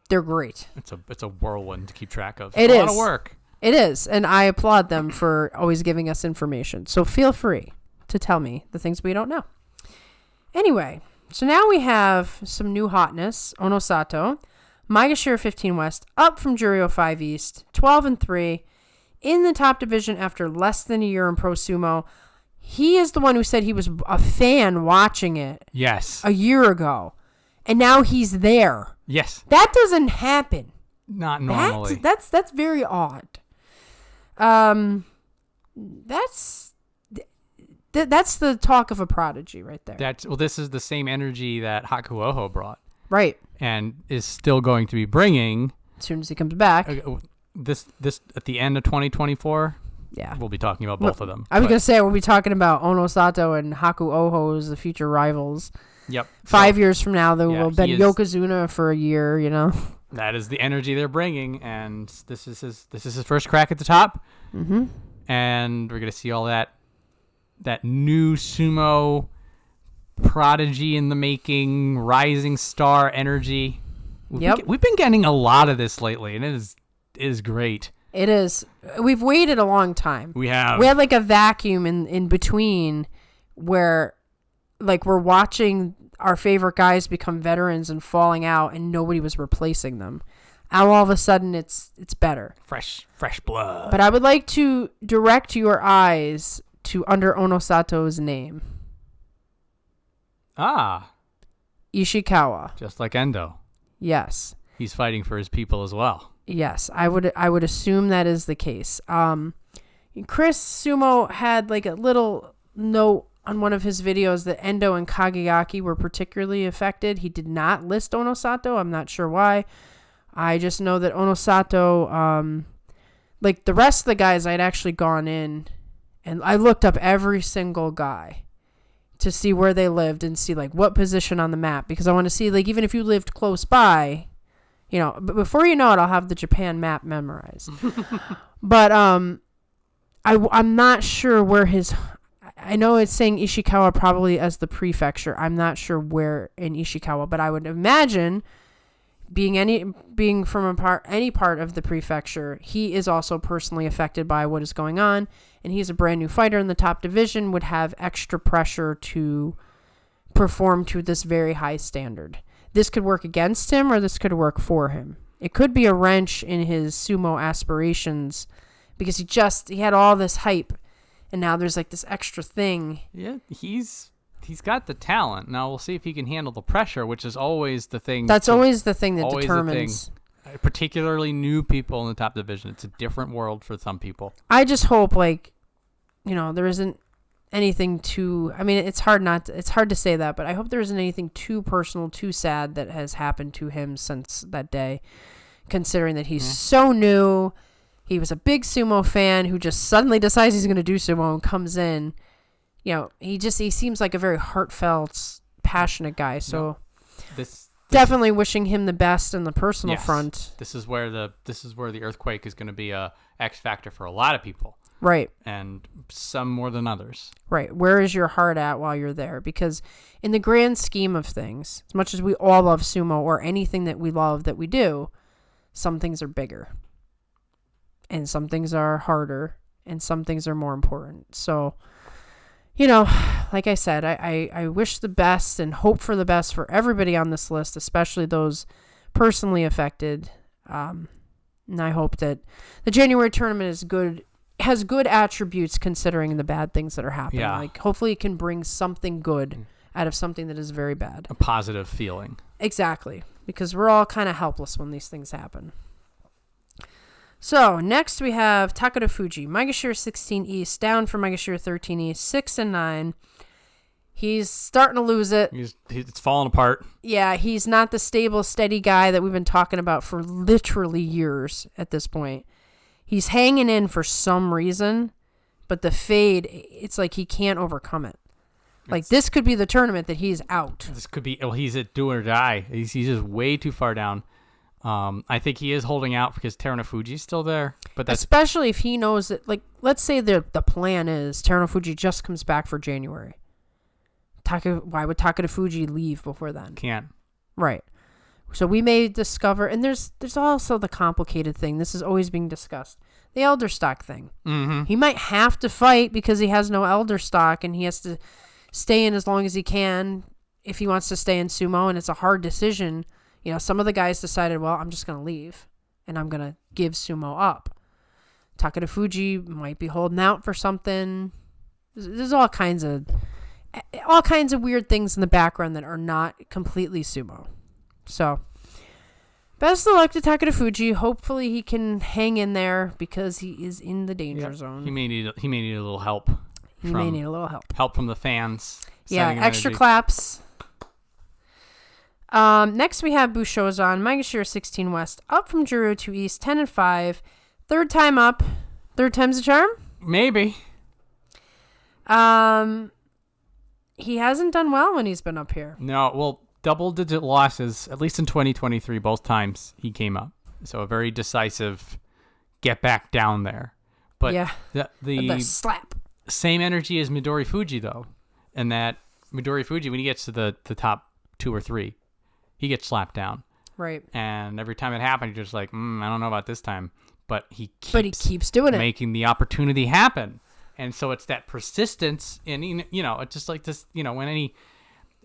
They're great. It's a whirlwind to keep track of. It's a lot of work. It is, and I applaud them for always giving us information. So feel free to tell me the things we don't know. Anyway, so now we have some new hotness. Onosato, Maegashira 15 West, up from Juryo 5 East, 12-3, in the top division after less than a year in Pro Sumo. He is the one who said he was a fan watching it. Yes. A year ago. And now he's there. Yes. That doesn't happen. Not normally. That's very odd. That's the talk of a prodigy right there. This is the same energy that Hakuoho brought. Right. And is still going to be bringing as soon as he comes back. This at the end of 2024. Yeah. We'll be talking about both of them. I was going to say we'll be talking about Onosato and Hakuoho as the future rivals. Yep. 5 years from now, they will have been Yokozuna for a year, you know. That is the energy they're bringing, and this is his first crack at the top. Mm-hmm. And we're gonna see all that new sumo prodigy in the making, rising star energy. We've been getting a lot of this lately, and it is great. It is. We've waited a long time. We have. We had like a vacuum in between where, like, we're watching our favorite guys become veterans and falling out, and nobody was replacing them. Now all of a sudden it's better. Fresh blood. But I would like to direct your eyes to under Onosato's name. Ishikawa. Just like Endo. Yes. He's fighting for his people as well. Yes, I would assume that is the case. Chris Sumo had like a little note on one of his videos that Endo and Kageyaki were particularly affected. He did not list Onosato. I'm not sure why. I just know that Onosato, like the rest of the guys, I'd actually gone in and I looked up every single guy to see where they lived and see like what position on the map, because I want to see like even if you lived close by, you know, but before you know it, I'll have the Japan map memorized. But I'm not sure where his. I know it's saying Ishikawa probably as the prefecture. I'm not sure where in Ishikawa, but I would imagine being from any part of the prefecture, he is also personally affected by what is going on, and he's a brand new fighter in the top division, would have extra pressure to perform to this very high standard. This could work against him, or this could work for him. It could be a wrench in his sumo aspirations, because he had all this hype, and now there's like this extra thing. Yeah, he's got the talent. Now we'll see if he can handle the pressure, which is always the thing. That's always the thing that determines. Particularly new people in the top division. It's a different world for some people. I just hope, like, you know, there isn't anything too. I mean, it's hard to say that, but I hope there isn't anything too personal, too sad that has happened to him since that day. Considering that he's so new, he was a big sumo fan who just suddenly decides he's going to do sumo and comes in. You know, he seems like a very heartfelt, passionate guy. So, this definitely wishing him the best in the personal front. This is where the earthquake is going to be a X factor for a lot of people. Right. And some more than others. Right. Where is your heart at while you're there? Because in the grand scheme of things, as much as we all love sumo or anything that we love that we do, some things are bigger. And some things are harder. And some things are more important. So, you know, like I said, I wish the best and hope for the best for everybody on this list, especially those personally affected. And I hope that the January tournament has good attributes considering the bad things that are happening. Yeah. Like, hopefully it can bring something good out of something that is very bad. A positive feeling. Exactly. Because we're all kind of helpless when these things happen. So, next we have Takayasu, Maegashira 16 East, down from Maegashira 13 East, 6-9. He's starting to lose it. It's falling apart. Yeah, he's not the stable, steady guy that we've been talking about for literally years at this point. He's hanging in for some reason, but the fade, it's like he can't overcome it. Like, this could be the tournament that he's out. This could be, he's at do or die. He's just way too far down. I think he is holding out because Terunofuji's still there, but that's especially if he knows that. Like, let's say the plan is Terunofuji just comes back for January. Why would Takayasu leave before then? Can't. Right. So we may discover, and there's also the complicated thing. This is always being discussed. The elder stock thing. Mm-hmm. He might have to fight because he has no elder stock, and he has to stay in as long as he can if he wants to stay in sumo, and it's a hard decision. Some of the guys decided, well, I'm just going to leave and I'm going to give sumo up. Takarafuji might be holding out for something. There's all kinds of weird things in the background that are not completely sumo. So best of luck to Takarafuji. Hopefully he can hang in there because he is in the danger zone. He may need a little help. He may need a little help. Help from the fans. Yeah, extra claps. Next we have Bushozan, Maegashira 16 West, up from Juro 2 East, 10 and 5. Third time up. Third time's a charm? Maybe. He hasn't done well when he's been up here. No, well, double-digit losses, at least in 2023, both times he came up. So a very decisive get back down there. But yeah, the slap. Same energy as Midorifuji, though. And that Midorifuji, when he gets to the top 2 or 3, he gets slapped down. Right. And every time it happens, you're just like, I don't know about this time. But he keeps doing it. Making the opportunity happen. And so it's that persistence. And, it's just like this, when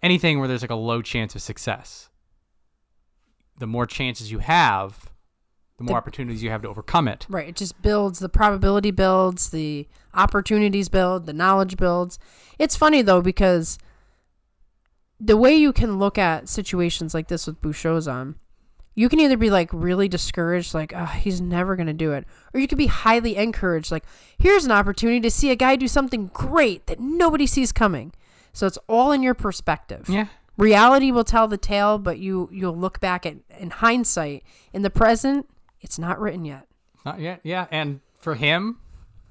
anything where there's like a low chance of success, the more chances you have, the more opportunities you have to overcome it. Right. It just builds, the probability builds, the opportunities build, the knowledge builds. It's funny, though, because the way you can look at situations like this with Bushozan, you can either be like really discouraged, like, oh, he's never going to do it. Or you could be highly encouraged, like, here's an opportunity to see a guy do something great that nobody sees coming. So it's all in your perspective. Yeah. Reality will tell the tale, but you'll look back at, in hindsight, in the present, it's not written yet. Not yet, yeah. And for him,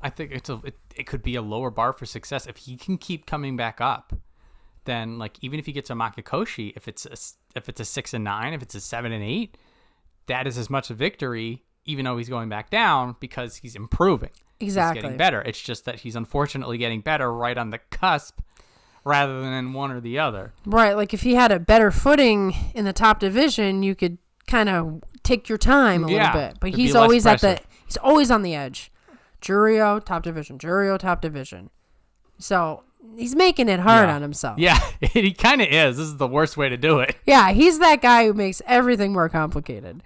I think it could be a lower bar for success. If he can keep coming back up, then like even if he gets a Makekoshi, if it's a 6 and 9, if it's a 7 and 8, that is as much a victory, even though he's going back down, because he's improving. Exactly. He's getting better. It's just that he's unfortunately getting better right on the cusp rather than one or the other. Right. Like if he had a better footing in the top division, you could kind of take your time a little bit. But he's always he's always on the edge. Juryo, top division. Juryo, top division. So he's making it hard on himself. Yeah, he kind of is. This is the worst way to do it. Yeah, he's that guy who makes everything more complicated.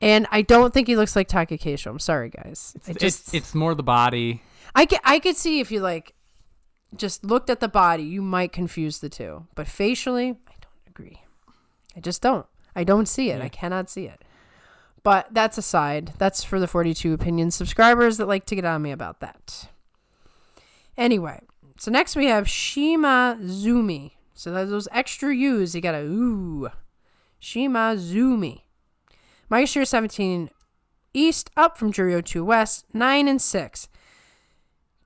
And I don't think he looks like Takakeisho. I'm sorry, guys. It's more the body. I could see if you like just looked at the body, you might confuse the two. But facially, I don't agree. I just don't. I don't see it. Yeah. I cannot see it. But that's aside. That's for the 42 Opinions subscribers that like to get on me about that. Anyway, so next we have Shimazumi. So those extra U's, you got a ooh. Shimazumi. Maegashira 17 East, up from Juryo 2 West, 9 and 6.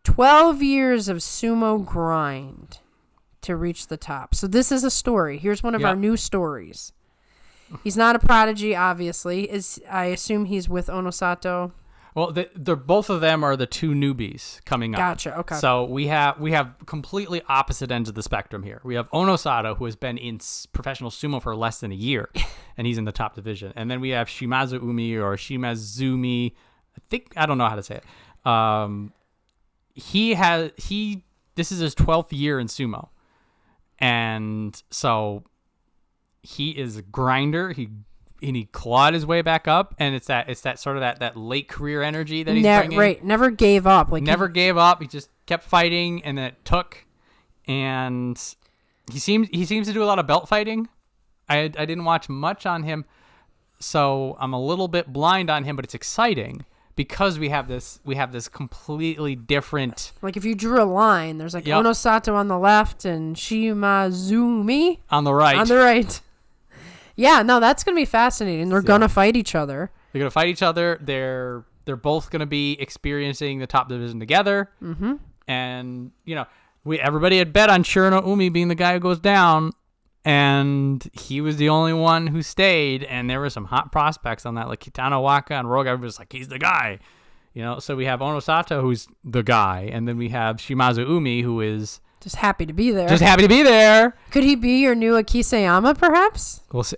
12 years of sumo grind to reach the top. So this is a story. Here's one of our new stories. He's not a prodigy, obviously. I assume he's with Onosato. Well, they're both of them are the two newbies coming up. Gotcha. Okay. So we have completely opposite ends of the spectrum here. We have Onosato, who has been in professional sumo for less than a year, and he's in the top division. And then we have Shimazumi or Shimazumi. I don't know how to say it. This is his 12th year in sumo, and so he is a grinder. He clawed his way back up, and it's that sort of that late career energy that he's bringing. Right, never gave up. Gave up. He just kept fighting, and then it took. And he seems to do a lot of belt fighting. I didn't watch much on him, so I'm a little bit blind on him, but it's exciting because we have this completely different. Like if you drew a line, there's like Onosato on the left and Shimazumi on the right. On the right. Yeah, no, that's going to be fascinating. They're going to fight each other. They're going to fight each other. They're both going to be experiencing the top division together. Mm-hmm. And, everybody had bet on Shonannoumi being the guy who goes down, and he was the only one who stayed, and there were some hot prospects on that, like Kotonowaka and Rogue. Everybody was like, he's the guy. So we have Onosato, who's the guy, and then we have Shimazumi, who is just happy to be there. Could he be your new Akiseyama, perhaps? We'll see.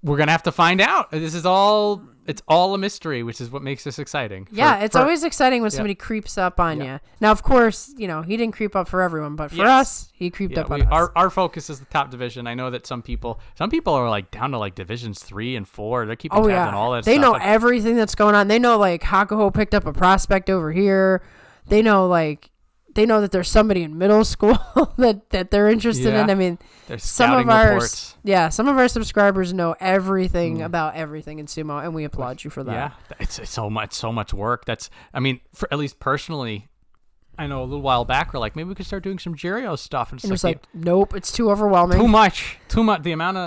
we're gonna have to find out. This is all. It's all a mystery, which is what makes this exciting. It's always exciting when somebody creeps up on you. Now, of course, he didn't creep up for everyone, but for us, he creeped up on us. Our focus is the top division. I know that some people are like down to like divisions 3 and 4. They're keeping tabs on all that stuff. They know everything that's going on. They know like Hakuho picked up a prospect over here. They know that there's somebody in middle school that they're interested in. I mean, some of our subscribers know everything about everything in sumo, and we applaud you for that. Yeah, it's so much work. For at least personally, I know a little while back we're like, maybe we could start doing some Jirio stuff, and it's like, nope, it's too overwhelming. Too much. The amount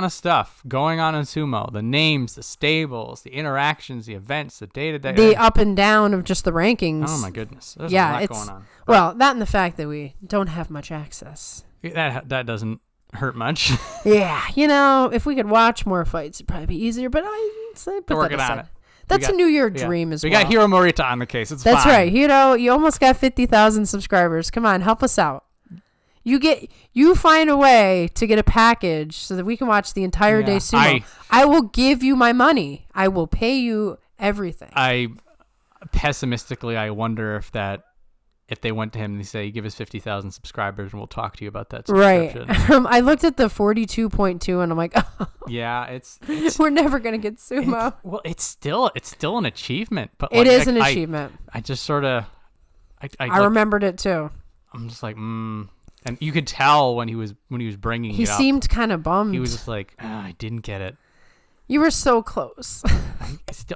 of stuff going on in sumo, the names, the stables, the interactions, the events, the day-to-day, the up and down of just the rankings. Oh my goodness, there's a lot going on. Well, that and the fact that we don't have much access. That doesn't hurt much. Yeah, if we could watch more fights, it'd probably be easier. But they're working on it. That's a New Year dream as well. We got Hiro Morita on the case. That's fine. Right. Hiro, you almost got 50,000 subscribers. Come on, help us out. You find a way to get a package so that we can watch the entire day sumo. I will give you my money. I will pay you everything. Pessimistically, I wonder if they went to him and they say, give us 50,000 subscribers and we'll talk to you about that subscription. Right. I looked at the 42.2 and I'm like, yeah, it's we're never going to get sumo. It's still an achievement, but it is an achievement. I just sort of, I remembered it too. I'm just like, and you could tell when he was bringing it up. He seemed kind of bummed. He was just like, I didn't get it. You were so close.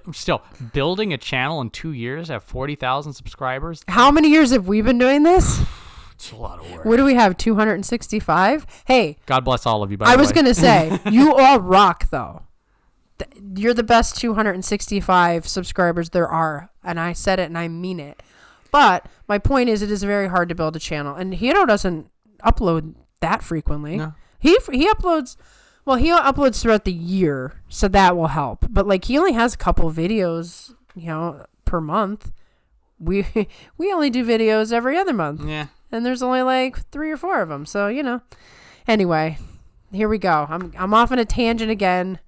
I'm still building a channel in 2 years. I have 40,000 subscribers. How many years have we been doing this? It's a lot of work. What do we have? 265? Hey. God bless all of you, by the way. I was going to say, you all rock, though. You're the best 265 subscribers there are. And I said it and I mean it. But my point is, it is very hard to build a channel. And Hiro doesn't upload that frequently. No. He uploads... Well, he uploads throughout the year, so that will help. But like, he only has a couple videos, per month. We only do videos every other month. Yeah. And there's only like 3 or 4 of them. So, Anyway, here we go. I'm off on a tangent again.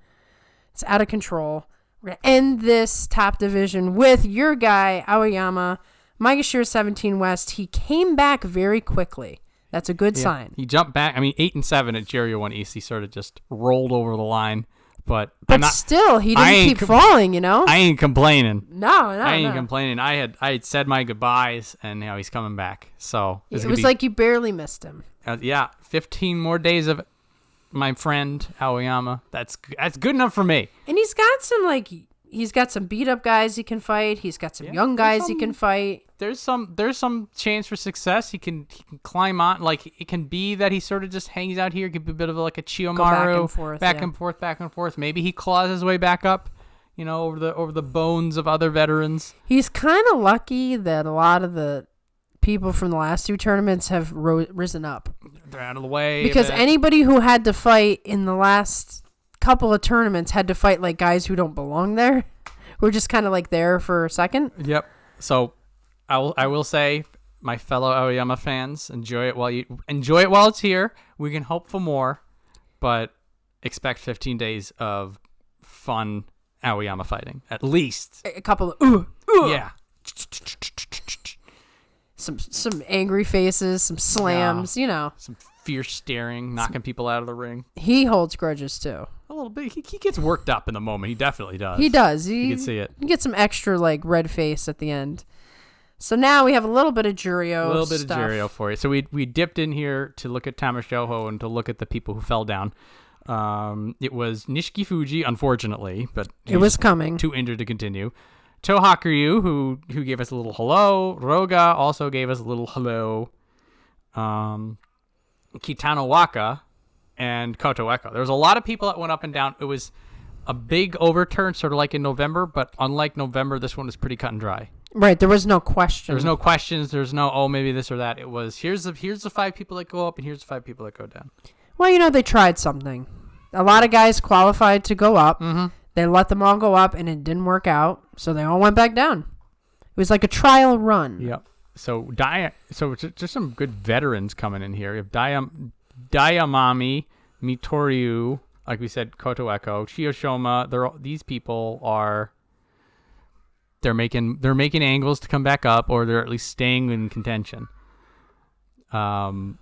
It's out of control. We're going to end this top division with your guy, Aoyama, Maegashira 17 West. He came back very quickly. That's a good sign. He jumped back. 8 and 7 at Jirio 1 East. He sort of just rolled over the line. But still, he didn't keep falling, I ain't complaining. No, I ain't complaining. I had said my goodbyes, and now he's coming back. So it was like you barely missed him. 15 more days of it, my friend Aoyama. That's good enough for me. And he's got some beat up guys he can fight. He's got some young guys he can fight. There's some chance for success. He can climb on. Like, it can be that he sort of just hangs out here. It could be a bit of like a Chiyomaru, back and forth. Maybe he claws his way back up, over the bones of other veterans. He's kind of lucky that a lot of the people from the last 2 tournaments have risen up. They're out of the way. Because anybody who had to fight in the last couple of tournaments had to fight like guys who don't belong there. We're just kind of like there for a second. Yep. So I will say, my fellow Aoyama fans, enjoy it while it's here. We can hope for more, but expect 15 days of fun Aoyama fighting, at least. A couple of yeah. Some angry faces, some slams, some fierce staring, knocking people out of the ring. He holds grudges too. A little bit. He gets worked up in the moment. He definitely does. He does. You can see it. You get some extra red face at the end. So now we have a little bit of Jirio. A little bit of Jirio for you. So we dipped in here to look at Tamashoho and to look at the people who fell down. It was Nishikigi, unfortunately, but it was coming. Too injured to continue. Tohakuryu, who gave us a little hello. Roga also gave us a little hello. Kotonowaka and Kotonowaka. There was a lot of people that went up and down. It was a big overturn, sort of like in November, but unlike November, this one was pretty cut and dry. Right, there was no question. There was no questions. There's no, maybe this or that. It was, here's the 5 people that go up, and here's the 5 people that go down. Well, they tried something. A lot of guys qualified to go up. Mm-hmm. They let them all go up, and it didn't work out, so they all went back down. It was like a trial run. Yep. So there's some good veterans coming in here. You have Dayamami, Mitoriu, like we said, Kotonowaka, Chiyoshima. These people are. They're making angles to come back up, or they're at least staying in contention. For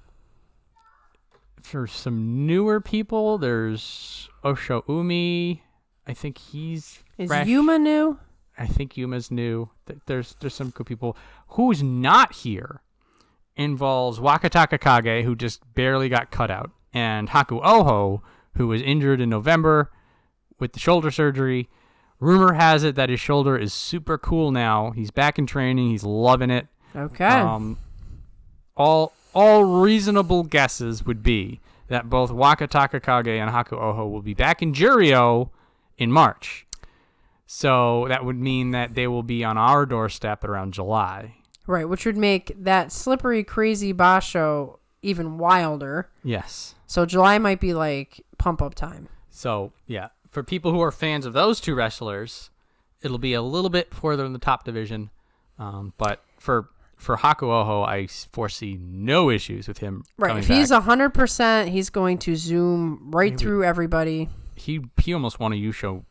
some newer people, there's Hoshoryu. I think he's fresh. Yuma new? I think Yuma's new. There's some good people. Who's not here involves Wakatakakage, who just barely got cut out, and Hakuoho, who was injured in November with the shoulder surgery. Rumor has it that his shoulder is super cool now. He's back in training. He's loving it. Okay. All reasonable guesses would be that both Wakatakakage and Hakuoho will be back in Juryo in March. So that would mean that they will be on our doorstep around July. Right, which would make that slippery, crazy Basho even wilder. Yes. So July might be like pump-up time. So, yeah. For people who are fans of those two wrestlers, it'll be a little bit further in the top division. But for Hakuoho, I foresee no issues with him coming If back. he's 100%, he's going to zoom right through everybody. He almost won a Yusho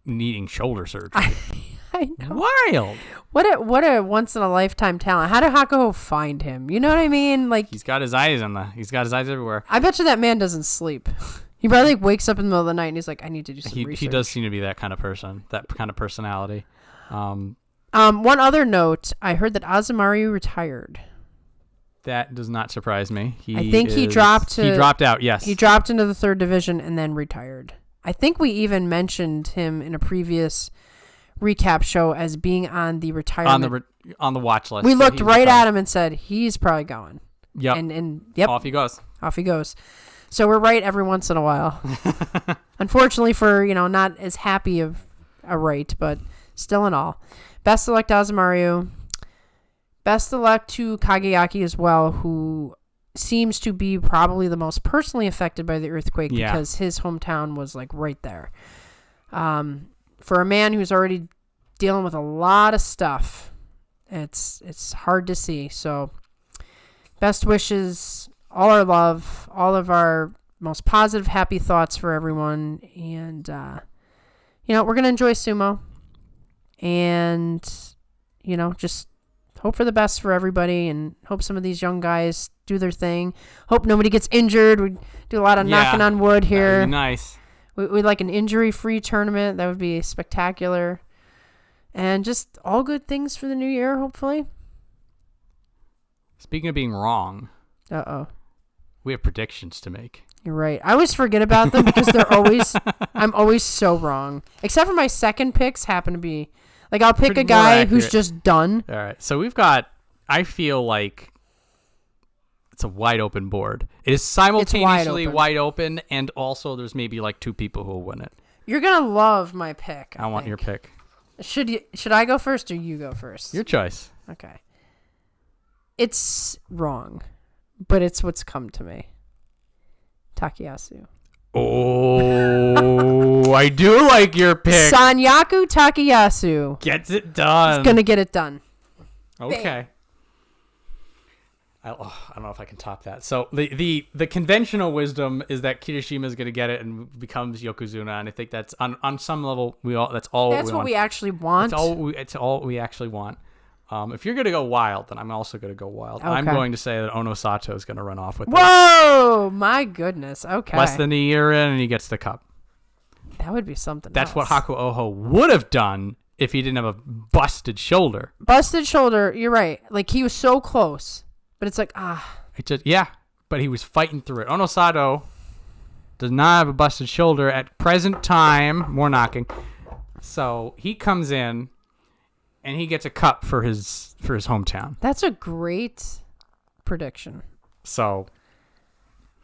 needing shoulder surgery. I know. Wild. What a once in a lifetime talent. How did Hakuoho find him? You know what I mean? Like He's got his eyes everywhere. I bet you that man doesn't sleep. He probably wakes up in the middle of the night and he's like, I need to do some research. He does seem to be that kind of person, that kind of personality. One other note, I heard that Azumariu retired. That does not surprise me. He dropped out, yes. He dropped into the 3rd division and then retired. I think we even mentioned him in a previous recap show as being on the retirement on the watch list. We looked right at him and said, he's probably going. Yep. And yep. Off he goes. Off he goes. So we're right every once in a while. Unfortunately for, not as happy of a right, but still in all. Best of luck to Azumariu. Best of luck to Kageyaki as well, who seems to be probably the most personally affected by the earthquake because his hometown was like right there. For a man who's already dealing with a lot of stuff, it's hard to see. So best wishes, all our love, all of our most positive, happy thoughts for everyone. And, we're going to enjoy sumo. And, just hope for the best for everybody and hope some of these young guys do their thing. Hope nobody gets injured. We do a lot of knocking on wood here. That'd be nice. We'd like an injury-free tournament. That would be spectacular. And just all good things for the new year, hopefully. Speaking of being wrong. Uh-oh. We have predictions to make. You're right. I always forget about them because I'm always so wrong. Except for my second picks happen to be, like I'll pick a guy who's just done. All right. So I feel like it's a wide open board. It is simultaneously wide open and also there's maybe like 2 people who will win it. You're going to love my pick. I want your pick. Should I go first or you go first? Your choice. Okay. It's wrong, but it's what's come to me. Takayasu. Oh, I do like your pick. Sanyaku Takayasu. Gets it done. He's going to get it done. Okay. I don't know if I can top that. So the conventional wisdom is that Kirishima is going to get it and becomes Yokozuna, and I think that's on some level that's what we actually want. It's all we actually want. If you're going to go wild, then I'm also going to go wild. Okay. I'm going to say that Onosato is going to run off with Whoa! My goodness. Okay. Less than a year in, and he gets the cup. That would be something That's else. what Hakuoho would have done if he didn't have a busted shoulder. Busted shoulder, you're right. Like, he was so close, but it's like, but he was fighting through it. Onosato does not have a busted shoulder at present time. More knocking. So he comes in, and he gets a cup for his hometown. That's a great prediction. So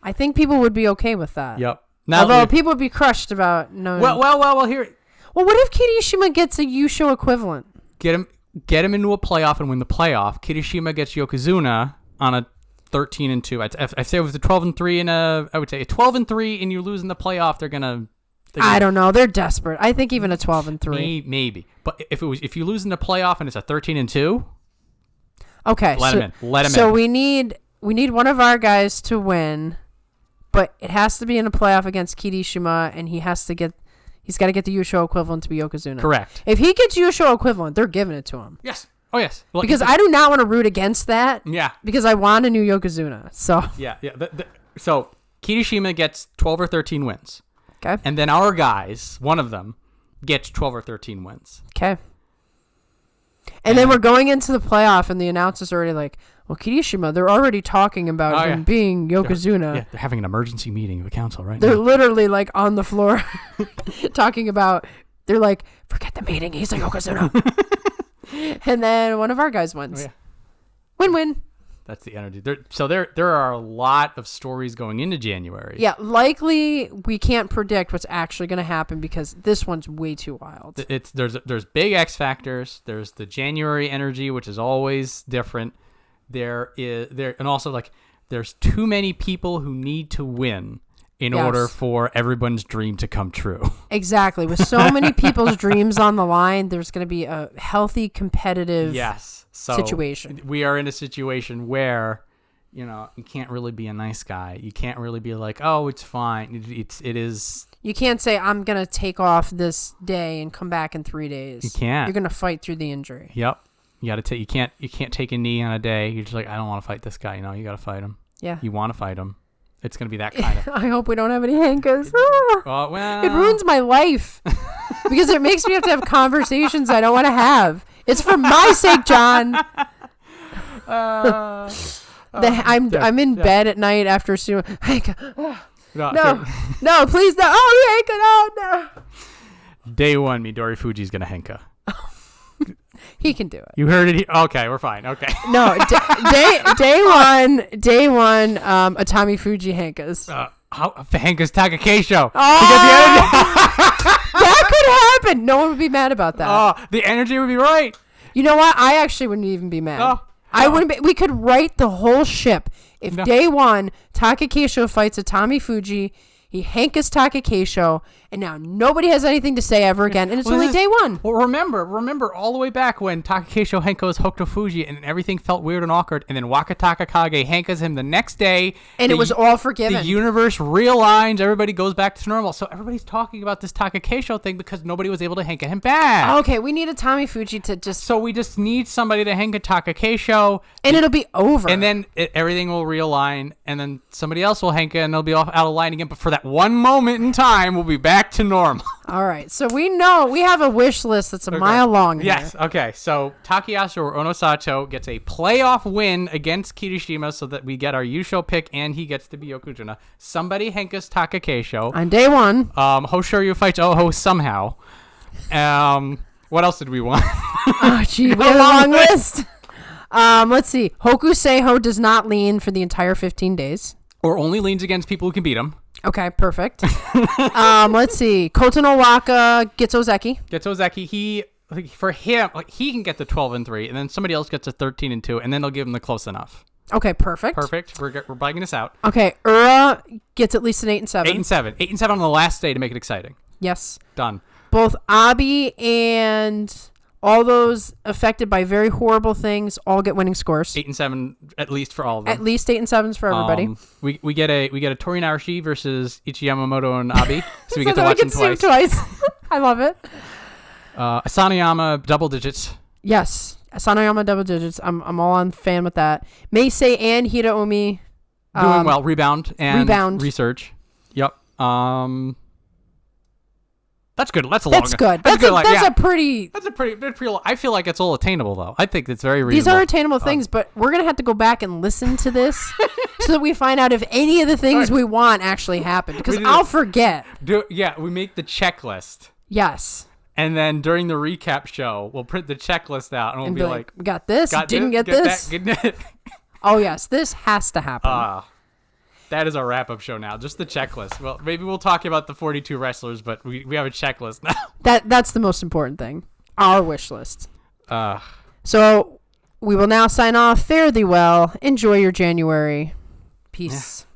I think people would be okay with that. Yep. Although people would be crushed about knowing. Well, here. Well, what if Kirishima gets a Yusho equivalent? Get him into a playoff and win the playoff. Kirishima gets Yokozuna on a 13-2. I say it was a 12-3 and I would say a 12-3 and you lose in the playoff. They're gonna. I don't know. They're desperate. I think even a 12-3. Maybe. But if you lose in the playoff and it's a 13-2. Okay. Let him in. So we need one of our guys to win but it has to be in a playoff against Kirishima, and he's got to get the Yusho equivalent to be Yokozuna. Correct. If he gets Yusho equivalent, they're giving it to him. Yes. Oh, yes. Well, because I do not want to root against that. Yeah. Because I want a new Yokozuna. So. Yeah. So Kirishima gets 12 or 13 wins. Okay. And then our guys, one of them, gets 12 or 13 wins. Okay. And then we're going into the playoff, and the announcer's already like, well, Kirishima, they're already talking about him being Yokozuna. They're having an emergency meeting of the council right They're now. literally like on the floor talking about, they're like, forget the meeting, he's a Yokozuna. And then one of our guys wins. Oh, yeah. Win-win. That's the energy. There are a lot of stories going into January. Yeah, likely we can't predict what's actually going to happen because this one's way too wild. There's big X factors. There's the January energy, which is always different. And also like there's too many people who need to win in order for everyone's dream to come true. Exactly. With so many people's dreams on the line, there's going to be a healthy competitive situation. We are in a situation where, you can't really be a nice guy. You can't really be like, oh, it's fine. It is. You can't say, I'm going to take off this day and come back in 3 days. You can't. You're going to fight through the injury. Yep. You got to take. You can't take a knee on a day. You're just like, I don't want to fight this guy. You got to fight him. Yeah. You want to fight him. It's going to be that kind of. I hope we don't have any hankas. Well, it ruins my life because it makes me have to have conversations I don't want to have. It's for my sake, John. I'm in bed at night after Sumo. Hanka. No, please no. Oh, Hanka, no. Day one, Midorifuji's going to Henka. He can do it. You heard it. Okay, we're fine. Okay. No, day one, Atamifuji Hankas. Henka's Takakeisho. That could happen. No one would be mad about that. Oh, the energy would be right. You know what? I actually wouldn't even be mad. I wouldn't be. We could right the whole ship. If day one, Takakeisho fights Atamifuji, he Hankas Takakeisho, and now nobody has anything to say ever again, and it's only day one. Well, remember all the way back when Takakeisho Henko's Hokutofuji, and everything felt weird and awkward, and then Wakataka Kage Henkas him the next day. And it was all forgiven. The universe realigns, everybody goes back to normal. So everybody's talking about this Takakeisho thing because nobody was able to Henka him back. Okay, we need Atamifuji to just... So we just need somebody to Henka Takakeisho. And it'll be over. And then everything will realign, and then somebody else will Henka, and they'll be off out of line again. But for that one moment in time, we'll be back to normal. All right. So we have a wish list that's a mile long here. Yes. Okay. So Takayasu or Onosato gets a playoff win against Kirishima so that we get our Yusho pick and he gets to be Yokozuna. Somebody Henkas Takakeisho. On day one. Hoshoryu fights Oho somehow. What else did we want? Oh, gee. We have a long list. Let's see. Hokuseiho does not lean for the entire 15 days. Or only leans against people who can beat him. Okay, perfect. Let's see. Kotonowaka gets Ozeki. For him, he can get the 12-3, and then somebody else gets a 13-2, and then they'll give him the close enough. Okay, perfect. We're bagging this out. Okay, Ura gets at least an 8-7. 8-7 on the last day to make it exciting. Yes. Done. Both Abi and all those affected by very horrible things all get winning scores. 8-7 at least for all of them. At least 8 and 7s for everybody. We get a Tori Naoshi versus Ichiyamamoto and Abi, so we get to watch them twice. I love it. Asanoyama double digits. Yes, Asanoyama double digits. I'm all on fan with that. Meisei and Hiradoumi doing well. Rebound research. Yep. That's good. That's good. That's a pretty. I feel like it's all attainable though. I think it's very reasonable. These are attainable things, but we're gonna have to go back and listen to this so that we find out if any of the things we want actually happen. Because I'll forget. We make the checklist. Yes. And then during the recap show, we'll print the checklist out, and we'll be like, "We got this. Didn't get this. Oh yes, this has to happen." That is our wrap-up show now. Just the checklist. Well, maybe we'll talk about the 42 wrestlers, but we have a checklist now. That's the most important thing. Our wish list. So we will now sign off. Fare thee well. Enjoy your January. Peace. Yeah.